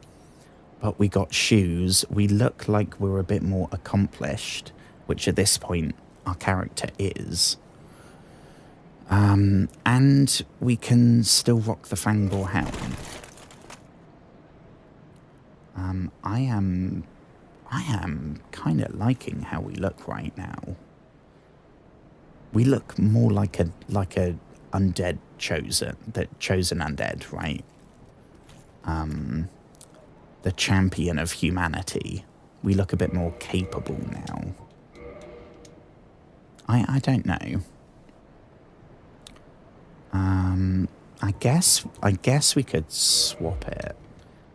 but we got shoes. We look like we're a bit more accomplished, which at this point our character is. And we can still rock the Fangor helm. I am kind of liking how we look right now. We look more like a undead chosen undead, right? The champion of humanity. We look a bit more capable now. I don't know. I guess we could swap it.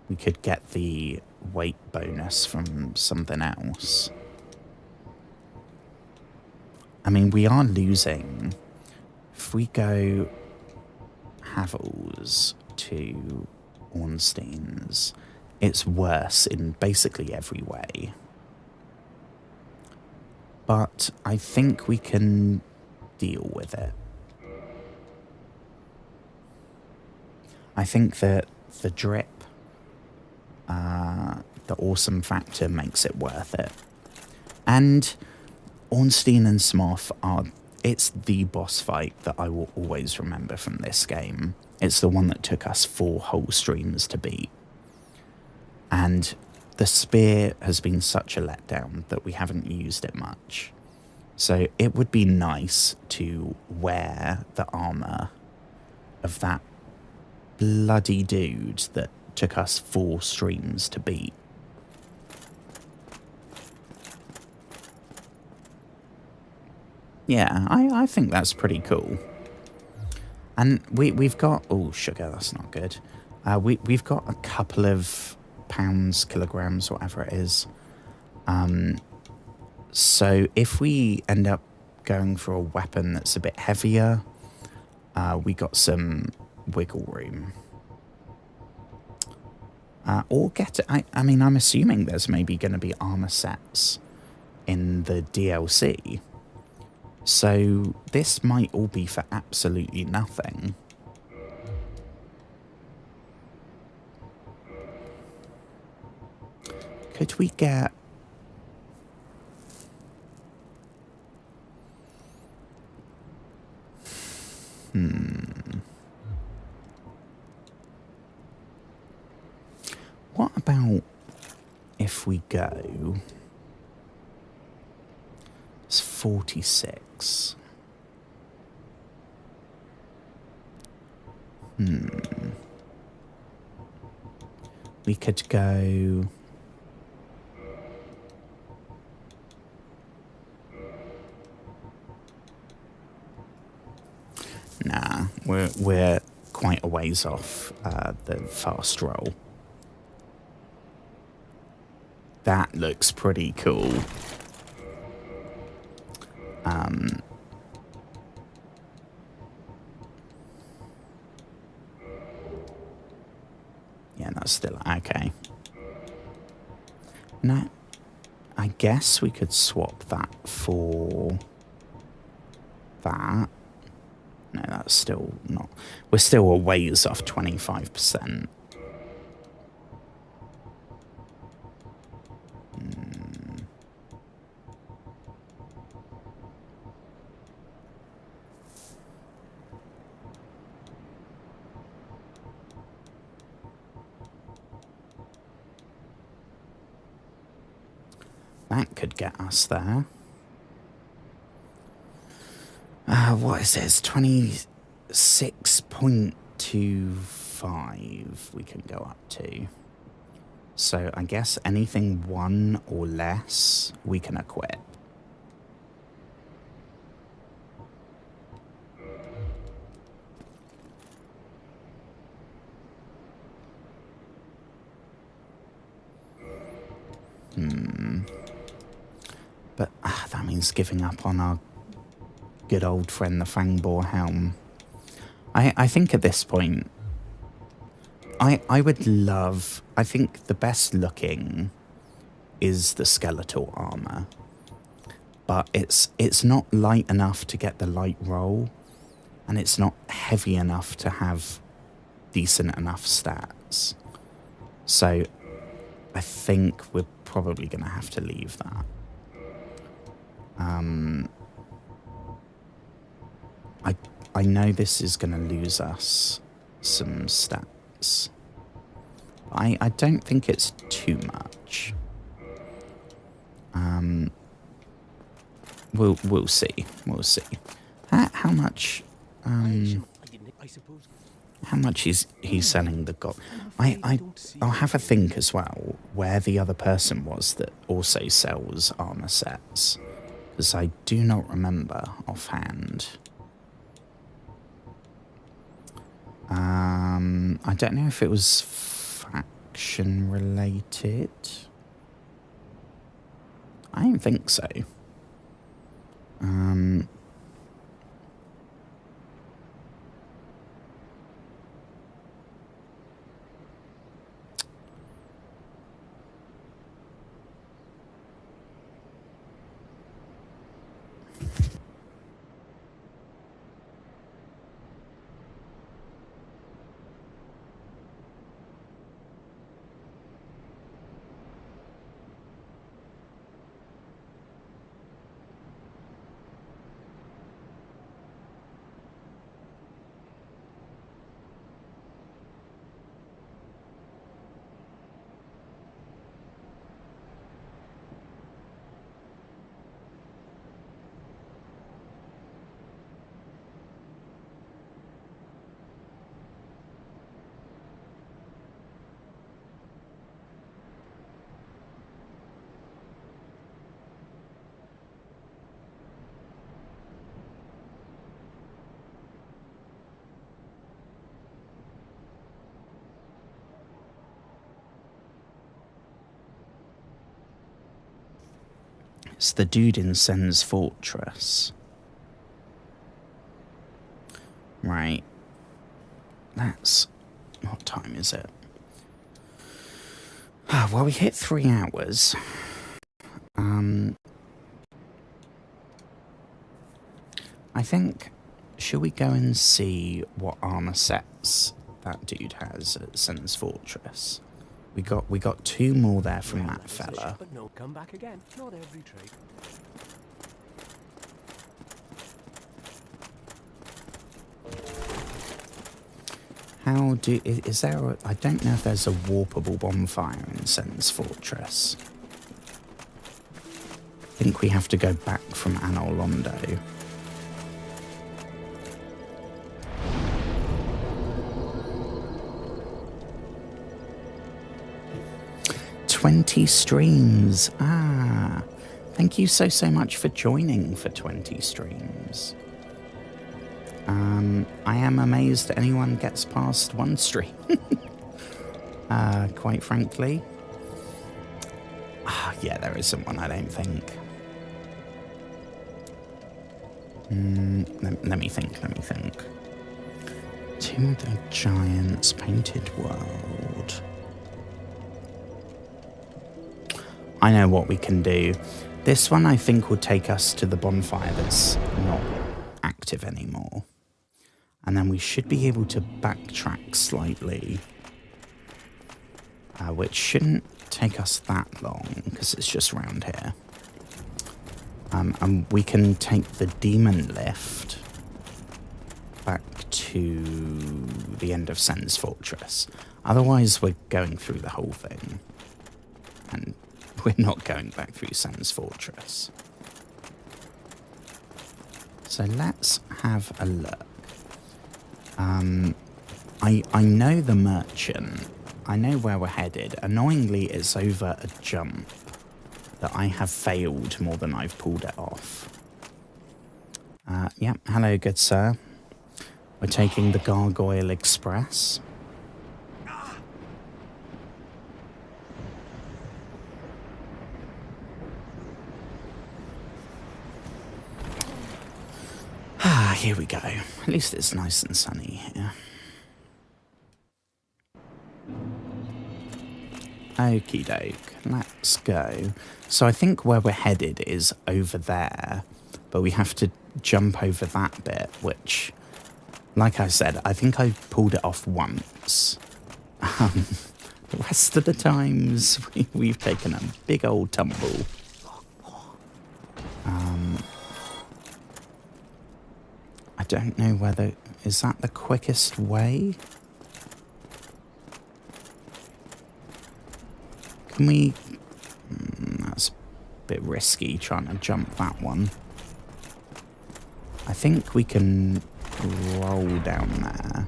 We could get the weight bonus from something else. I mean, we are losing. If we go Havel's to Ornstein's, it's worse in basically every way. But I think we can deal with it. I think that the drip, the awesome factor makes it worth it. And Ornstein and Smoth it's the boss fight that I will always remember from this game. It's the one that took us 4 whole streams to beat. And the spear has been such a letdown that we haven't used it much. So it would be nice to wear the armour of that bloody dude that took us 4 streams to beat. Yeah, I think that's pretty cool. And we've got... Oh, sugar, that's not good. We've got a couple of pounds, kilograms, whatever it is. So if we end up going for a weapon that's a bit heavier, we got some wiggle room. Or get... I mean, I'm assuming there's maybe going to be armor sets in the DLC. So this might all be for absolutely nothing. Could we get... What about if we go... It's 46. We could go... Nah, we're quite a ways off the fast roll. That looks pretty cool. Yeah, that's still okay. No, I guess we could swap that for that. No, that's still not... We're still a ways off 25%. That could get us there. What is this? 26.25 we can go up to. So I guess anything 1 or less we can equip. But that means giving up on our good old friend, the Fangboar Helm. I think at this point, I would love... I think the best looking is the skeletal armor. But it's not light enough to get the light roll, and it's not heavy enough to have decent enough stats. So I think we're probably going to have to leave that. I know this is going to lose us some stats. I don't think it's too much. We'll see. We'll see. How much? How much is he selling the gold? I'll have a think as well where the other person was that also sells armor sets, because I do not remember offhand. I don't know if it was faction related. I don't think so. It's the dude in Sen's Fortress. Right. That's... What time is it? Well, we hit 3 hours. I think... Shall we go and see what armor sets that dude has at Sen's Fortress? We got 2 more there from that fella. But no, come back again. Not every trade. Is there I don't know if there's a warpable bonfire in Sen's Fortress. I think we have to go back from Anor Londo. 20 streams. Ah, thank you so, so much for joining for 20 streams. I am amazed anyone gets past one stream. Quite frankly. Yeah, there isn't one, I don't think. Let me think. Tomb of the Giants, Painted World. I know what we can do. This one I think will take us to the bonfire that's not active anymore. And then we should be able to backtrack slightly. Which shouldn't take us that long, because it's just around here. And we can take the demon lift back to the end of Sen's Fortress. Otherwise, we're going through the whole thing. And we're not going back through Sen's Fortress. So let's have a look. I know the merchant. I know where we're headed. Annoyingly, it's over a jump that I have failed more than I've pulled it off. Yeah, hello, good sir. We're taking the Gargoyle Express. Here we go. At least it's nice and sunny here. Okie doke, let's go. So I think where we're headed is over there, but we have to jump over that bit, which, like I said, I think I pulled it off once. The rest of the times, we've taken a big old tumble. I don't know whether... Is that the quickest way? Can we... That's a bit risky, trying to jump that one. I think we can roll down there.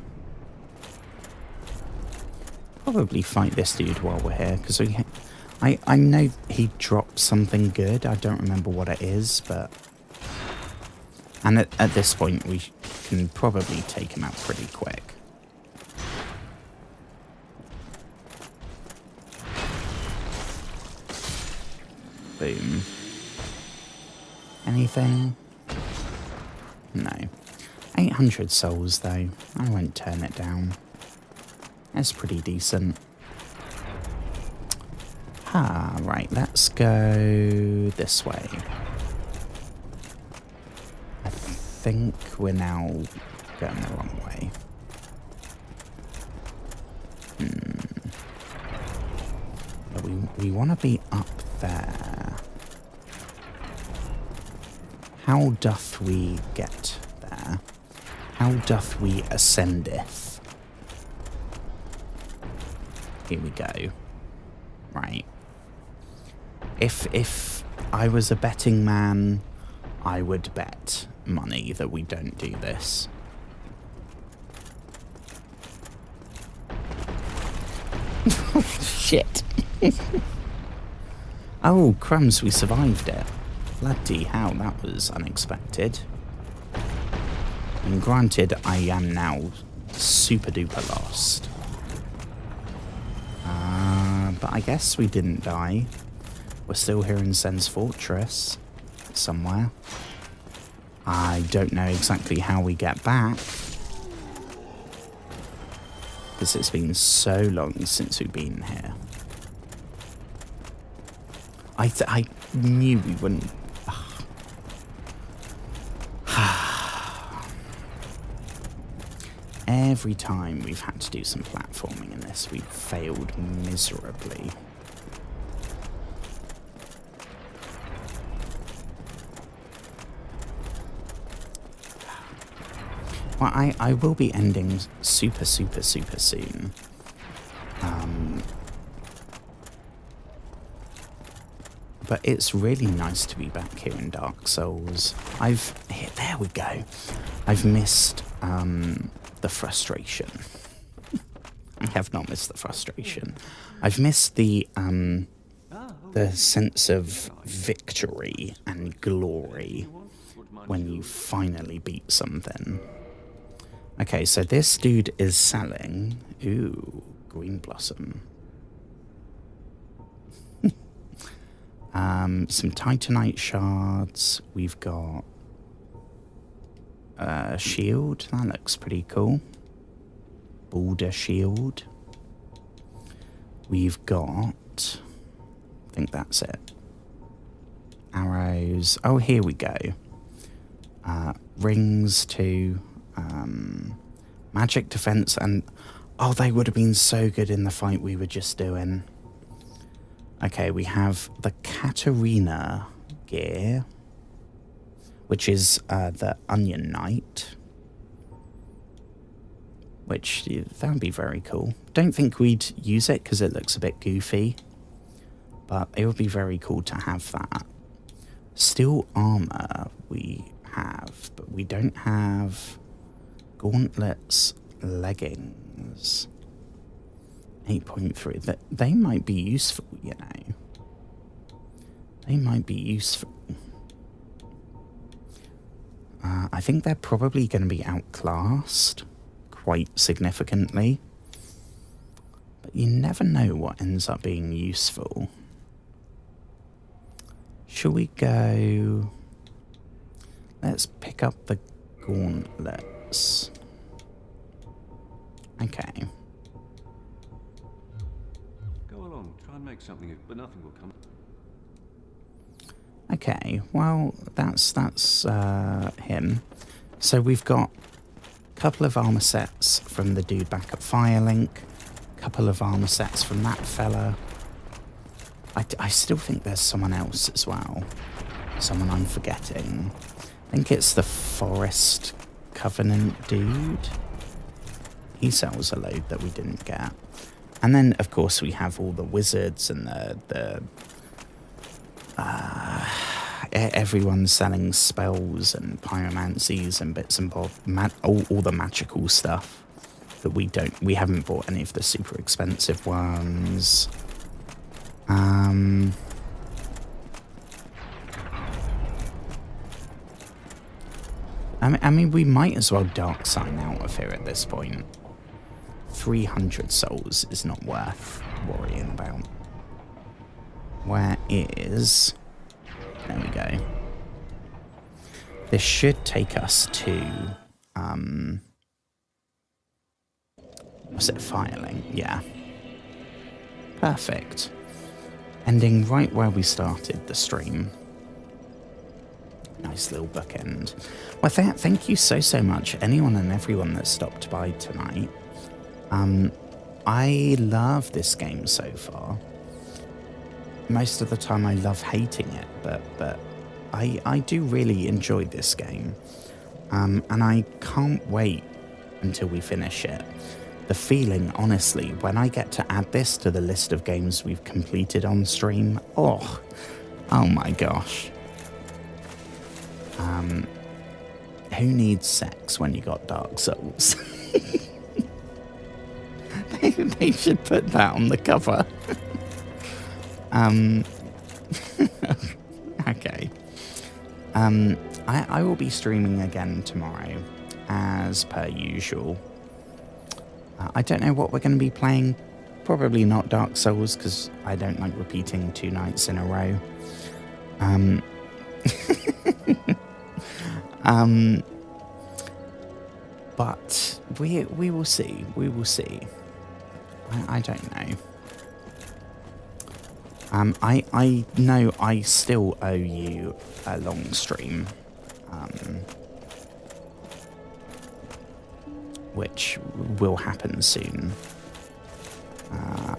Probably fight this dude while we're here, because I know he dropped something good. I don't remember what it is, but... And at this point, we can probably take him out pretty quick. Boom. Anything? No. 800 souls, though. I won't turn it down. That's pretty decent. Right, let's go this way. I think we're now going the wrong way. But we want to be up there. How doth we get there? How doth we ascendeth? Here we go. Right. If I was a betting man, I would bet money that we don't do this. Shit. Oh, crumbs, we survived it. Bloody hell, that was unexpected. And granted, I am now super duper lost. But I guess we didn't die. We're still here in Sen's Fortress. Somewhere. I don't know exactly how we get back. Because it's been so long since we've been here. I knew we wouldn't... Every time we've had to do some platforming in this, we've failed miserably. Well, I will be ending super soon. But it's really nice to be back here in Dark Souls. There we go. I've missed the frustration. I have not missed the frustration. I've missed the the sense of victory and glory when you finally beat something. Okay, so this dude is selling... Ooh, green blossom. Some titanite shards. We've got a shield. That looks pretty cool. Boulder shield. We've got... I think that's it. Arrows. Oh, here we go. Rings to magic defense, and oh, they would have been so good in the fight we were just doing. Okay, we have the Katarina gear, which is the Onion Knight, which that would be very cool. Don't think we'd use it because it looks a bit goofy, but it would be very cool to have that. Steel armor we have, but we don't have gauntlets, leggings. 8.3. They might be useful, you know. They might be useful. I think they're probably going to be outclassed quite significantly. But you never know what ends up being useful. Shall we go... Let's pick up the gauntlets. Okay. Go along, try and make something, but nothing will come. Okay, well, that's him. So we've got a couple of armor sets from the dude back at Firelink, a couple of armor sets from that fella. I still think there's someone else as well. Someone I'm forgetting. I think it's the Forest Covenant dude. He sells a load that we didn't get. And then, of course, we have all the wizards and everyone's selling spells and pyromancies and bits and bobs, all the magical stuff that we haven't bought any of the super expensive ones. I mean, we might as well dark sign out of here at this point. 300 souls is not worth worrying about. Where is... There we go. This should take us to... was it Firelink? Yeah. Perfect. Ending right where we started the stream. Nice little bookend. Well, thank you so much, anyone and everyone that stopped by tonight. I love this game so far. Most of the time I love hating it, but I do really enjoy this game. And I can't wait until we finish it. The feeling, honestly, when I get to add this to the list of games we've completed on stream, oh my gosh. Who needs sex when you got Dark Souls? They should put that on the cover. Okay. I will be streaming again tomorrow, as per usual. I don't know what we're going to be playing. Probably not Dark Souls, because I don't like repeating 2 nights in a row. But we will see. We will see. I don't know. I know I still owe you a long stream. Which will happen soon.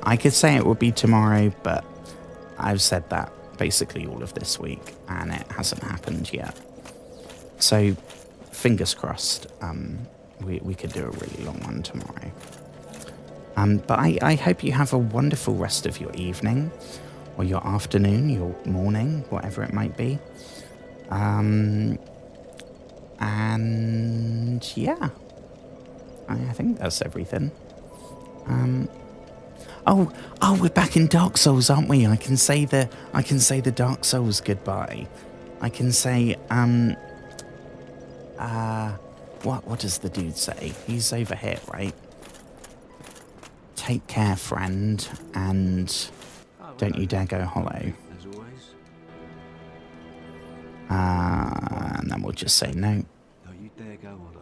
I could say it would be tomorrow, but I've said that basically all of this week, and it hasn't happened yet. So, fingers crossed, we could do a really long one tomorrow. But I hope you have a wonderful rest of your evening, or your afternoon, your morning, whatever it might be. And yeah, I think that's everything. Oh, we're back in Dark Souls, aren't we? I can say the Dark Souls goodbye. I can say, what does the dude say? He's over here, right? Take care, friend, and don't you dare go hollow. As always. And then we'll just say no. Don't you dare go on.